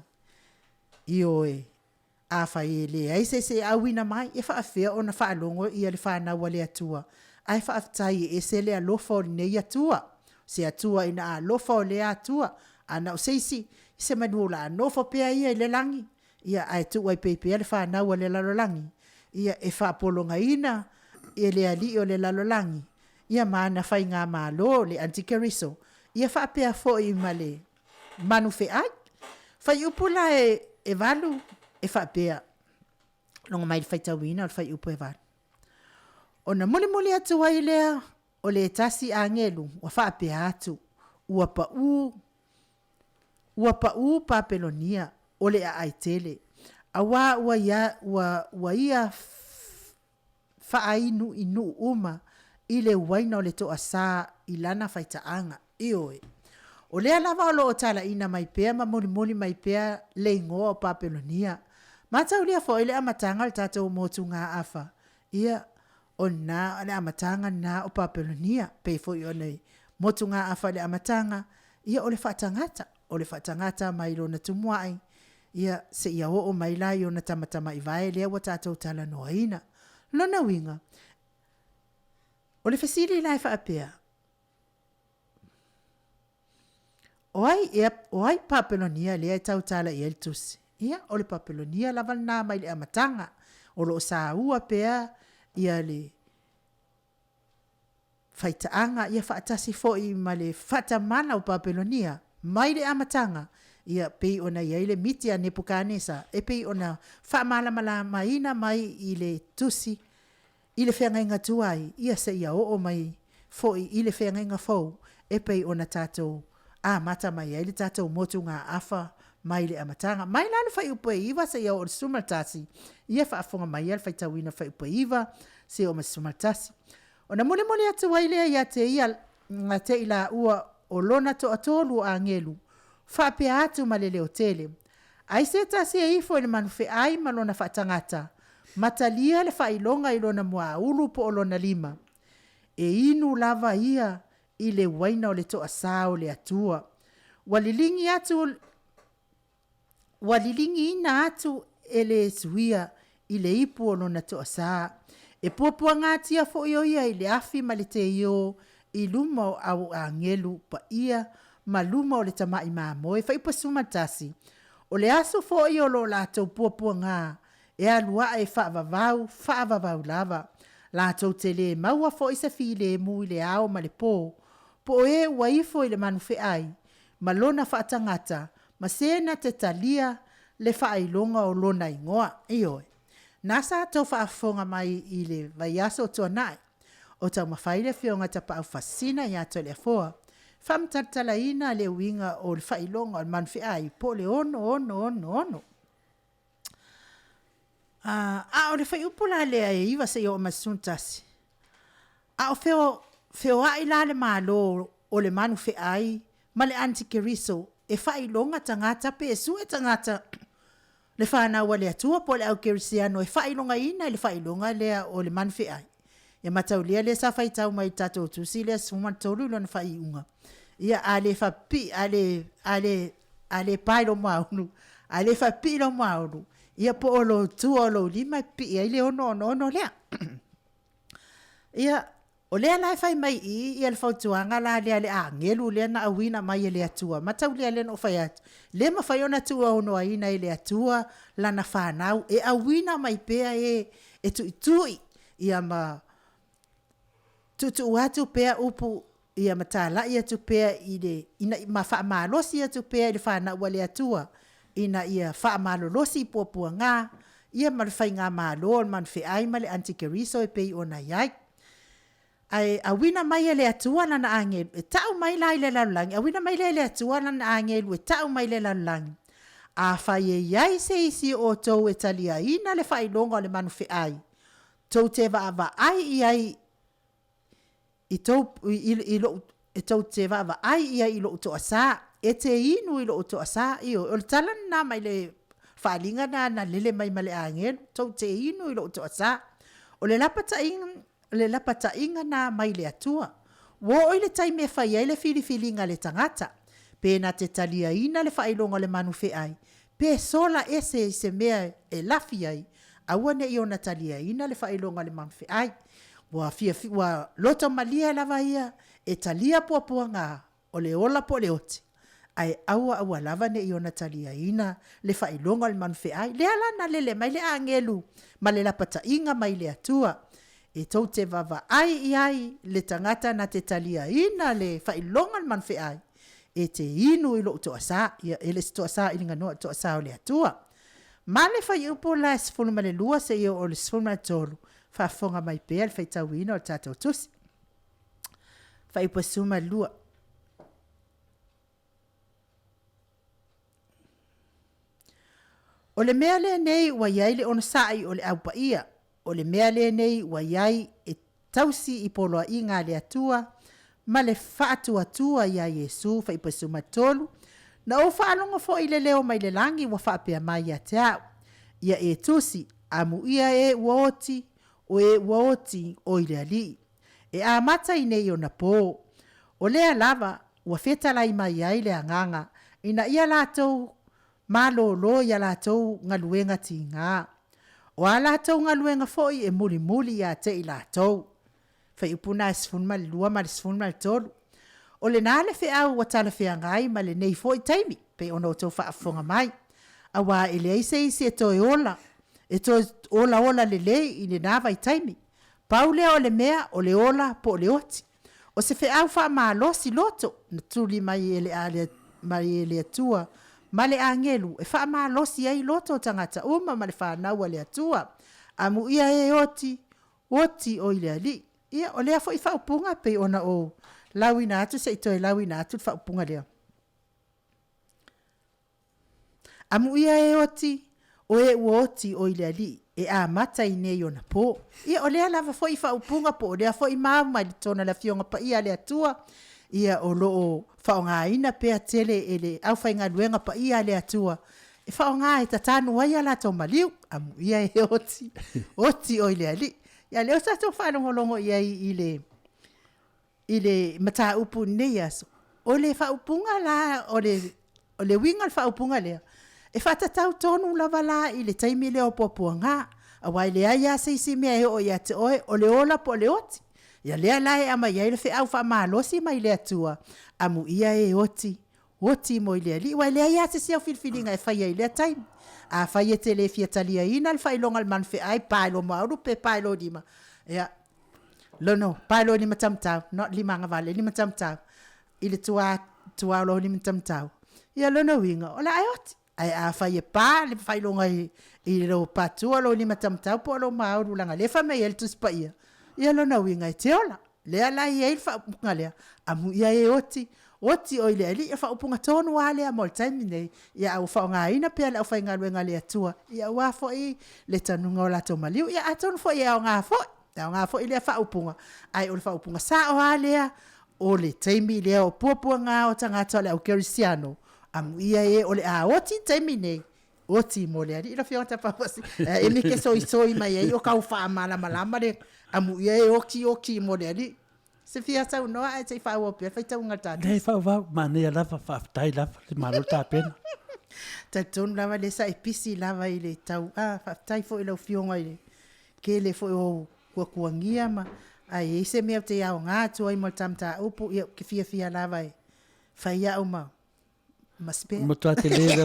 I oi. A whai ele ai se awina mai. E wha awhia o na whalongo i le whanau le atua. Ai wha awhtai e se le alofa o nei atua. Se atua ina alofa o le atua. Ana o seisi se manuola anofa pia ia i le langi. Ia ai tu ai pepe le whanau le lalolangi. Ia e whaapolonga ina e le ali o le lalolangi. Ia maana whai ngā mālo le antikeriso. Ia whaapea foi ma le manufe ai. Whai upula e valu e whaapea. Longa mai whai tauina o whai upu e valu. O na muli atu ai lea o le tasi a ngelu wa whaapea atu. Ua pa u papelonia o le a aitele. Awa ua ia whaainu inu uma i le waina o le toa sā i lana whaitaanga. Ioe. O lea lava o loo tala ina mai pea ma muli mai pea le ingoa o papelonia. Matau lia fo ile amatanga le tatou motu ngā afa. Ia o na le amatanga na o papelonia. Pei fo i o nei motu ngā afa le amatanga. Ia o le whaatangata. O le whaatangata mai lo na tumuai. Ia se ia o mai lai o na tamatama i vai lea wa tātou tala noa ina. Lona winga. O le fasili lai whaapea. Oai papelonia lea i tau tala i eltusi. Ia o le papelonia lava nā mai le amatanga. O lo sa ua pea ia le whaitaanga. Ia whaatasi fo i ma le whatamana o papelonia. Mai le amatanga. Ia pei ona ia ile miti a Nebukanesa. E pei ona whaamala maina mai i le tusi. I le whenga tuai. Ia se ia o mai foi i le whenga fau. E pei ona tātou. Mata mai ia le tātou motu ngā afa mai le amatanga. Mai lana whai upo iwa se ia o le sumaltasi. Ia whaafonga mai ia le whaitawina whai upo iwa se o ma sumaltasi. Ona mole atu wailea ia te ia ngā te ila ua o lona to atolu a ngelu. Whapea atu ma le leo tele. Ai se tasi e ifo i le manufe ai ma lona whaatangata. Matalia le whailonga i lona mua ulu po o lona lima. E inu lava ia i le waina o le toa sao le atua. Walilingi ina atu e le suia i le ipu o lona toa saa. E puapua ngātia fo ia i le afi ma le te io i luma o au a ngelu pa ia ma luma o le tamai māmoe. Whaipa sumatasi. O le aso fo i o lo lātou puapua ngā. E alua e whaavavau lava. Lātou te le maua fo isa fi le mu i le ao ma le pō. Po e waifo i le manufe ai. Ma lona whaatangata. Ma sena te talia le whaailonga o lona ingoa. Ioi. Nasa tau whaafonga mai i le vaiaso tua nai. O tau mawhaile whionga ta pau fasina i ato le afoa. Whamtatala ina le winga o le whailonga o le manufe ai. Po le ono. O le whaiupula lea e iwa se o masuntasi. O feo ai la le malo o le manufe ai. Ma le antikeriso e whailonga tangata pe e su e tangata le whanau wa le atua po le au kerisiano e whailonga ina le whailonga lea o le manwhi ai. Ia mataulia le sa whaitau mai tatou tusi le suman tolu lona whaiunga. Ia ale whapi, ale pailo maunu, ale whapi lo maunu. Ia po olo tua olo lima pi, ia ile ono lea. Ia, o lea lai whai mai ia le whautuanga la lea le ngelu lea na awina mai le atua. Matau lea le no whai atu. Le ma whai ona tua ono aina le atua la na whanau. E awina mai pea e tui. Ia ma tutu atu pea upu. Ia matala ia tu pea ina ma wha malosi ia tu pea i le whanau le atua. Ina ia wha malolosi puapua ngā. Ia ma le whai ngā malo man whi ai ma le antikeriso e pei ona iai. Ai awina mai le atua na angelu e tau mai lai le lalangi awina mai le atua na angelu e tau mai le lalangi a fai ai se isi o tou e talia ina le fai longa le manufi ai tou te va ai ai i tou e tou te va ai ai lo to asa e te inu i lo to asa i o le talan na mai le falinga na lele mai male angelu tou te inu i lo to asa o le lapata inga na mai le atua. Wo oi le taimi e whai ai le fili-filinga le tangata. Pēna te talia ina le whailonga le manufe ai. Pē sola ese i se mea e lafi ai. Aua ne iona talia ina le whailonga le manufe ai. Wa loto malia lava ia e talia puapua ngā o le ola po le oti. Ai aua lava ne iona talia ina le whailonga le manufe ai. Le alana lele mai le angelu ma le lapata inga mai le atua. E tau te vava ai le tangata na te talia ina le whailonga le manwhi ai. E te inu i lo to asa, e le to asa i linga noa to asa o le atua. Ma le whai upo la sifunu ma le lua se i o le sifunu ma le tolu. Whafonga mai pēr le whaitau ina o le tātou tusi. Whai upo suma le lua. O le mea le nei wa iai le ono sai o le aupa ia. O le mea le nei wa iai e tausi i poloa inga le atua, ma le whaatua ia Yesu wha ipasu matolu, na o whaalonga fo i le leo mai le langi wa whaapea mai a te au. Ia e tusi, amu ia e uaoti, o e uaoti o i le ali. E a mata i nei o na pō. O lea lava, ua whetalai mai ai le anganga, ina ia lātou, mālolo ia lātou ngaluenga ti ngā. O a lātou ngaluenga foi e muli ia te i lātou. Whai upuna e sifun ma le lua ma le sifun ma le tolu. O le nāle whi au wa tala whi angai ma le nei foi taimi, pe ono tau whaafonga mai. A wā e le eise isi e toi ola. E toi ola le lei i le nāwai taimi. Paulea o le mea o le ola po le oti. O se whi au wha maa losi loto, na tuli mai e le atua, ma le angelu, e wha maa losi ai loto tangata uma ma le whanau le atua. Amu ia e oti o ile ali. Ia o lea fo i whaupunga pe ona o lawi nātu, se i toi lawi nātu whaupunga lea. Amu ia e oti o ile ali. E a mata i nei ona po. Ia o lea lava fo i whaupunga po, o lea fo i māma i tona la fionga pa ia le atua. Ia o loo whaonga ina pea tele e le au whainga luenga pa ia le atua. E whaonga e tatanu wai ala tau maliu. Amu ia e oti o ile ali. Ia leo sa tau whanongolongo ia i le mata upu nei aso. O le whaupunga la, o le winga le whaupunga lea. E whatatau tonu lava la i le taimi leo popua ngā. A wai lea ia se isi mea e o ia te oe, o le ola po le oti. Ia lea lai ama ia le whi au wha maa losi mai le atua. Amu ia e oti mo i lea li. Wai lea ia se siau filfilinga e whai ai lea taimi. A whai e te le fiatalia ina le whailonga le manwhi ai pailo mauru pe pailo lima. Ia, lono, pailo lima tamtau, not lima ngavale, lima tamtau. Ile tua lo lima tamtau. Ia lono winga, ola ai oti. Ai a whai e pā, le whailonga i lo patua lo lima tamtau po lo mauru langa. Le wha mei el tuspa ia. Ia lona winga i te ola. Lea lai e il whaupunga lea. Amu ia e oti o ile ali. Ia whaupunga tonu a lea mo le taimi nei. Ia au whaonga ina pia le au whainga luenga lea tua. Ia wafo i le tanunga o lato maliu. Ia atonu fo i au ngā fo. Au ngā fo i lea whaupunga. Ai o le whaupunga sa o a lea. O le taimi lea o puapua ngā o tangata le au kerisiano. Amu ia e o le a oti taimi nei. o ti mo le ali ila fia ta pa e mi ke soi mai e o ka fa mala le amu ye o ki mo le ali se fia sa no ai se fa o pe fa ta unga ta Nei fa ma ne la fa tai la le malo ta pena. ta ton lava le sa episi lava i le tau fa tai fo i lo fionga i le ke le fo o kuangia ma ai se me te au nga tu ai mo tamta upu ke fia lava e fa ia o ma spare Mo te le le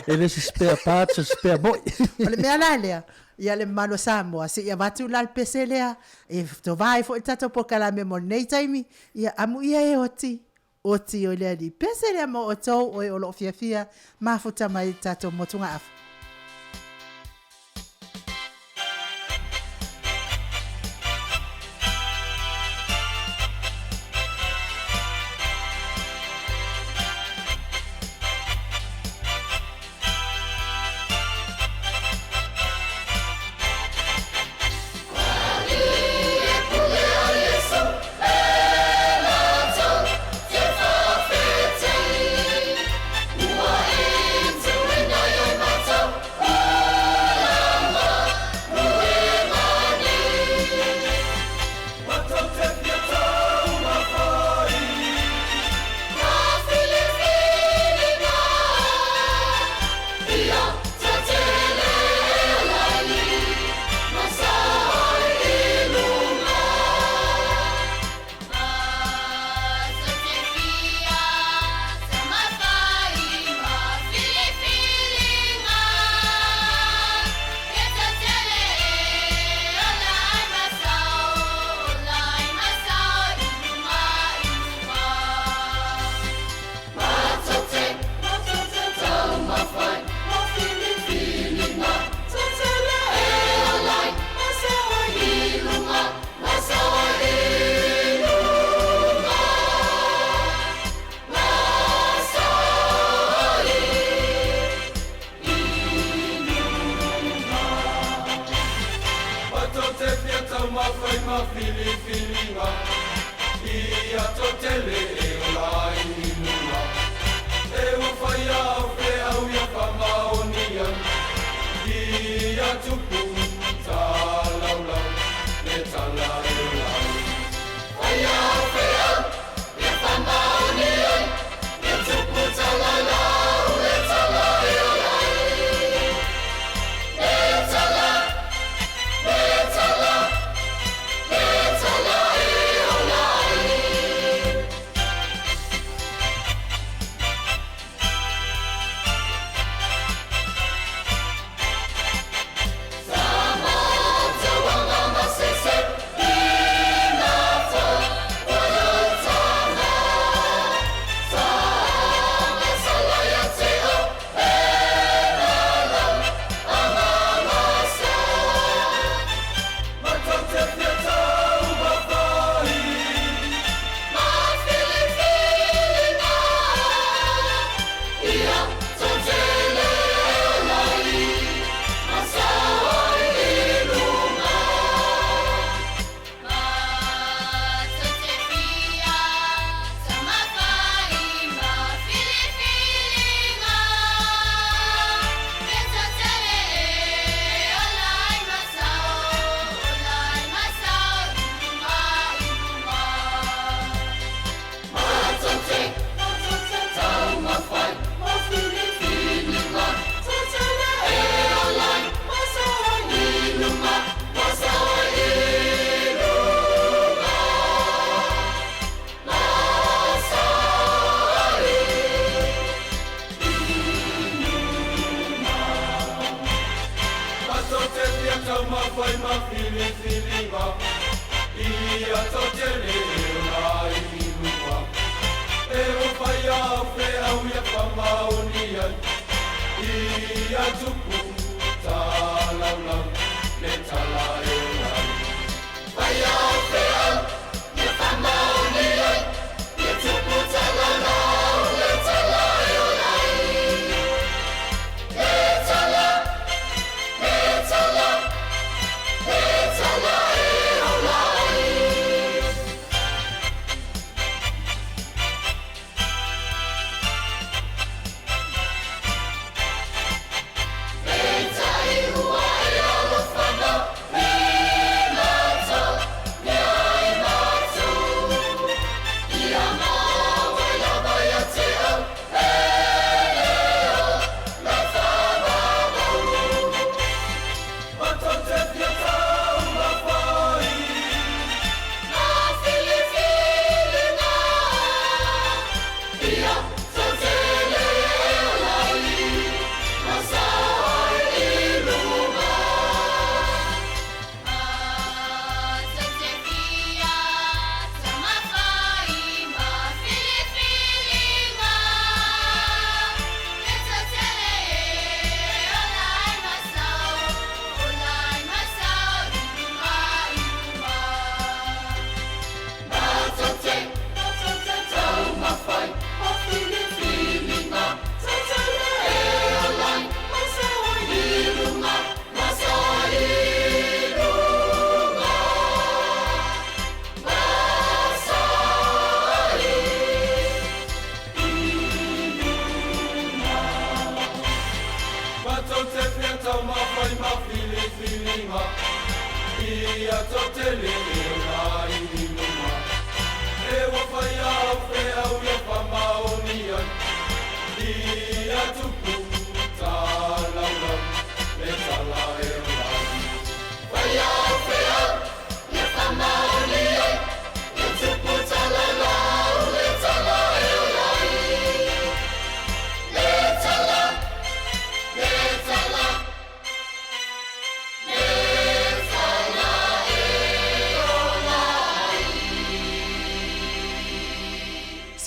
ele se spare parts spare boy. ole me ala le ia le malo Samoa se ia vatu la pese lea e to vai fo tato POLOKALAME mo nei taimi ia amu ia e oti o le ali pese lea mo o tau o e olo fiafia mafuta mai tato motunga afu.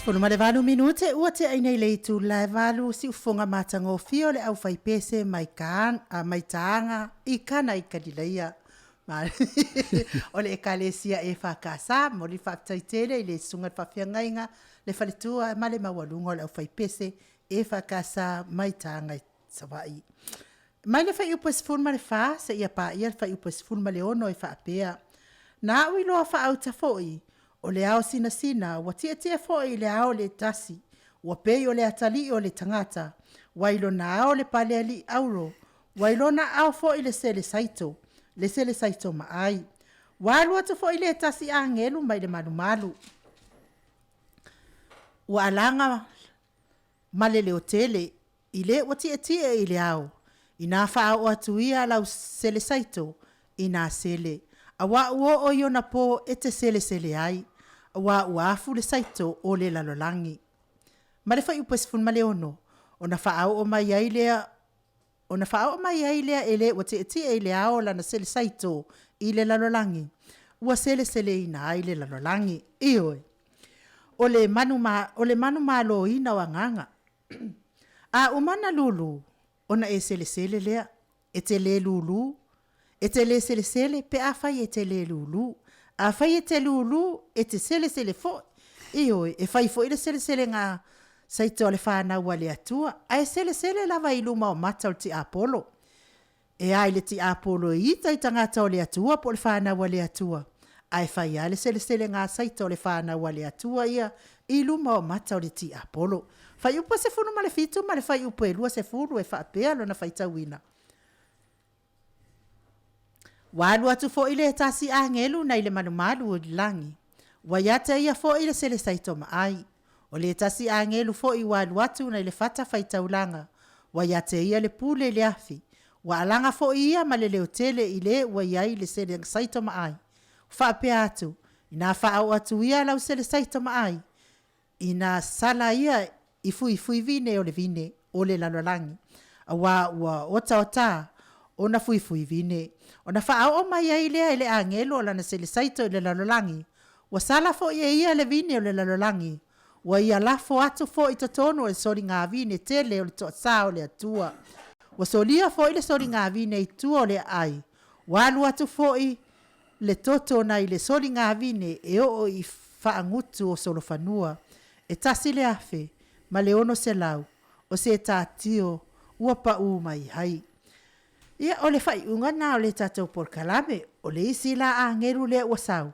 10 minute ua te ai nei le tu lai valu si ufonga matango fio le au fai pese mai taanga I kana I kadileia. O le ekalesia e whakasa, mo li whaktaitele I le sunga whawhiangainga, le whaletua ma le mawalunga le au whai pese e whakasa mai taanga I sawai. Mai le whai upa sifun ma le wha, se ia pa ia whai upa sifun ma le ono I whaapea. Na ui loa wha au tafoi, o le ao sina, wa tia foi le ao le tasi, wa pei o le atali o le tangata, wailo na ao le pale ali auro, wailo na ao foi le sele saito maai. Walu atu foi le tasi a ngelu mai le malu. Wa alanga malele hotele, ile wa tia ile ao, ina faa o atuia lau sele saito, ina sele. Awa uo o yona po ete sele ai. Awa uafu le saito o le lalolangi. Ma le whai upesifun ma le ono. Ona whaau o mai ailea. Ona whaau o mai ailea ele wa te etia ele ao lana sele saito I le lalolangi. Ua sele ina ai le lalolangi. Ioi. O le manu malo ina wa nganga. A umana lulu. Ona e sele lea. E te le lulu. E te le sele pe a whai e te le lulu. A whai e te lulu e te sele fo. Ioi, e whai fo I le sele ngā saito le whānau le atua. A e sele lava I luma o mata o ti apolo. E ai le ti apolo I tai tangata o le atua po le whānau le atua. A e whai a le sele ngā saito le whānau le atua ia I luma o mata o le ti apolo. Whai upa se funu ma le fitu ma le whai upa e lua se funu e whaapea lo na whai tauina. Walu atu fo ile tasi a ngelu na ile manumalu o langi. Wayata ia fo ile sele saito maai. O le tasi a ngelu fo I walu atu na ile fata faita ulanga. Wayata ia le pule le afi. Wa alanga fo ia ma le leotele ile wayai le sele saito maai. Whaapea atu. Ina whaau atu ia lau sele saito maai. Ina sala ia ifui vine o le vine o le lalolangi. Wa ota. Ona fui vine. Ona whaau o mai ai lea ele angelo o lana sele saito le lalolangi. Wa sala fo ia le vine o le lalolangi. Wa ia lafo atu fo I totonu o le sori ngā vine tele o le toa o le atua. Wa solia fo I le sori ngā vine I tua o le ai. Walu atu fo I le toto na I le sori ngā vine e o I whaangutu o solo whanua. E tasi le afe, ma le ono se lau, o se tātio ua pa mai hai. Ia o le whai unga na o le tātou POLOKALAME, o le isi la a ngeru le wasau.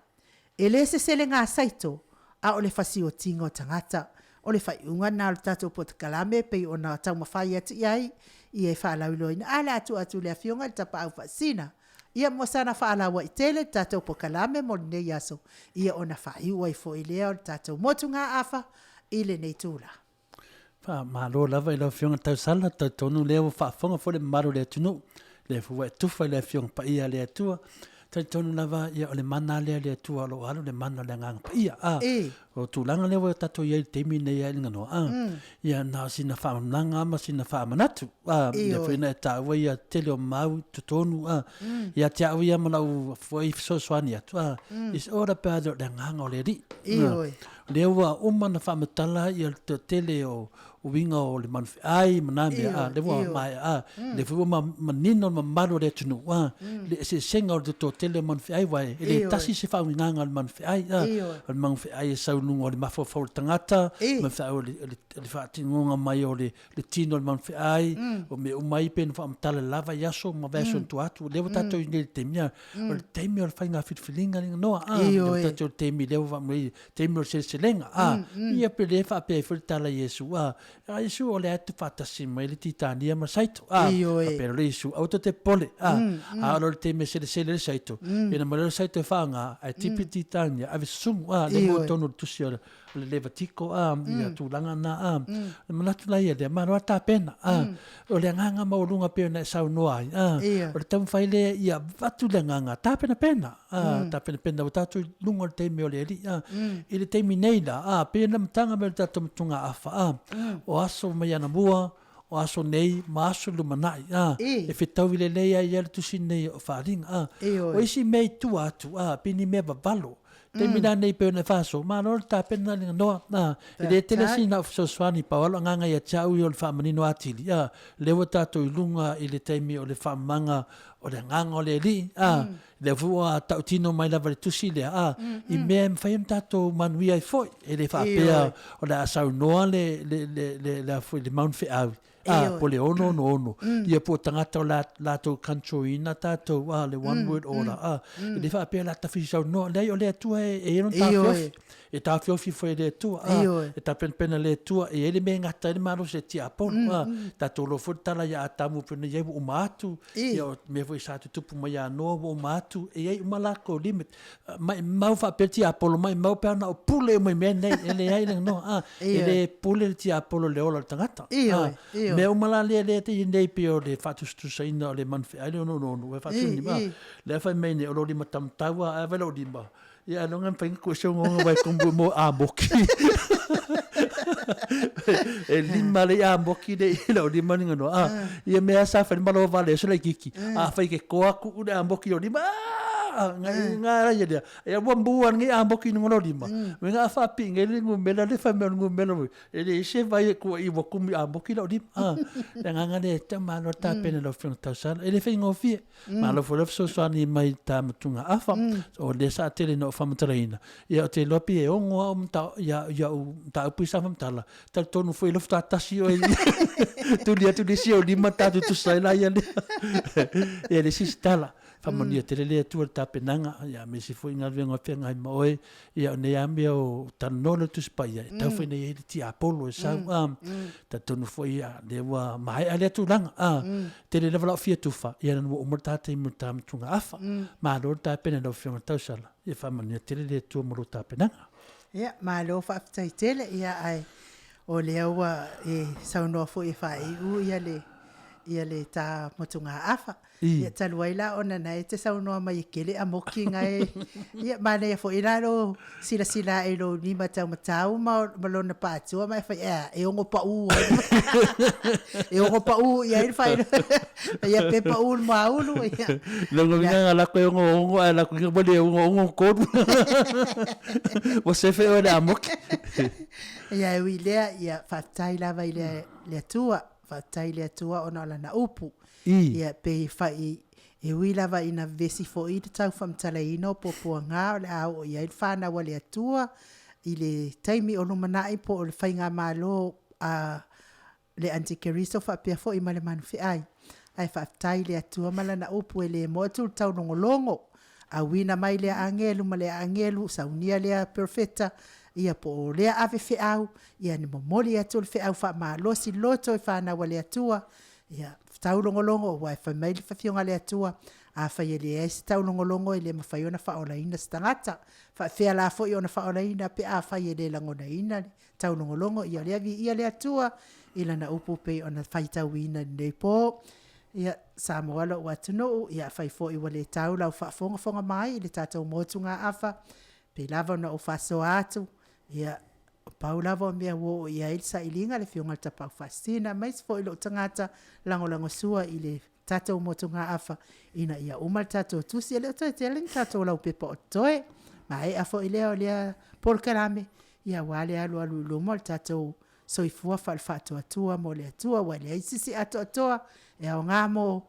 E le se sele ngā saito, a o le whasi o tinga o tangata. O le whai unga na o le tātou POLOKALAME, pei o na tau mawhai atu iai, ia e whaalaulo ina. Ale atu le awhionga le tapa au whasina. Ia mwasana whaalawa I tele tātou POLOKALAME mo le nei aso. Ia o na whai ua I fo I lea o le tātou motu ngā awha, I le nei tūla. Malo lava I lau whionga tau sala, tau tonu leo whaafonga fo le maro le ATUNU'U. Le fuwa tufa le fiong pa ia le atua tai tonu lava ia o le mana le atua lo alo le mana le ngang pa ia o tulanga le wa tato ia TAIMI nei ia ngano ia na sina fa nanga ma sina fa manatu le fina ta wa ia tele o mau tonu ia tia ia ma lau foi so swani atua is ora pa do le ngang o le ri le wa umana fa matala ia tele o winga o le manfi ai manami le wa mai le fu manino ma maro le tunu le se senga o to tele manfi ai vai le tasi se fa winga al manfi ai al manfi ai sa nu o le mafo fo tangata ma fa o le fa tinga mai o le tino al manfi ai o me o mai pen fa mtala lava yaso ma version tu atu le wa to ni temia o le TAIMI o fa nga fit feelinga no le to TAIMI le wa mai TAIMI o se lenga ia pe le fa pe fo tala yesu Yesu o le atu whatasi mai le titania ma saito. Pero le Yesu auto te pole. Alo le te me sele le saito. Ina ma le saito e whaanga ai tipi titania. Ave sumu le mo tonu tusi o le levatiko ia tūlanga na manatu lai le maro ta pena. O le nganga maurunga pe na sau noa. O le tamu whaile ia vatu le nganga ta pena. Ta pena o tatu lunga le TAIMI o le eri. I le TAIMI nei la. Pena mtanga me le tatu mtunga afa. O aso mai ana mua, o aso nei, ma aso lumanai. E whetau i le leia i ale tusi nei o wharinga. O isi mei tu atu, pini mea vavalo. te mina nei pe na faso ma no ta pena no na le tele sina so swani pa wala nganga ya chau yo fa manino atili ya le wata to ilunga ile taimi o le fa manga o le nganga o le li le vua tautino mai la tusi le I me fai tato manui ai foi e le fa pea o la sau noa le foi le mount fe au po le ono no ia po tangata o la to kanchoina tato le one word order e le fa pea la ta fi sau no le o le tua e non ta fiofi e ta fiofi foi le tua e ta pena le tua e ele me ngata le maro se tia po ta to lo fo tala ya tamu pena ia o matu ia me foi sa tu pu mai no o matu e ia uma la ko limit mai mau fa peti apolo mai mau pe na o pule mai me nei ele ai no ele pule ti apolo le ola tangata me uma la le te nei pio le fatu stu sai no le man fe ai no e fatu ni ma le fa me ne o lo di matam tawa a velo di ba ia no ngam pen ko so ngo vai kombu mo a boki e lima le a boki de lo di mani no ia me asa fa malo vale so le kiki fa ke ko aku udah boki lo di ma ngara ya dia ya buan ngi amboki ngono di ma me nga fa pinge le ngumela le fa me ngumela ele se vai ko I bo kumi amboki lo di nga le ta malo ta pena lo fin ta sal ele fe ngofi malo fo so ni mai ta mtunga afa o le sa tele no fa mtraina ya te lopi e ongo ta ya ta pisa fa mtala ta tonu foi lo ta tasi o tu dia si o di mata tu sai la ya ele si stala Famonia telele tu ta penanga ya me si foi ngal venga penga moe ya ne ambia o tanolo tu spaia ta foi ne ti apolo sa ta tonu foi ya de wa mai ale tu lang telele vala fia tu fa ya no umta te muta tunga afa ma do ta pena do fia ta sala ya famonia telele tu mo ta penanga ya ma lo fa tai tele ya ai o le wa e sa no foi fa u ia le ta motunga afa ia taluaila ona na te saunoa mai kele a moki ngai ia mana ia fo iraro sila e lo ni matau malona patua mai fa e ongo pa u e ongo pa u ia il fa ia pe pa u maulu ia longo vinga la ko ongo la ko bole ongo ko você fe ora moki ia wi le ia fa taila vai le tua fatai le atua ona la na upu ia pe fai e wila va ina vesi fo I te tau famtala ino popo nga le au ia il fana wa le atua I le taimi o lumanai po o le whainga malo a le antikeriso fa pia fo I male manu fi ai fatai le atua mala na upu e le motu tau nongolongo a wina mai le angelu ma le angelu saunia le perfecta ia po lea ave fe au ia ni momoli atu le fe au fa malo si loto e fa na wale atua ia tau longolongo wa fa mai le fa fionga le atua a fa ye le esi tau longolongo ile ma fa yona fa ola ina stangata fa fe ala fo yona fa ola ina pe a fa ye le langona ina tau longolongo ia le atua ila na upu pe ona fa tau ina nei po ia Samoa lo ATUNU'U ia fa fo I wale tau lau fa fonga mai le tatou motunga afa pe lava na o fa so atu ia Paula vo mea wo ia ilsa ilinga le fionga ta pau fastina mais fo ilo tangata lango sua ile tatou motunga afa ina ia umal tatou tusi ele to telling tatou lau pepa otoe mai afo ile o le POLOKALAME ia wale alu lo mol tatou soifua falfato atua mo le atua wale isisi ato e o ngamo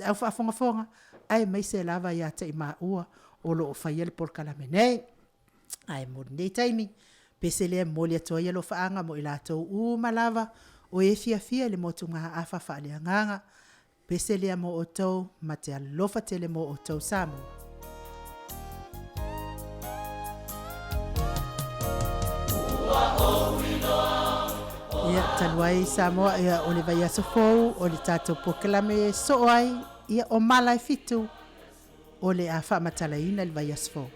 au fa fonga ai mai se lava ia te maua o lo fa ile POLOKALAME nei ai mo nei TAIMI pesele moli atoa ia lo faanga mo ila tau malava o FIAFIA le motunga afa fa le nganga pesele mo o tau mate alofa tele mo o tau Samoa ia taluai Samoa ia o le vai asofou o le tatou POLOKALAME so ai ia o mala fitu o le afa matalaina le vai asofou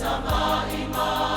Sama ima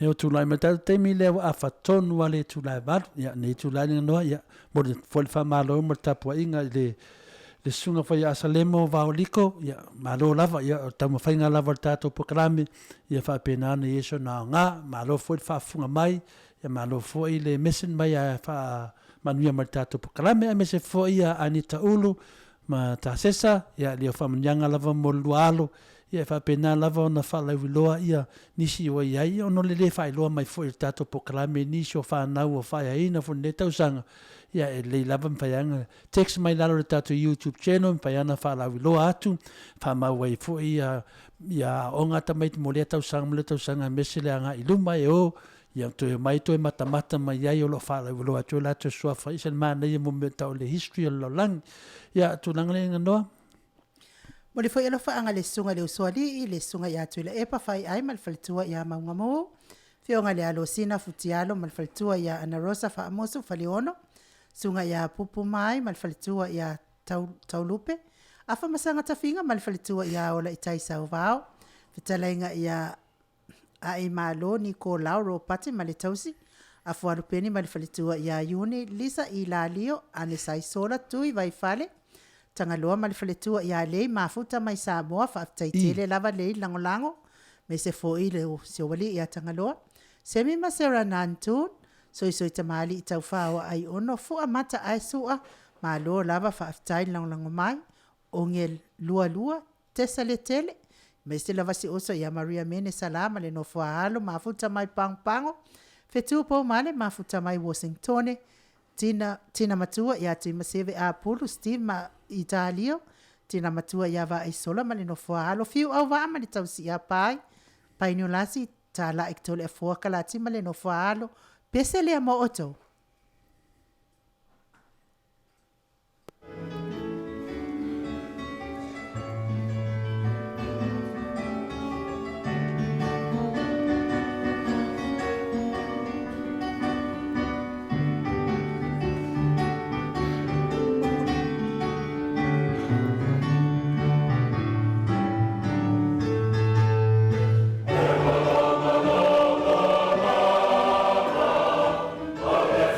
Neo tulai mata taimi le a fatonu wale tulai bar ya ne tulai no ya mo fol fa malo mo tapo inga le sunga fa ya salemo vaoliko ya malo lava ya tamo fainga lava tato POLOKALAME ya fa pena ne yeso na nga malo fol fa funga mai ya malo fo ile mesen mai ya fa manuia mo tato POLOKALAME a mese fo ya anita ulu ma ta sesa ya le fa mnyanga lava mo lualo ia fa pena lava ona fa la wiloa ia nisi o ia ono le fa iloa mai fo il tato POLOKALAME nisi o fa na o fa ia ina fo neta usanga ia le lava mfayanga text mai lalo le tato YouTube channel mfayana fa la wiloa atu fa ma wai fo ia onga ta mai mo le tau sanga mesele anga iluma e o ia to mai to mata mai ia o lo fa la wiloa to la to so fa isel man ia mo meta o le history lo lang ia tu lang le ngano. Mo le foi alo fa anga le sunga le uswali le sunga ya tuila e pa fai ai mal faltua ya maungamo fio nga le alo sina futialo mal faltua ya ana rosa fa amoso faliono sunga ya pupu mai mal faltua ya taulupe afa masanga tafinga mal faltua ya ola itai sau vao fitalenga ya ai malo ni ko lauro pati mal tausi afu arupeni mal faltua ya yuni lisa ilalio ane sai sola tui vai fale tangaloa malifaletua ia lei mafuta mai Samoa fa taitele lava lei langolango me se foi le se wali ia tangaloa semi masera nantun so tamali taufa ai ono fu amata ai sua malo lava fa tai langolango mai ongel lua tesale tele me se lava si oso ia Maria Mene salama le no fualo mafuta mai pangpango fetu po male mafuta mai Washington tina matua ia tu maseve a pulu Steve ma Italio tina matua ia va isola mali no fualo fiu au va mali tausi ia pai no lasi tala iktole fuaka la ti mali no fualo pesele mo oto. Oh,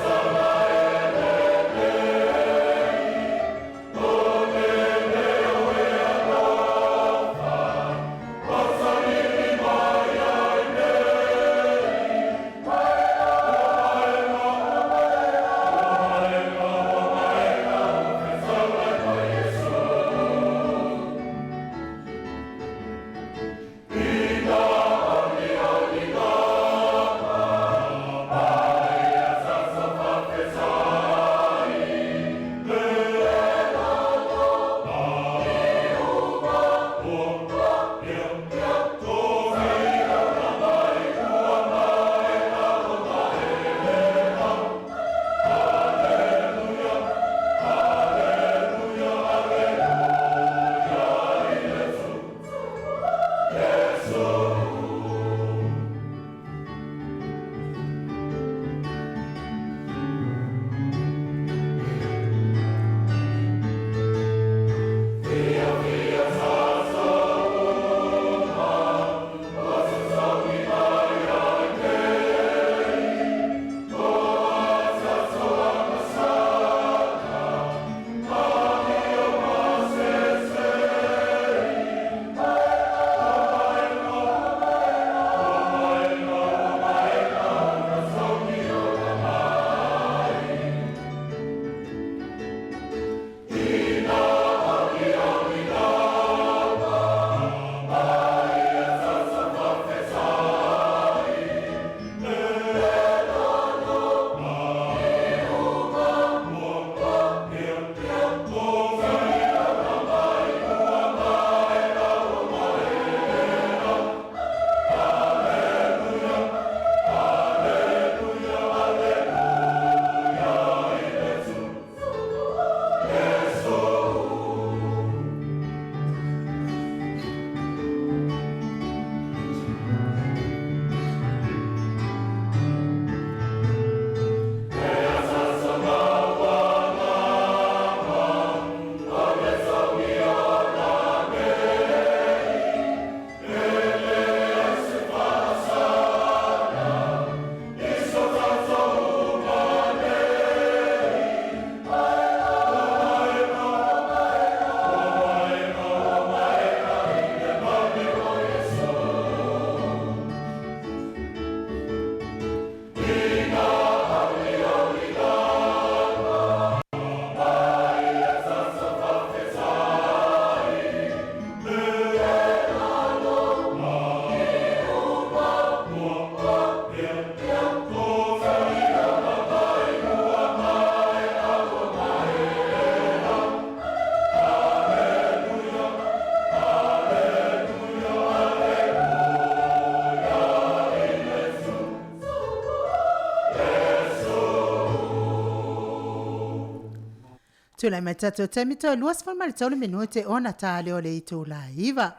Tula mai tatou taimi to luas fa mal tole minute ona tale o le itu la iva.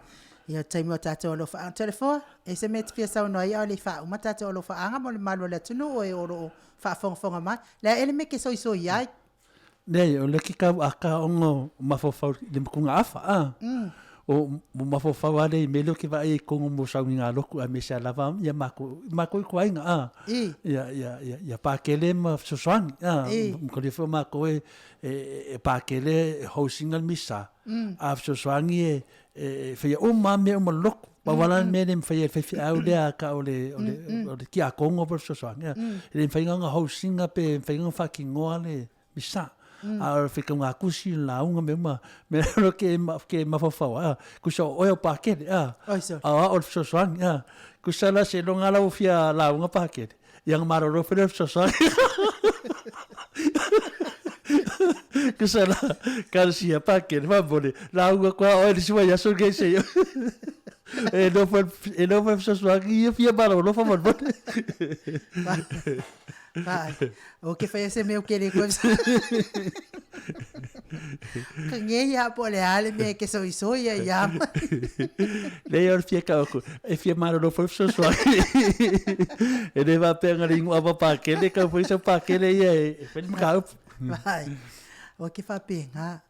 Ia taimi o tatou lo fa telefon e se met pia sa no ia le fa uma tatou lo fa anga mo le malo le tunu o e oro fa fonga mai. La ele me ke so ia. Nei, o le kika aka ongo mafofau le mkunga afa o mafofau ale i melo ki vai kongo mo saunga loku a mesa lava ia mako ko ainga ia pakele ma soswang ko le fo mako e pakele housing al misa a soswangi e fe o mame o loku pa wala me nem fe au le aka o le ki a kongo por soswang le fe nga housing pe fe nga fucking ngole misa a fica un akusi la unga me lo que mafafau ku so o paquete o so swang ku sala se longa la ufia la unga paquete yang maroro fe so swang ku sala kasi a paquete va bole la unga kwa o si ya so que se e no foi so swang e fia maroro fa bole Vai. O que foi esse meu querer coisa? Kange ya pole ale me que so ya ya. Leor fica o e fia maro no foi so só. E deva pegar língua para paquele que foi so paquele e foi mcau. Vai. O que fa penga?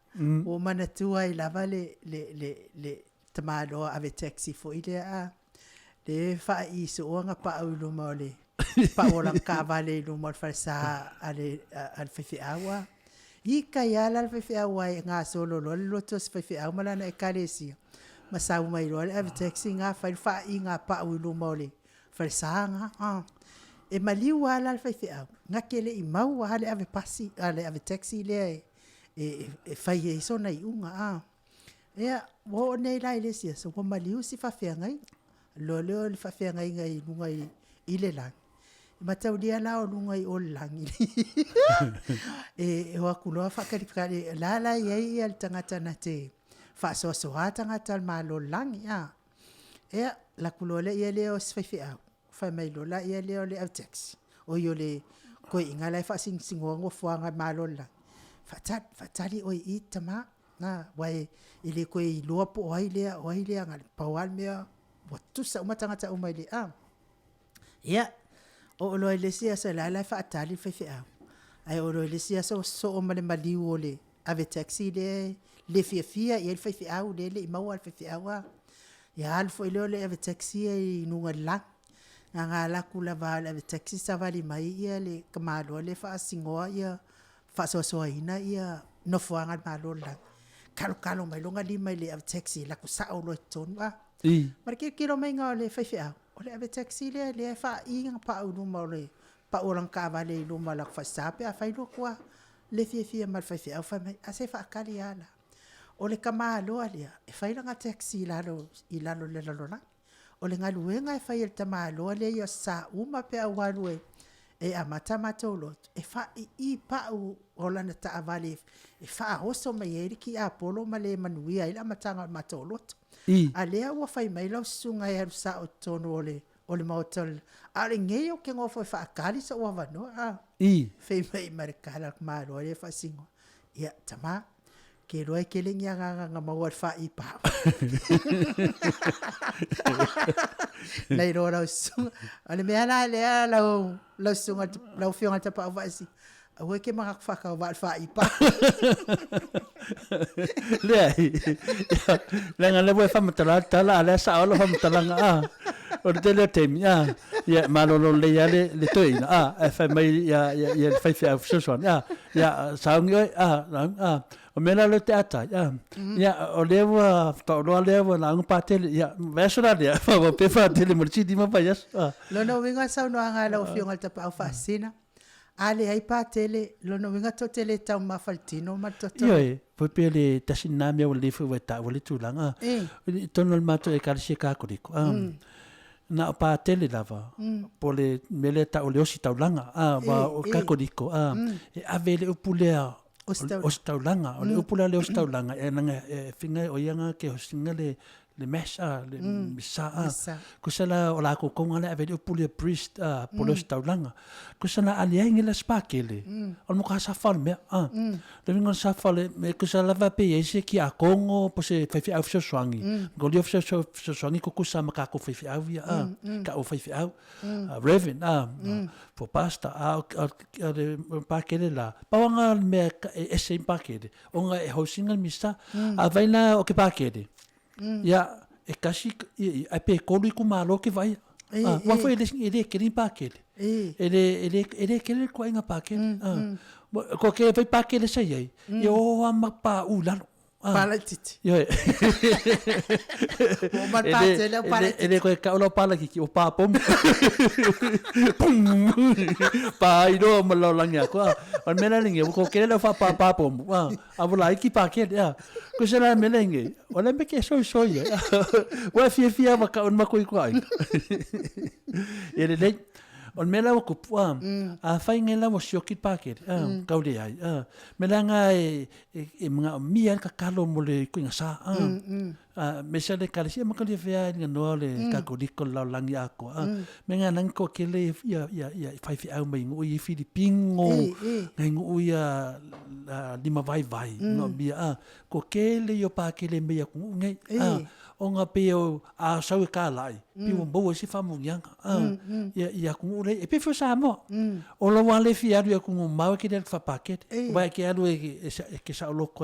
O manatua e lava le tamalo ave taxi foi le le fa iso nga pa ulo mole. Pa orang kavale no mal farsa al FIAFIA ika yala al FIAFIA nga solo lo tos FIAFIA mala na ekalesi masaw mai lo al taxi nga fa inga pa ulo mole farsa nga e maliwa al FIAFIA nga kele i mau hale ave pasi ave taxi le e fa ye so na unga ya wo nei la ile sia so maliu si fa fe ngai lo fa fe ngai ngai ile la matau dia la o lunga i o langi e o akuloa whakaripikare la iei al tangata na te whaasoasoa tangata al malo langi e la kuloa le ia leo sfaifi au whai mai lola ia leo le au taxi o yo le koe inga lai whaasingoa ngofuanga malo langi whatari oi i tama wai ile koe i loa po oai lea ngali paual mea watusa umatangata umai le ia o lo le sia sa la fa atali FIAFIA ai o lo le sia so o male mali o le ave taxi le FIAFIA e FIAFIA o le mau al FIAFIA wa ya al fo le ave taxi e nunga la nga la kula va ave taxi sa vali mai ia le kamalo le fa singoa ia fa so ina ia no fuanga malo la kalo mai longa li mai le ave taxi la ku sa o lo ton wa mar ke kilo mai nga le FIAFIA ole ave taxi le fa inga pa ulu mole pa orang ka vale lu malak fa sape a fa lo kwa le FIAFIA mal FIAFIA fa mai ase fa kali ala ole kama lo alia e fa ila taxi la lo ilalo le lo na ole nga luenga e fa il tama lo le yo sa uma pe awalu e amata matolo e fa i pa u ola na ta vale e fa hoso mai eri ki apolo male manuia ila matanga matolo alea ua fai mai lau sunga e sa o tono ole maotal ale ngei o ke ngofo e whaakali sa ua wano fei mai marikala maro e whasingo ia tama ke roe ke lengi nga maua wha i pao nei roa lau sunga ale mea la lea lau sunga lau fionga tapa au wasi awe ke mga whaka wha i pao Lei. Lenga le boe famatala tala ale sa olo famatala o le temi ya malolo le ya le toina e fa mai ya fa fa so ya saungi o mena le teata ya o lewa to lo lewa na un patel ya vesora ya fa pe fa tele morci di ma payas lo no winga sa no anga lo fionga tapa fasina ale ai patele lo no winga to tele tau mafaltino ma to yo po pele tasina me o le fu weta o le tulanga tono mato e kalsi ka koriko na patele lava po le mele ta o le osi taulanga ba o ka koriko e avele o pulea o staulanga o le upula le o staulanga e nanga finga o yanga ke o singa le le mesa le misa ko sala o la ko konga le ave puli priest polos taulanga ko sala aliang le spakele on mo ka sa fal me le vingon sa fal me ko sala va pe ese ki a kongo po se fa fi afso swangi go li afso swangi ko kusa maka ko fa fi avia ka o fa fi au reverend po pasta de pakele la pawanga me ese pakele onga e hosinga misa avaina o ke pakele ya e kasi e pe kolu ku malo ke vai wa foi ele querer pakele ele querer ko inga pakele ko ke vai pakele sai ai yo ama pa ulalo pala titi yo o mal patele o pala ele ko ka o pala ki o pa pom pa iro malo langa ko on melange ko ke le fa pa pom avula ki pakele ya ko sera melange ole me ke so ya wa fia va ka on makoi ko ai ele le on mela ko a faingela mo shoki paket kaule ai melanga e mga mia ka kalo mo le ku ngasa me sa le kalisi ma ka le fia ni no le ka ko dikol la lang ya ko menga nang ko ke le ya fai fi au mai ngo i filipingo ngai ngo ya di ma vai no bia ko ke le yo pa ke le me ya ku ngai onga peo a sau ka lai pi mo bo si famu yang ya ku le e pe fo samo o lo wale fi adu ya ku ma ke de fa paket ba ke adu ke sa lo ko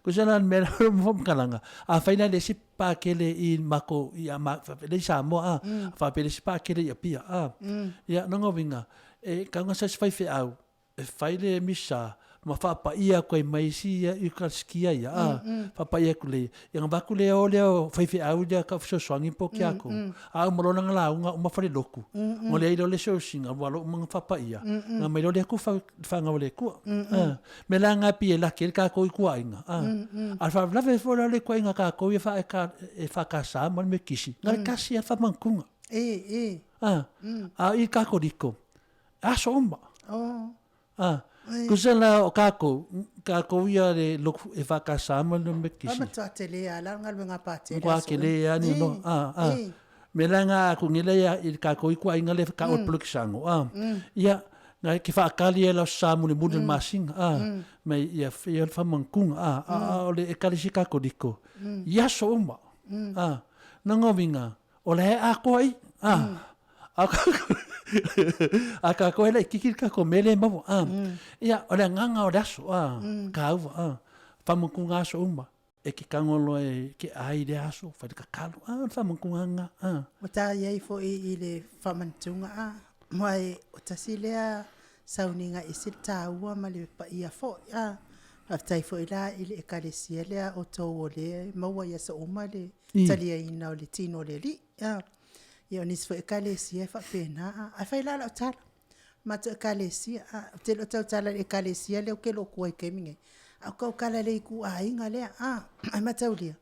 ko jalan me mo kalanga a faina de si pa ke le in mako ya ma le samo fa pe si pa ke le ya pia ya no ngovinga e ka nga sa fai fe au e fai le misa ma fa pa ia ko mai si i ka skia ya fa pa ia ku le yang ba ku le o le fai fe au dia ka so swangi po kia ko a mo lo nga unga ma fa le loku mo le ilo le so singa wa lo mo fa pa ia nga me lo le ku fa nga le ku me la nga pi la ke ka ko ku ainga a fa la ve fo le ko inga ka ko e fa ka sa mo me kisi nga ka si fa mankunga i ka ko diko a so ma kusela o kako ia le loku e whakasama no me kisi. Ama tua te lea, la ngal wenga pa te lea. Kwa ke lea ni no. Me langa aku ngile ia i kako i kua inga le ka o plukisango. Ia, nga ki whaakali e lau samu le mudu masing. Me ia whamankunga. Ole e kalisi kako diko. Ia so uma. Nangovinga. Ole he ako ai. Aka ko ele kikir ka ko mele mo ia ole nganga o daso ka u famu ku ngaso uma e ki kangolo e ki ai de aso fa ka kalu famu ku nganga mata ye fo i le famantunga mai o tasilea sauninga isita ua male pa ia fo aftai fo ila ile ekalesia le o to ole maua ya so uma le talia ina o le tino le li ia nis fo ekalesia fa pena a fa ila la tala ma to ekalesia te lo tala ekalesia le ke lo ko ke minge a ko kala le ku a inga le a ma taulia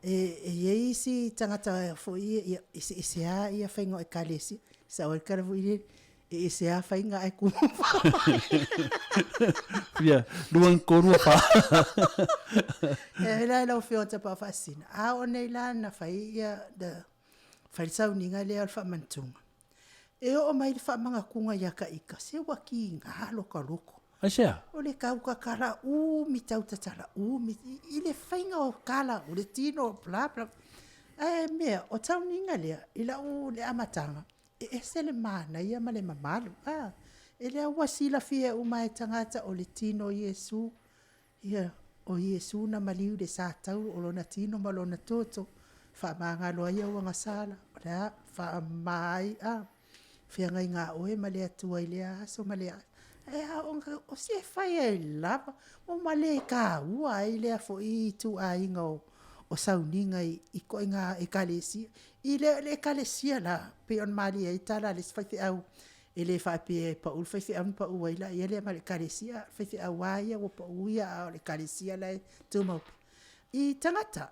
e isi tangata fo isi ia fa ngo ekalesia sa o kala fo isi a fa inga ai ku ia luan korua pa la lo fio ta pa fasina a o nei la na fa ia da farisau ninga le alfa mantunga e o mai fa manga kunga ya ka ika se waki nga loko loko asia o le kau ka kala mi tau tatala mi ile fainga o kala o le tino bla bla me o tau ninga le ila le amatanga e sele mana ia male mamalu ele wasila fie o mai tangata o le tino Yesu ia o Yesu na maliu de sa tau o lona tino malona toto fa manga lo ia o ngasala la fa mai fia ngai nga o e male atua ile so male o se fai la o male ka ua ile fo i tu ai ngo o sauninga i ko nga e kalesi ile le kalesi la pe on mali e tala le fai au ele fa pe pa ul fai am pa ua ile ile male kalesi fai au ia o pa uia le kalesi la tu mo i tangata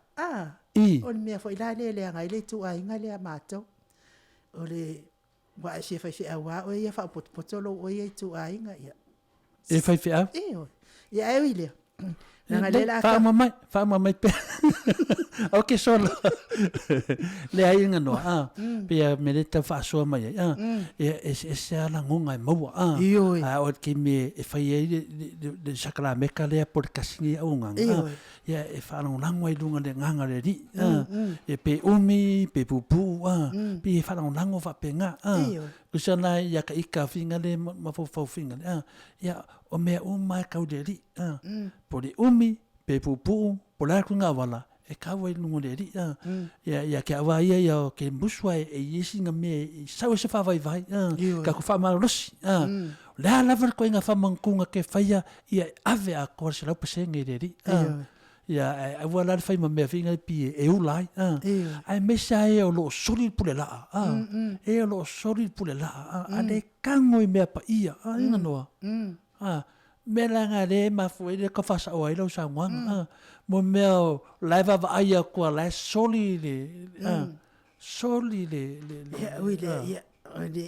o me fo ila le nga ile tu ai nga le amato o le wa se fai awa o ia fa potolo o ia tu ai nga ia e fai ia e ile Fa mai pe. Okay, so le ai ngano pe me le ta fa so mai e se ala ngonga mo o ke me e fa ye de sakala me ka le por kasini au nganga ya e fa no langwa lunga de nganga le ri e pe umi pe pupu pe fa no lango fa penga usana ya ka ika finga le ma fo finga ya o me mai ka de ri por umi pe pupu por la kunga wala e kawa lungo le ri ya ke awa ya ke buswa e yisinga me sa se fa vai ka ku fa ma rosi la ver ko nga fa mankunga ke faya ya ave a ko se la pesenge le ri ya a wala fa me finga pi e ulai ai me sa e o lo solid pulela e lo solid pulela ade kango me pa ia inga no me langa le ma foi le ka fa sa o ilo sa wang mo meo leva aia ko la solid le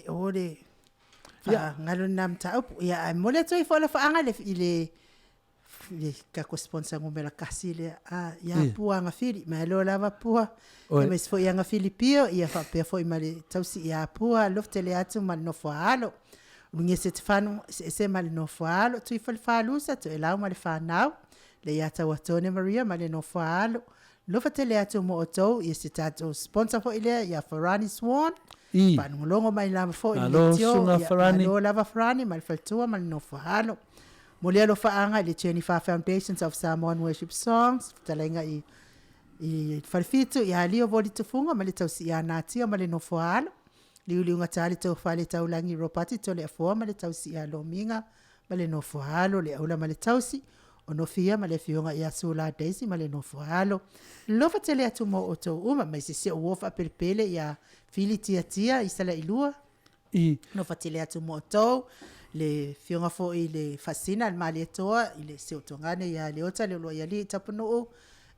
ore ngalo nam ta ya mo le toi fola fa anga le ka ko sponsor ngomela kasile ya pua nga fili ma lo lava pua me sfo ya nga filipio ya fa pe foi male tausi ya pua loftele atu mal no foalo lunge se tfano se mal no foalo tu fa lusa tu ela mal fa now le ya ta watone maria mal no foalo loftele atu mo to yesi tato sponsor fo ile ya Farani Swan pan ngolongo mai lava fo ile tio ya lo lava Farani mal faltua mal no foalo Molielo faanga le 25 Foundations of Samoan Worship Songs talenga i farfitu ya lio voli tufunga mali tausi ya natia mali no foalo liuli nga tali to fale taulangi ropati to le afo mali tausi ya lominga mali no foalo le aula mali tausi ono fia mali fionga ya sula daisy mali no foalo lo fatele atumo oto uma mai se wofa pele ya fili tia isala ilua no fatele atumo oto le fionga fo i le fasina al mali toa i le seutongane ya le ota le lo ya li tapunu'u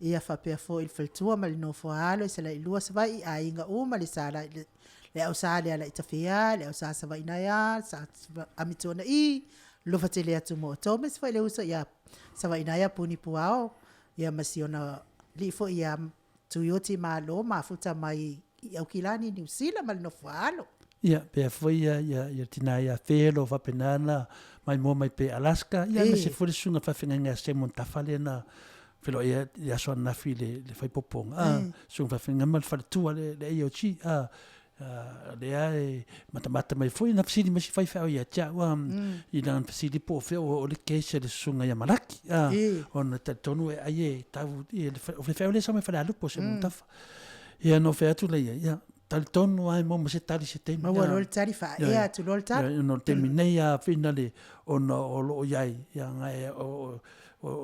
ia fa pe fo il faltua mal no fo halo se la ilua se vai a inga uma le sala le au sala la itafia le au sa vai na ya sa amitona i lo fatele atu mo to mes fa le usa ya sa vai na ya puni puao ya masiona li fo ya tuyoti malo mafuta mai au kilani ni usila mal no fo halo ya pe foi ya tina ya felo va penana MAIMOA mai pe Alaska ya me se foi sunga fa finga se montafale na felo ya so na file le fai popong sunga fa finga mal fa tu le yo chi le ai mata mai foi na fsidi mas fai fa ya cha wa ina fsidi po fe o le case le sunga ya malaki on ta tonu ai ta o fe le so me fa la lupo se montafa ya no fe tu le ya tal tonu ai mo se tali se te ma walo le tali fa ya tu lo ta no terminei a finale o lo yai ya ngai o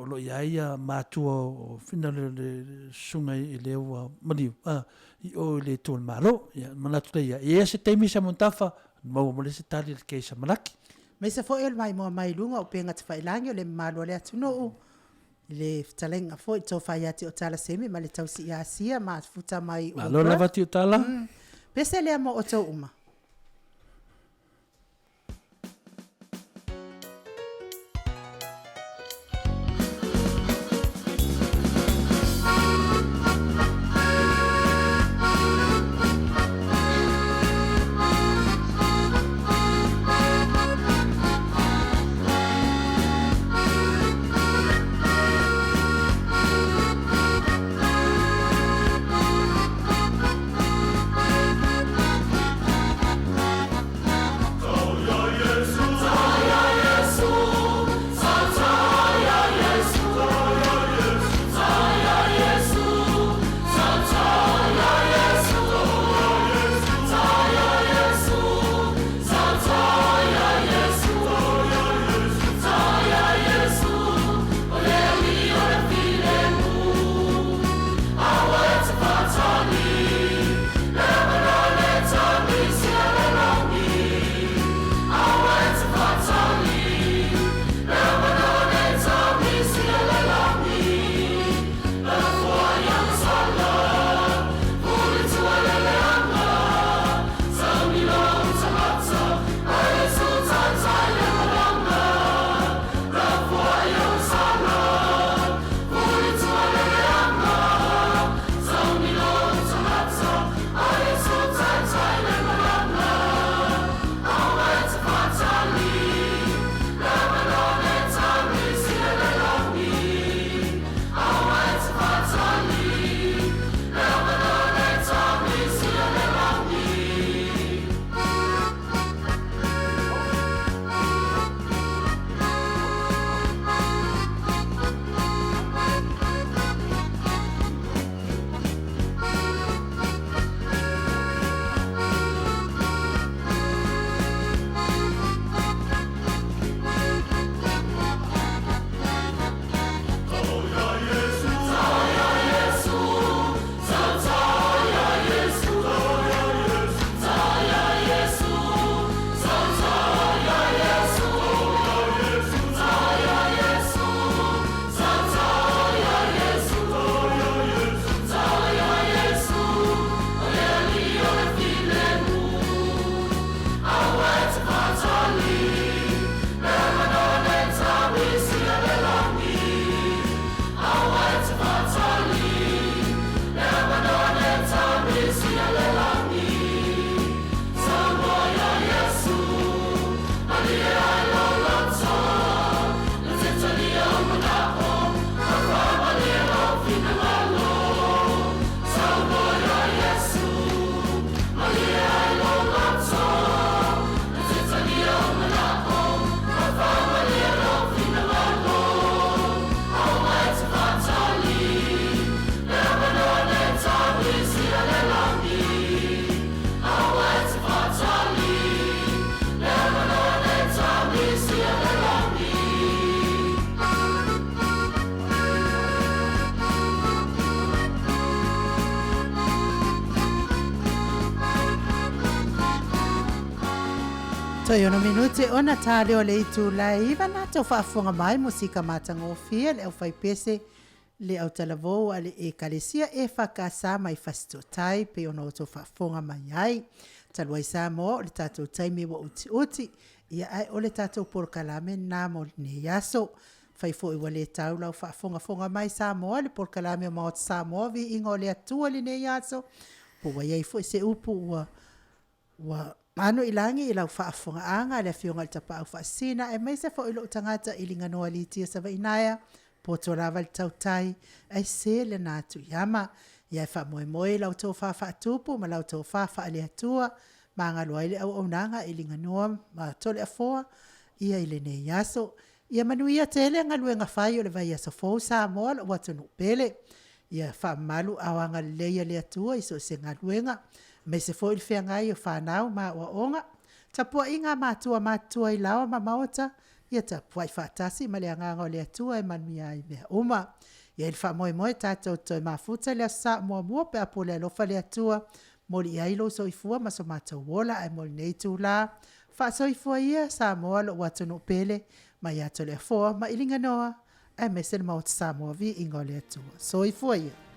lo yai ya matu o finale le sunga i le wa mali i o le tol malo ya manatu ya e se te mi se montafa mo le se tali le keisa malaki me se fo el mai lunga o penga te fai langi o le malo le ATUNU'U le talenga fo to fai ati o tala semi ma le tausi ya sia ma futa mai o lo lavati o tala pese le amo o to uma Toyono minuti ona tale o le itu lai wana tau whaafonga mai musika matanga o fia le au whaipese le au talavo ale e kalesia e whakasa mai fasitotai pe ona o tau whaafonga mai ai. Talua i Samoa le tatou taimi wa uti uti ia ai o le tatou polokalame nā mo ne yaso. Whaifo i wale tau lau whaafonga mai Samoa le polokalame o Maota Samoa Viiga o le Atua le ne yaso. Po wa iai fo i se upu wa ano ilangi ilau whaafonga anga le fionga le tapa au whaasina e meise fo ilo utangata ilinga noa li tia sa vainaya po to lava le tautai ai se le natu yama ia wha moe moe lau tau whaatupu ma lau tau wha le atua ma ngalo aile au nanga ilinga noa ma tole afoa ia ile ne yaso ia manuia tele ngalu nga whai o le vai aso fo Samoa o ATUNU'U PELE ia wha malu awanga leia le atua iso se ngaluenga me se foi il whengai o whanau ma ua onga. Tapua inga matua i lawa ma Maota, ia tapua i whaatasi ma le anganga o le atua e manuia i mea uma. Ia il wha moe tātou toi mafuta le asa mua pe apo le alofa le atua, moli i ailo so i fua ma so mātou wola e moli nei tū la. Wha so i fua ia Samoa lo ATUNU'U PELE, ma ia to le afoa ma ilinga noa, e mese le Maota Samoa Viiga o le atua. So i fua ia.